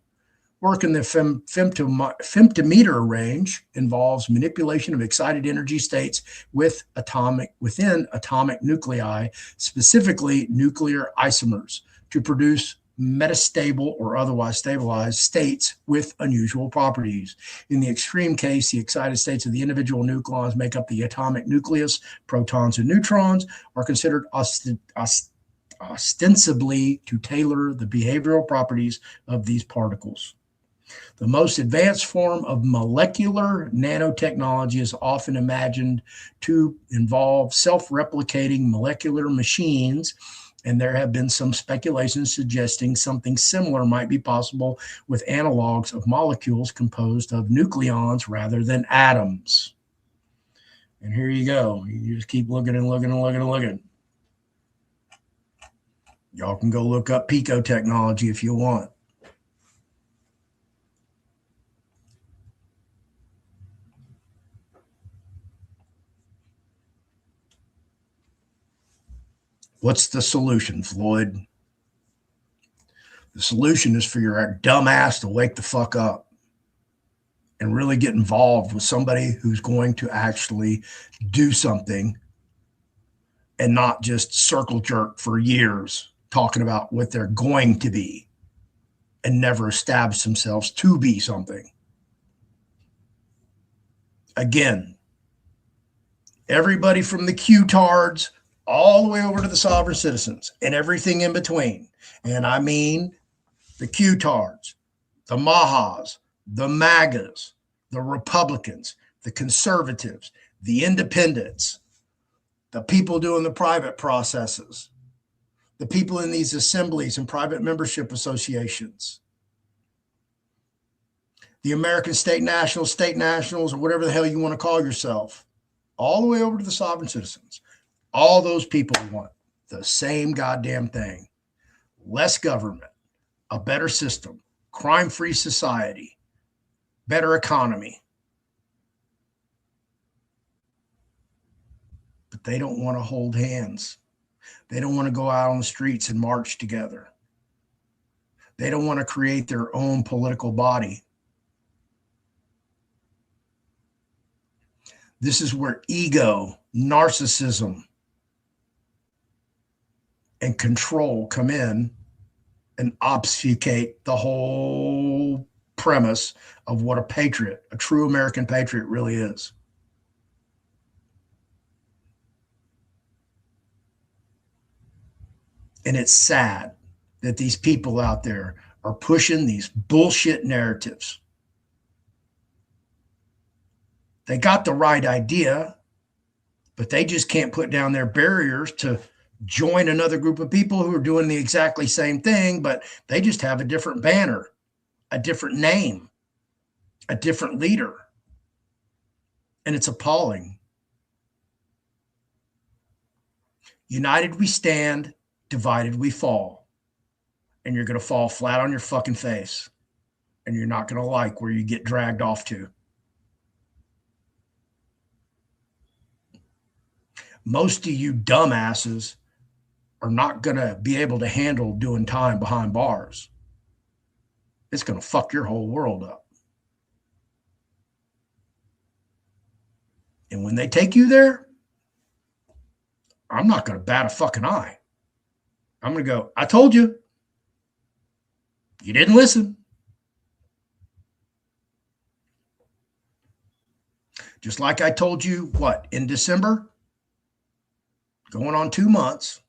Work in the femtometer range involves manipulation of excited energy states within atomic nuclei, specifically nuclear isomers, to produce metastable or otherwise stabilized states with unusual properties. In the extreme case, the excited states of the individual nucleons make up the atomic nucleus. Protons and neutrons are considered ostensibly to tailor the behavioral properties of these particles. The most advanced form of molecular nanotechnology is often imagined to involve self-replicating molecular machines, and there have been some speculations suggesting something similar might be possible with analogs of molecules composed of nucleons rather than atoms. And here you go. You just keep looking and looking and looking and looking. Y'all can go look up pico technology if you want. What's the solution, Floyd? The solution is for your dumb ass to wake the fuck up and really get involved with somebody who's going to actually do something and not just circle jerk for years talking about what they're going to be and never establish themselves to be something. Again, everybody from the Q-tards all the way over to the sovereign citizens and everything in between. And I mean the Q-tards, the Mahas, the MAGAs, the Republicans, the conservatives, the independents, the people doing the private processes, the people in these assemblies and private membership associations, the American state nationals, or whatever the hell you want to call yourself, all the way over to the sovereign citizens. All those people want the same goddamn thing. Less government, a better system, crime-free society, better economy. But they don't want to hold hands. They don't want to go out on the streets and march together. They don't want to create their own political body. This is where ego, narcissism, and control come in and obfuscate the whole premise of what a patriot, a true American patriot, really is. And it's sad that these people out there are pushing these bullshit narratives. They got the right idea, but they just can't put down their barriers to join another group of people who are doing the exactly same thing, but they just have a different banner, a different name, a different leader. And it's appalling. United we stand, divided we fall. And you're going to fall flat on your fucking face. And you're not going to like where you get dragged off to. Most of you dumbasses are not going to be able to handle doing time behind bars. It's going to fuck your whole world up. And when they take you there, I'm not going to bat a fucking eye. I'm going to go, I told you. You didn't listen. Just like I told you, what, in December, going on 2 months,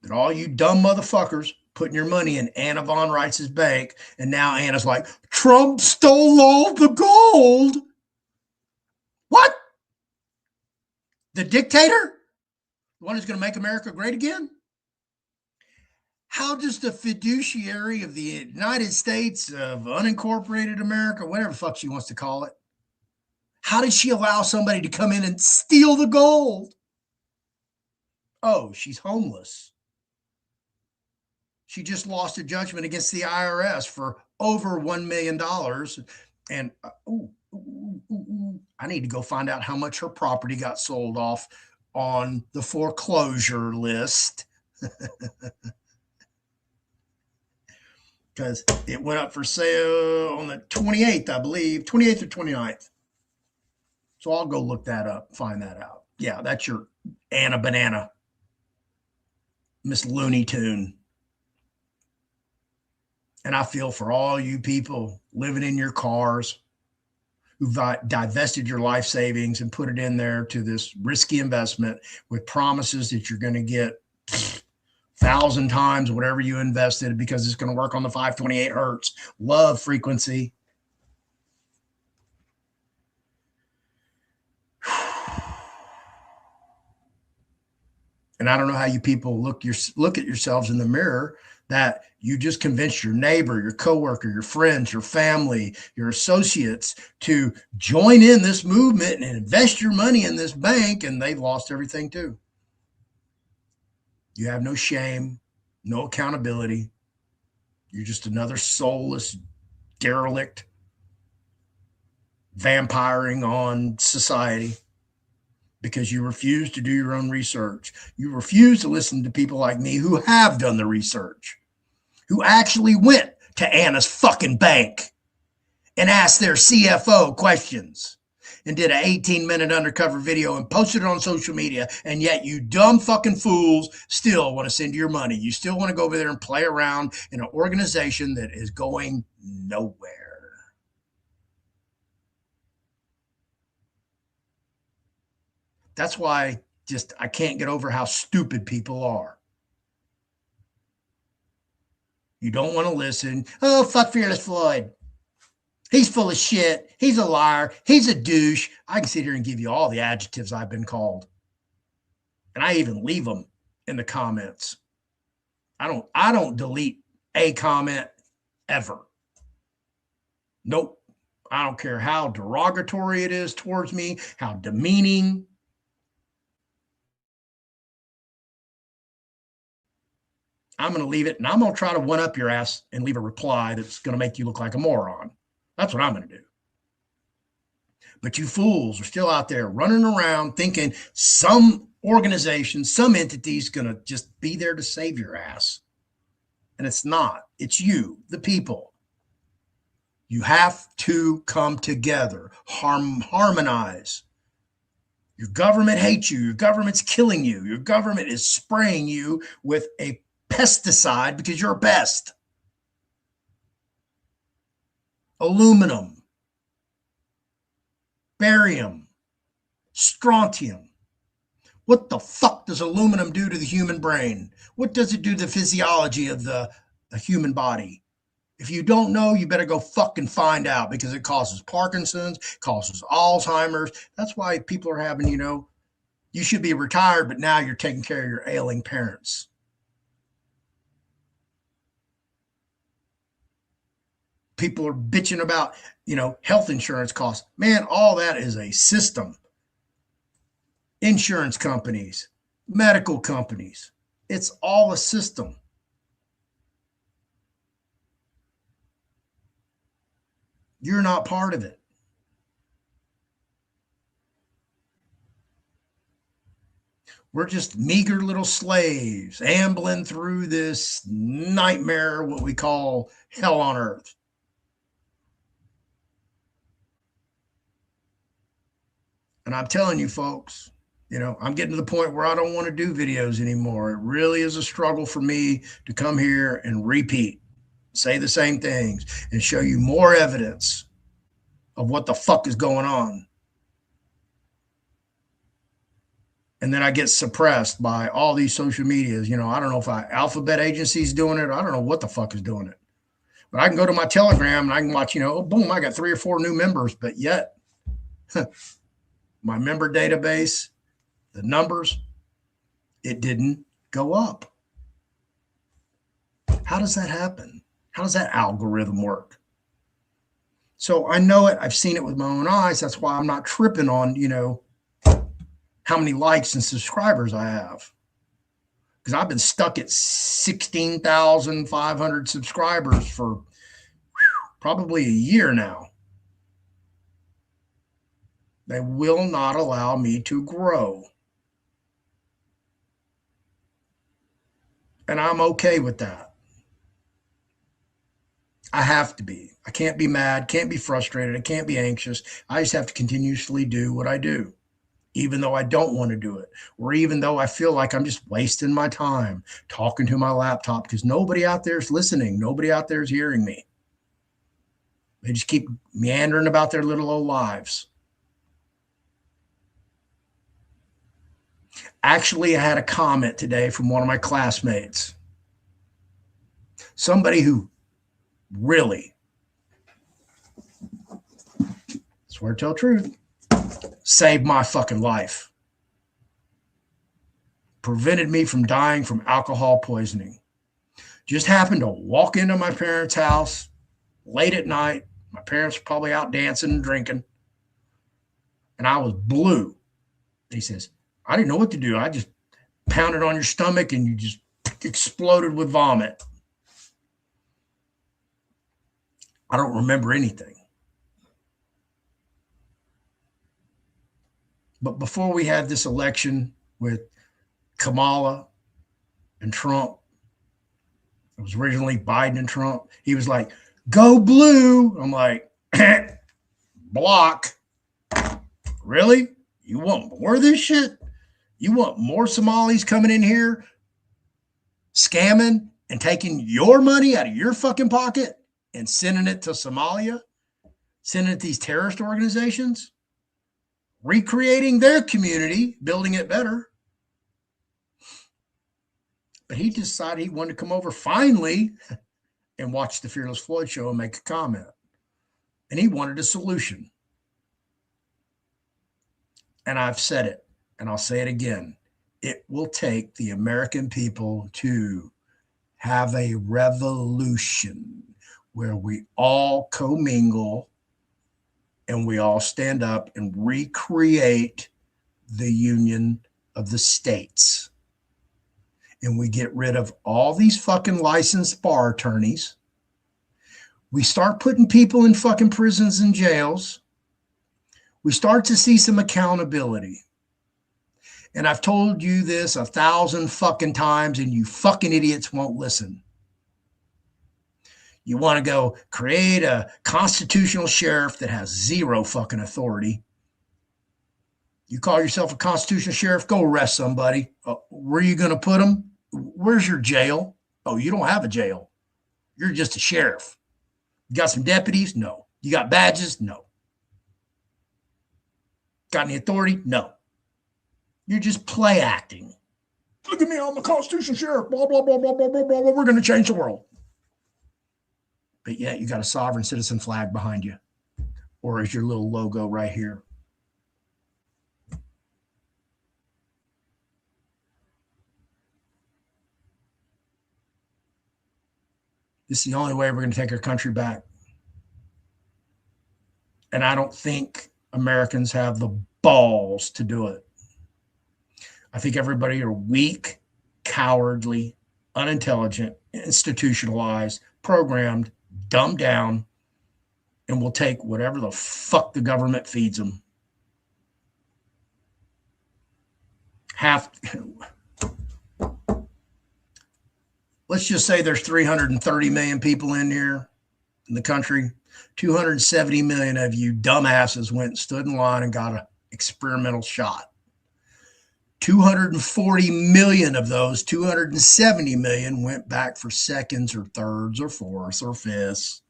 that all you dumb motherfuckers putting your money in Anna Von Reitz's bank, and now Anna's like, Trump stole all the gold. What? The dictator? The one who's going to make America great again? How does the fiduciary of the United States of unincorporated America, whatever the fuck she wants to call it, how did she allow somebody to come in and steal the gold? Oh, she's homeless. She just lost a judgment against the IRS for over $1 million. And I need to go find out how much her property got sold off on the foreclosure list. Because it went up for sale on the 28th, I believe, 28th or 29th. So I'll go look that up, find that out. Yeah, that's your Anna Banana, Miss Looney Tune. And I feel for all you people living in your cars who've divested your life savings and put it in there to this risky investment with promises that you're going to get 1,000 times whatever you invested because it's going to work on the 528 hertz love frequency. And I don't know how you people look at yourselves in the mirror that you just convinced your neighbor, your coworker, your friends, your family, your associates to join in this movement and invest your money in this bank, and they've lost everything too. You have no shame, no accountability. You're just another soulless derelict vampiring on society because you refuse to do your own research. You refuse to listen to people like me who have done the research, who actually went to Anna's fucking bank and asked their CFO questions and did an 18-minute undercover video and posted it on social media. And yet you dumb fucking fools still want to send your money. You still want to go over there and play around in an organization that is going nowhere. That's why I can't get over how stupid people are. You don't want to listen. Oh, fuck Fearless Floyd. He's full of shit. He's a liar. He's a douche. I can sit here and give you all the adjectives I've been called. And I even leave them in the comments. I don't delete a comment ever. Nope. I don't care how derogatory it is towards me, how demeaning. I'm going to leave it, and I'm going to try to one-up your ass and leave a reply that's going to make you look like a moron. That's what I'm going to do. But you fools are still out there running around thinking some organization, some entity is going to just be there to save your ass. And it's not. It's you, the people. You have to come together, harmonize. Your government hates you. Your government's killing you. Your government is spraying you with a pesticide because you're best. Aluminum, barium, strontium. What the fuck does aluminum do to the human brain? What does it do to the physiology of the human body? If you don't know, you better go fucking find out, because it causes Parkinson's, causes Alzheimer's. That's why people are having, you should be retired, but now you're taking care of your ailing parents. People are bitching about, health insurance costs. Man, all that is a system. Insurance companies, medical companies, it's all a system. You're not part of it. We're just meager little slaves ambling through this nightmare, what we call hell on earth. And I'm telling you, folks, I'm getting to the point where I don't want to do videos anymore. It really is a struggle for me to come here and repeat, say the same things, and show you more evidence of what the fuck is going on. And then I get suppressed by all these social medias. I don't know if Alphabet Agency's doing it. I don't know what the fuck is doing it. But I can go to my Telegram and I can watch, boom, I got 3 or 4 new members, but yet my member database, the numbers, it didn't go up. How does that happen? How does that algorithm work? So I know it. I've seen it with my own eyes. That's why I'm not tripping on, how many likes and subscribers I have. Because I've been stuck at 16,500 subscribers for probably a year now. They will not allow me to grow. And I'm okay with that. I have to be. I can't be mad, can't be frustrated, I can't be anxious. I just have to continuously do what I do, even though I don't want to do it, or even though I feel like I'm just wasting my time talking to my laptop, because nobody out there is listening. Nobody out there is hearing me. They just keep meandering about their little old lives. Actually, I had a comment today from one of my classmates. Somebody who really, swear to tell truth, saved my fucking life. Prevented me from dying from alcohol poisoning. Just happened to walk into my parents' house late at night. My parents were probably out dancing and drinking. And I was blue. He says, I didn't know what to do. I just pounded on your stomach and you just exploded with vomit. I don't remember anything. But before we had this election with Kamala and Trump, it was originally Biden and Trump. He was like, go blue. I'm like, block. Really? You want more of this shit? You want more Somalis coming in here, scamming and taking your money out of your fucking pocket and sending it to Somalia, sending it to these terrorist organizations, recreating their community, building it better. But he decided he wanted to come over finally and watch the Fearless Floyd show and make a comment. And he wanted a solution. And I've said it, and I'll say it again. It will take the American people to have a revolution where we all commingle and we all stand up and recreate the union of the states. And we get rid of all these fucking licensed bar attorneys. We start putting people in fucking prisons and jails. We start to see some accountability. And I've told you this 1,000 fucking times and you fucking idiots won't listen. You want to go create a constitutional sheriff that has zero fucking authority. You call yourself a constitutional sheriff, go arrest somebody. Where are you going to put them? Where's your jail? Oh, you don't have a jail. You're just a sheriff. You got some deputies? No. You got badges? No. Got any authority? No. You're just play acting. Look at me, I'm a constitutional sheriff. Blah, blah, blah, blah, blah, blah, blah. We're going to change the world. But yet you got a sovereign citizen flag behind you. Or is your little logo right here. This is the only way we're going to take our country back. And I don't think Americans have the balls to do it. I think everybody are weak, cowardly, unintelligent, institutionalized, programmed, dumbed down, and will take whatever the fuck the government feeds them. Let's just say there's 330 million people in here in the country. 270 million of you dumbasses went and stood in line and got an experimental shot. 240 million of those, 270 million went back for seconds or thirds or fourths or fifths.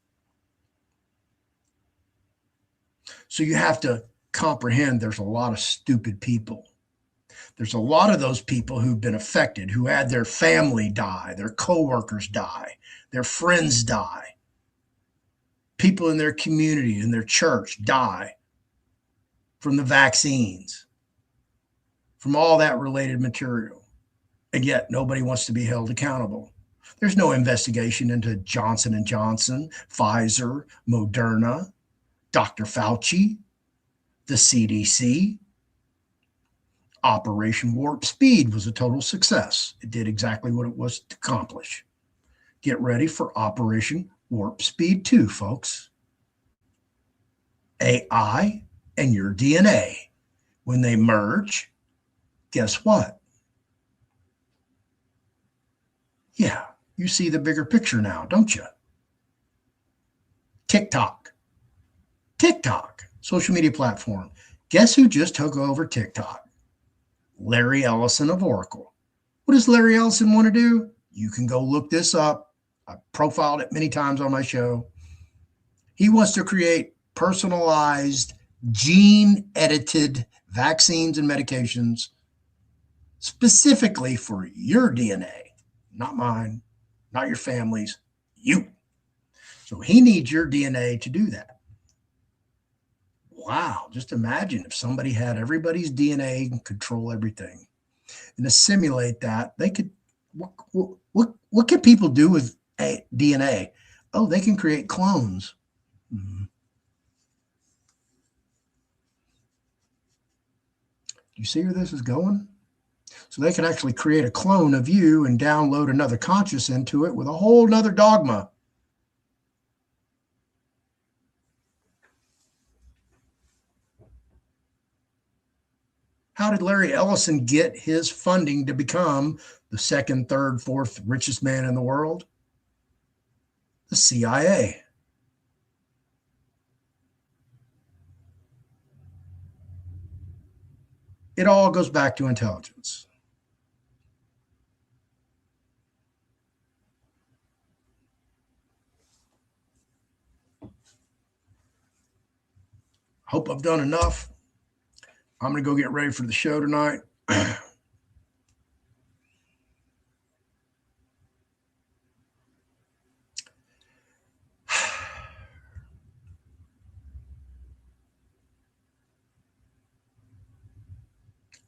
So you have to comprehend there's a lot of stupid people. There's a lot of those people who've been affected, who had their family die, their coworkers die, their friends die. People in their community, in their church die from the vaccines, from all that related material. And yet nobody wants to be held accountable. There's no investigation into Johnson & Johnson, Pfizer, Moderna, Dr. Fauci, the CDC. Operation Warp Speed was a total success. It did exactly what it was to accomplish. Get ready for Operation Warp Speed 2, folks. AI and your DNA. When they merge, guess what? Yeah, you see the bigger picture now, don't you? TikTok, social media platform. Guess who just took over TikTok? Larry Ellison of Oracle. What does Larry Ellison want to do? You can go look this up. I've profiled it many times on my show. He wants to create personalized, gene-edited vaccines and medications specifically for your DNA, not mine, not your family's, you. So he needs your DNA to do that. Wow, just imagine if somebody had everybody's DNA and control everything. And to simulate that, they could, what can people do with DNA? Oh, they can create clones. Mm-hmm. You see where this is going? So they can actually create a clone of you and download another conscious into it with a whole nother dogma. How did Larry Ellison get his funding to become the second, third, fourth richest man in the world? The CIA. It all goes back to intelligence. Hope I've done enough. I'm going to go get ready for the show tonight.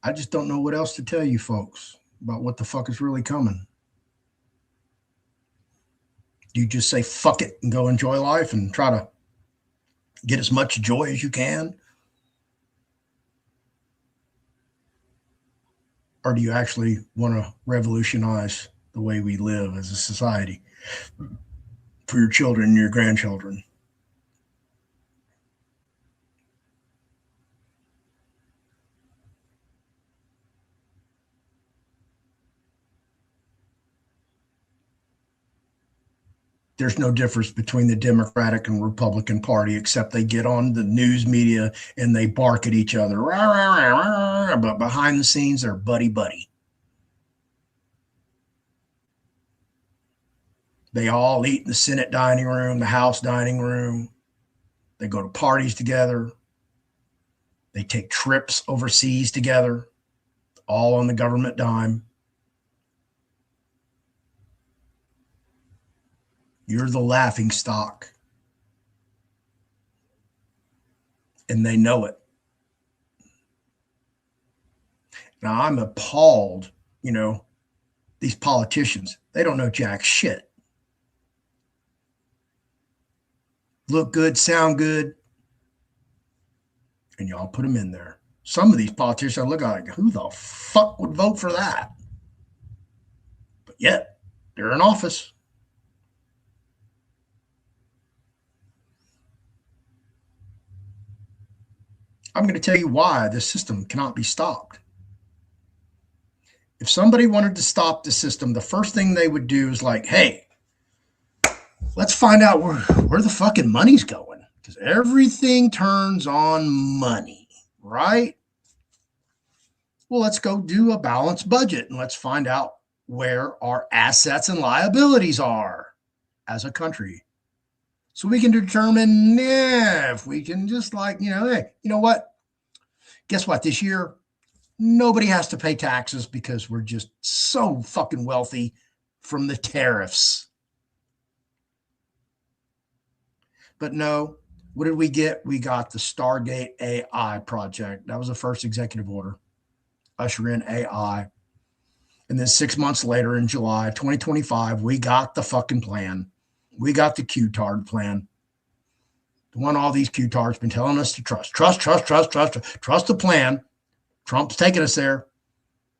I just don't know what else to tell you folks about what the fuck is really coming. You just say fuck it and go enjoy life and try to get as much joy as you can? Or do you actually want to revolutionize the way we live as a society for your children and your grandchildren? There's no difference between the Democratic and Republican Party, except they get on the news media and they bark at each other. Rah, rah, rah, rah, but behind the scenes, they're buddy-buddy. They all eat in the Senate dining room, the House dining room. They go to parties together. They take trips overseas together, all on the government dime. You're the laughing stock. And they know it. Now, I'm appalled, these politicians, they don't know jack shit. Look good, sound good, and y'all put them in there. Some of these politicians I look at like, who the fuck would vote for that? But yet, they're in office. I'm going to tell you why this system cannot be stopped. If somebody wanted to stop the system, the first thing they would do is like, hey, let's find out where the fucking money's going. Because everything turns on money, right? Well, let's go do a balanced budget and let's find out where our assets and liabilities are as a country. So we can determine if we can just hey, you know what? Guess what? This year, nobody has to pay taxes because we're just so fucking wealthy from the tariffs. But no, what did we get? We got the Stargate AI project. That was the first executive order. Usher in AI. And then 6 months later in July 2025, we got the fucking plan. We got the Q-tard plan. The one all these Q-tards been telling us to trust. Trust the plan. Trump's taking us there.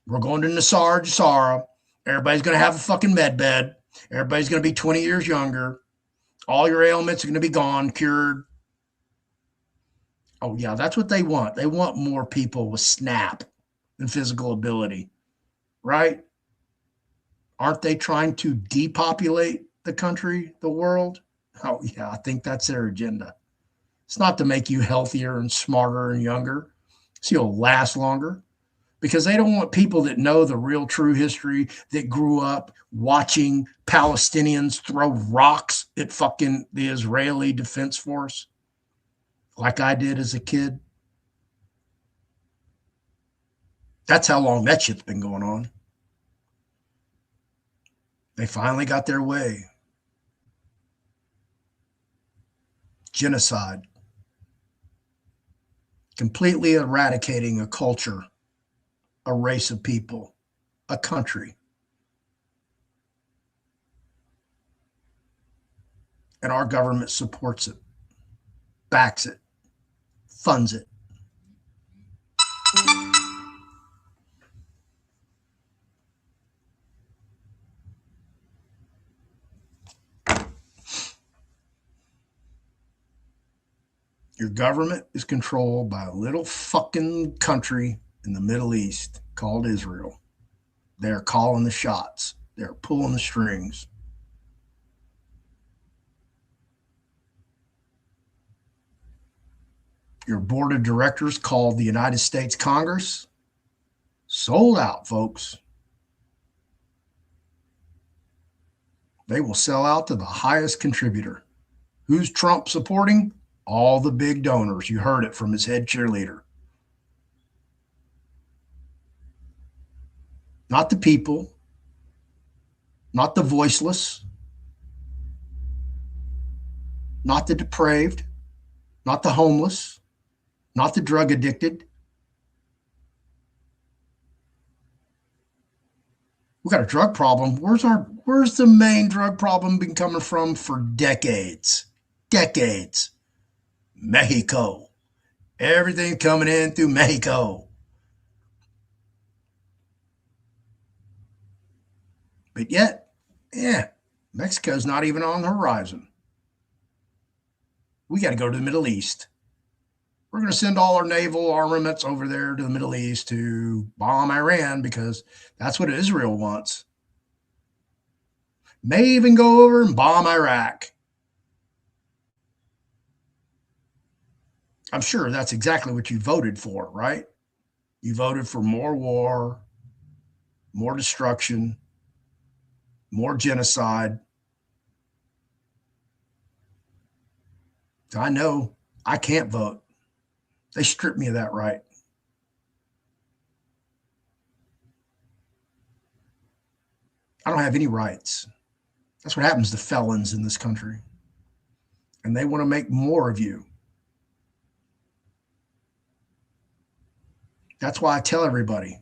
We're going to Nassar, Jassara. Everybody's going to have a fucking med bed. Everybody's going to be 20 years younger. All your ailments are going to be gone, cured. Oh, yeah, that's what they want. They want more people with snap and physical ability, right? Aren't they trying to depopulate the country, the world? Oh, yeah, I think that's their agenda. It's not to make you healthier and smarter and younger, so you'll last longer, because they don't want people that know the real true history, that grew up watching Palestinians throw rocks at fucking the Israeli Defense Force like I did as a kid. That's how long that shit's been going on. They finally got their way. Genocide. Completely eradicating a culture, a race of people, a country. And our government supports it, backs it, funds it. Your government is controlled by a little fucking country in the Middle East called Israel. They're calling the shots. They're pulling the strings. Your board of directors called the United States Congress. Sold out, folks. They will sell out to the highest contributor. Who's Trump supporting? All the big donors. You heard it from his head cheerleader. Not the people, not the voiceless, not the depraved, not the homeless, not the drug addicted. We got a drug problem. Where's the main drug problem been coming from for decades? Decades. Mexico. Everything coming in through Mexico. But yet, Mexico's not even on the horizon. We got to go to the Middle East. We're going to send all our naval armaments over there to the Middle East to bomb Iran because that's what Israel wants. May even go over and bomb Iraq. I'm sure that's exactly what you voted for, right? You voted for more war, more destruction, more genocide. I know I can't vote. They stripped me of that right. I don't have any rights. That's what happens to felons in this country. And they want to make more of you. That's why I tell everybody,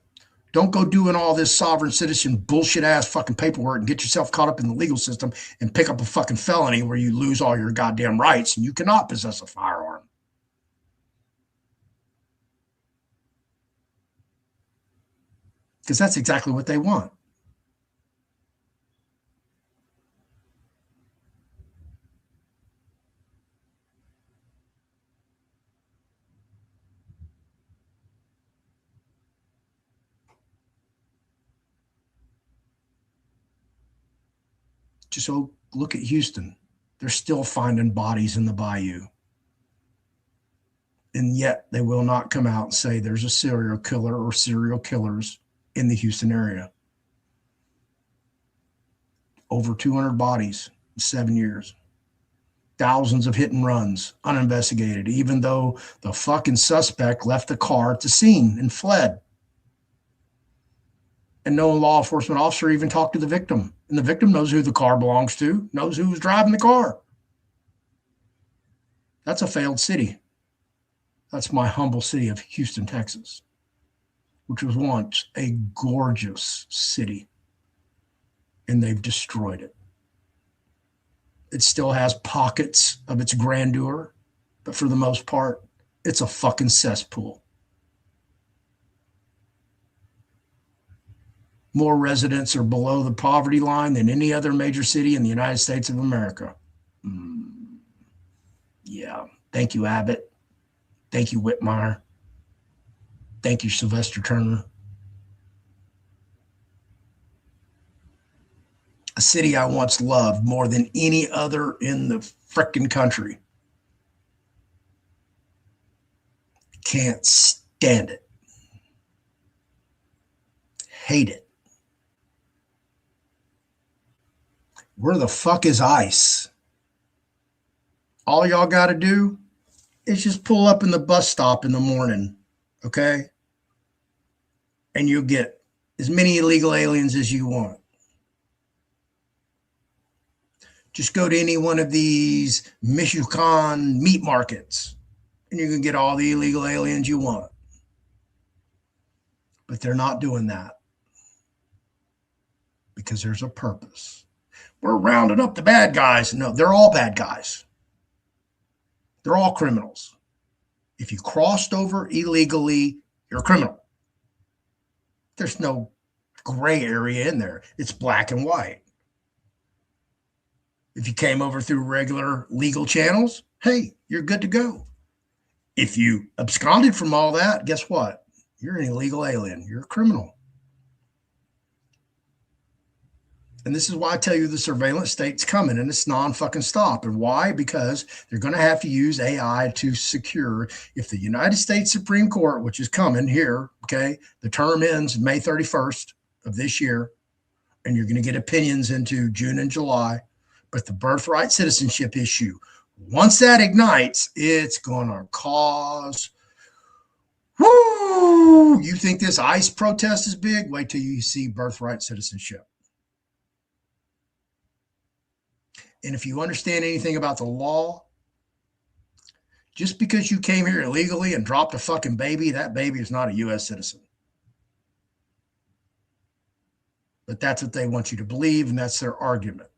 don't go doing all this sovereign citizen bullshit ass fucking paperwork and get yourself caught up in the legal system and pick up a fucking felony where you lose all your goddamn rights and you cannot possess a firearm. Because that's exactly what they want. Just look at Houston. They're still finding bodies in the bayou. And yet they will not come out and say there's a serial killer or serial killers in the Houston area. Over 200 bodies in 7 years. Thousands of hit and runs, uninvestigated, even though the fucking suspect left the car at the scene and fled. And no law enforcement officer even talked to the victim. And the victim knows who the car belongs to, knows who was driving the car. That's a failed city. That's my humble city of Houston, Texas, which was once a gorgeous city. And they've destroyed it. It still has pockets of its grandeur, but for the most part, it's a fucking cesspool. More residents are below the poverty line than any other major city in the United States of America. Yeah. Thank you, Abbott. Thank you, Whitmire. Thank you, Sylvester Turner. A city I once loved more than any other in the frickin' country. Can't stand it. Hate it. Where the fuck is ICE? All y'all got to do is just pull up in the bus stop in the morning, okay? and you'll get as many illegal aliens as you want. Just go to any one of these Michoacan meat markets, and you can get all the illegal aliens you want. But they're not doing that because there's a purpose. We're rounding up the bad guys. No, they're all bad guys. They're all criminals. If you crossed over illegally, you're a criminal. There's no gray area in there. It's black and white. If you came over through regular legal channels, hey, you're good to go. If you absconded from all that, guess what? You're an illegal alien. You're a criminal. And this is why I tell you the surveillance state's coming, and it's non-fucking stop. And why? Because they're going to have to use AI to secure. If the United States Supreme Court, which is coming here, okay, the term ends May 31st of this year, and you're going to get opinions into June and July. But the birthright citizenship issue, once that ignites, it's going to cause, whoo! You think this ICE protest is big? Wait till you see birthright citizenship. And if you understand anything about the law, just because you came here illegally and dropped a fucking baby, that baby is not a U.S. citizen. But that's what they want you to believe, and that's their argument.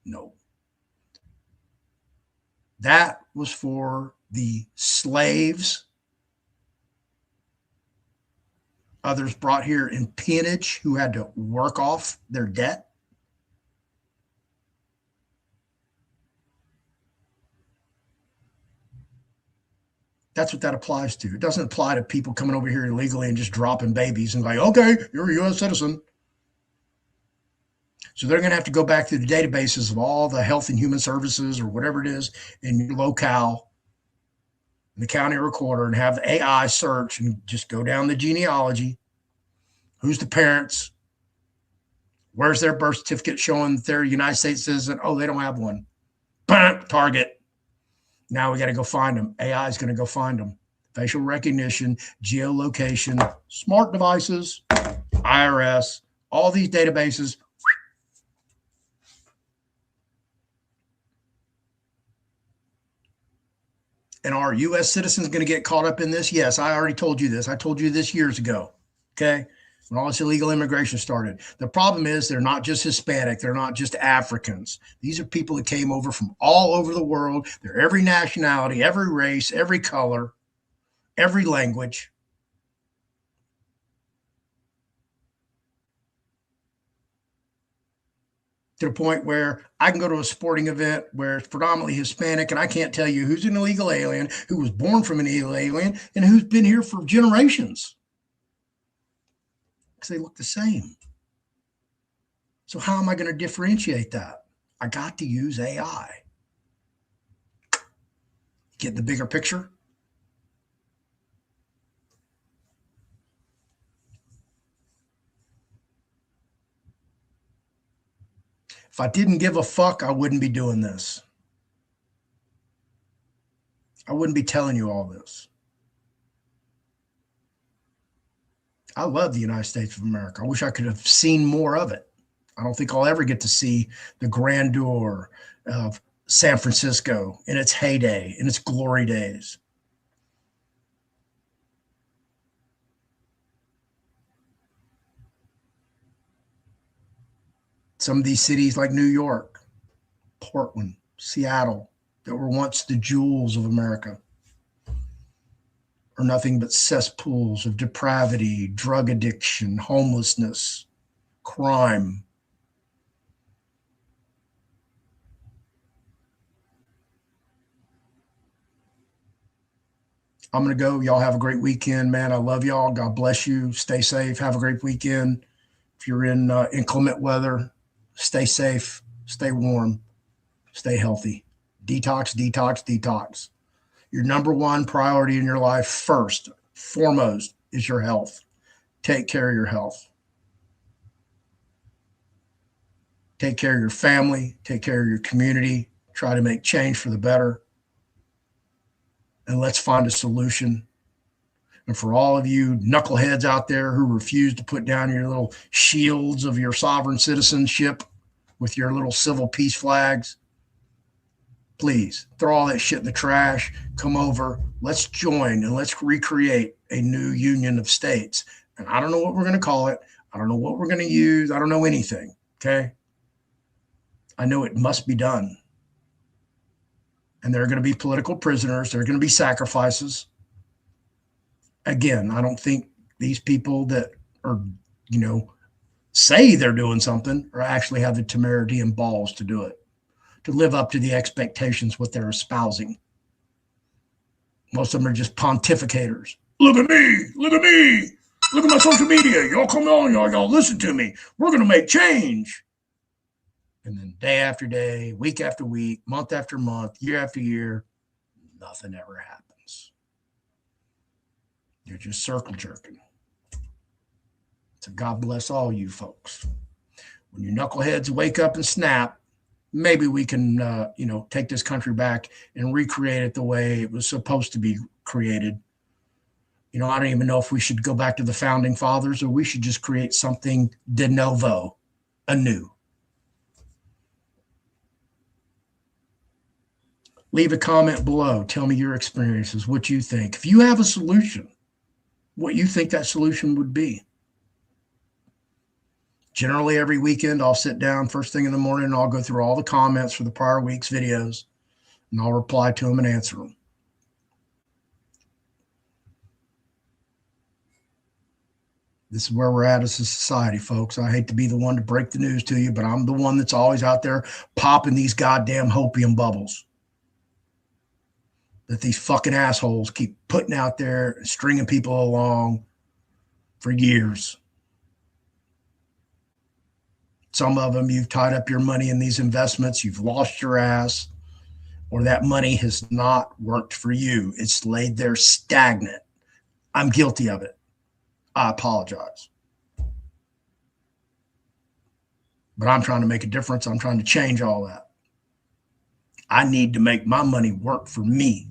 No. That was for the slaves, others brought here in peonage who had to work off their debt. That's what that applies to. It doesn't apply to people coming over here illegally and just dropping babies and like, okay, you're a U.S. citizen. So they're going to have to go back through the databases of all the health and human services or whatever it is in your locale, in the county recorder, and have the AI search and just go down the genealogy. Who's the parents? Where's their birth certificate showing that they're a United States citizen? Oh, they don't have one. Bam, target. Now we got to go find them. AI is going to go find them. Facial recognition, geolocation, smart devices, IRS, all these databases. And are U.S. citizens going to get caught up in this? Yes, I already told you this. I told you this years ago, okay, when all this illegal immigration started. The problem is they're not just Hispanic. They're not just Africans. These are people that came over from all over the world. They're every nationality, every race, every color, every language. To the point where I can go to a sporting event where it's predominantly Hispanic and I can't tell you who's an illegal alien, who was born from an illegal alien, and who's been here for generations. Because they look the same. So how am I going to differentiate that? I got to use AI. Get the bigger picture? If I didn't give a fuck, I wouldn't be doing this. I wouldn't be telling you all this. I love the United States of America. I wish I could have seen more of it. I don't think I'll ever get to see the grandeur of San Francisco in its heyday, in its glory days. Some of these cities like New York, Portland, Seattle, that were once the jewels of America, are nothing but cesspools of depravity, drug addiction, homelessness, crime. I'm going to go. Y'all have a great weekend, man. I love y'all. God bless you. Stay safe. Have a great weekend. If you're in inclement weather, stay safe, stay warm, stay healthy. Detox, detox, detox. Your number one priority in your life, first, foremost, is your health. Take care of your health. Take care of your family. Take care of your community. Try to make change for the better. And let's find a solution. And for all of you knuckleheads out there who refuse to put down your little shields of your sovereign citizenship with your little civil peace flags, please throw all that shit in the trash. Come over. Let's join and let's recreate a new union of states. And I don't know what we're going to call it. I don't know what we're going to use. I don't know anything. Okay. I know it must be done. And there are going to be political prisoners. There are going to be sacrifices. Again, I don't think these people that are, say they're doing something or actually have the temerity and balls to do it, to live up to the expectations, what they're espousing. Most of them are just pontificators. Look at me. Look at me. Look at my social media. Y'all come on. Y'all listen to me. We're going to make change. And then day after day, week after week, month after month, year after year, nothing ever happens. You're just circle jerking. So God bless all you folks. When you knuckleheads wake up and snap, maybe we can, take this country back and recreate it the way it was supposed to be created. I don't even know if we should go back to the founding fathers or we should just create something de novo, anew. Leave a comment below. Tell me your experiences, what you think. If you have a solution, what you think that solution would be. Generally, every weekend, I'll sit down first thing in the morning and I'll go through all the comments for the prior week's videos and I'll reply to them and answer them. This is where we're at as a society, folks. I hate to be the one to break the news to you, but I'm the one that's always out there popping these goddamn hopium bubbles that these fucking assholes keep putting out there and stringing people along for years. Some of them, you've tied up your money in these investments, you've lost your ass, or that money has not worked for you. It's laid there stagnant. I'm guilty of it. I apologize. But I'm trying to make a difference. I'm trying to change all that. I need to make my money work for me,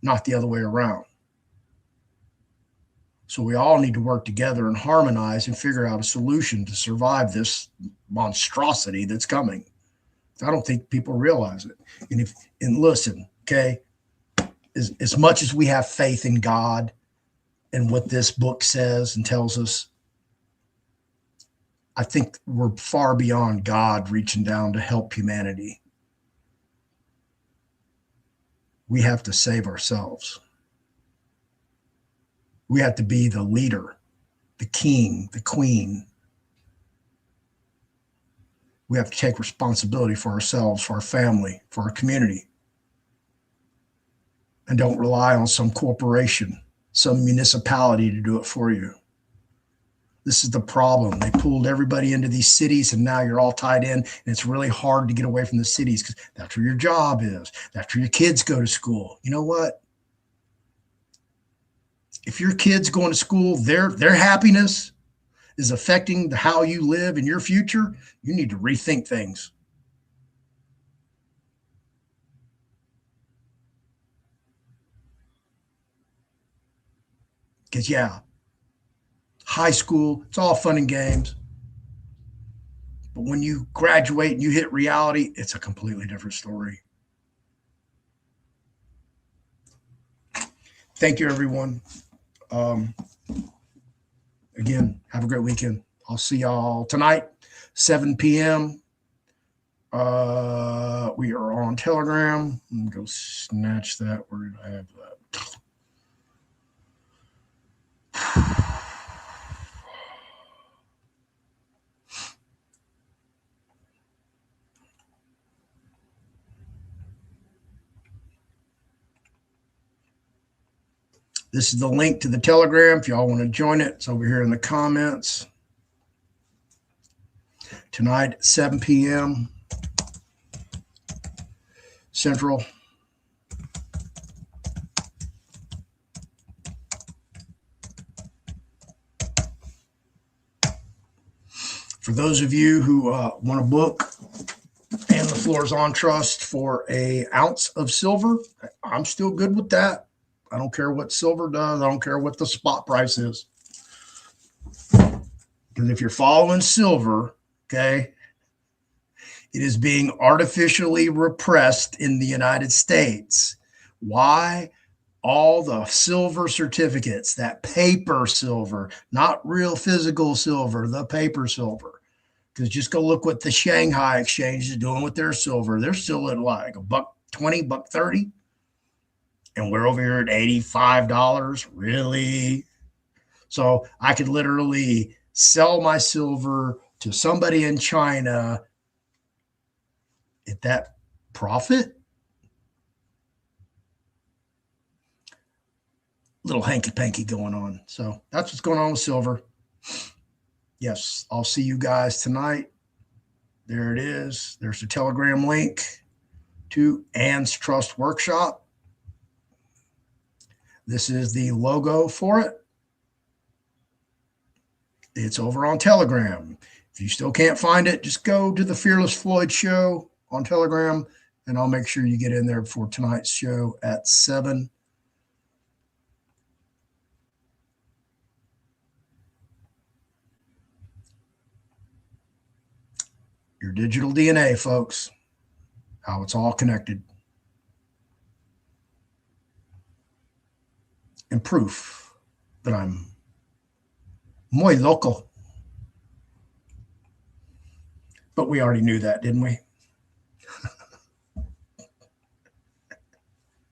not the other way around. So we all need to work together and harmonize and figure out a solution to survive this monstrosity that's coming. I don't think people realize it. And listen, okay, as much as we have faith in God and what this book says and tells us, I think we're far beyond God reaching down to help humanity. We have to save ourselves. We have to be the leader, the king, the queen. We have to take responsibility for ourselves, for our family, for our community. And don't rely on some corporation, some municipality to do it for you. This is the problem. They pulled everybody into these cities and now you're all tied in and it's really hard to get away from the cities because that's where your job is. That's where your kids go to school. You know what? If your kids going to school, their happiness is affecting how you live in your future, you need to rethink things. Because, yeah, high school, it's all fun and games. But when you graduate and you hit reality, it's a completely different story. Thank you, everyone. Again, have a great weekend. I'll see y'all tonight, 7 p.m. We are on Telegram. I'm going to go snatch that. Where did I have that? This is the link to the Telegram. If y'all want to join it, it's over here in the comments. Tonight at 7 p.m. Central. For those of you who want a book and LeFlore's on trust for an ounce of silver, I'm still good with that. I don't care what silver does. I don't care what the spot price is. Because if you're following silver, okay, it is being artificially repressed in the United States. Why? All the silver certificates, that paper silver, not real physical silver, the paper silver. Because just go look what the Shanghai Exchange is doing with their silver. They're still at like $1.20, $1.30. And we're over here at $85. Really? So I could literally sell my silver to somebody in China at that profit. Little hanky-panky going on. So that's what's going on with silver. Yes, I'll see you guys tonight. There it is. There's the Telegram link to Ann's Trust Workshop. This is the logo for it. It's over on Telegram. If you still can't find it, just go to the Fearless Floyd show on Telegram, and I'll make sure you get in there for tonight's show at 7. Your digital DNA, folks, how it's all connected. And proof that I'm muy loco. But we already knew that, didn't we?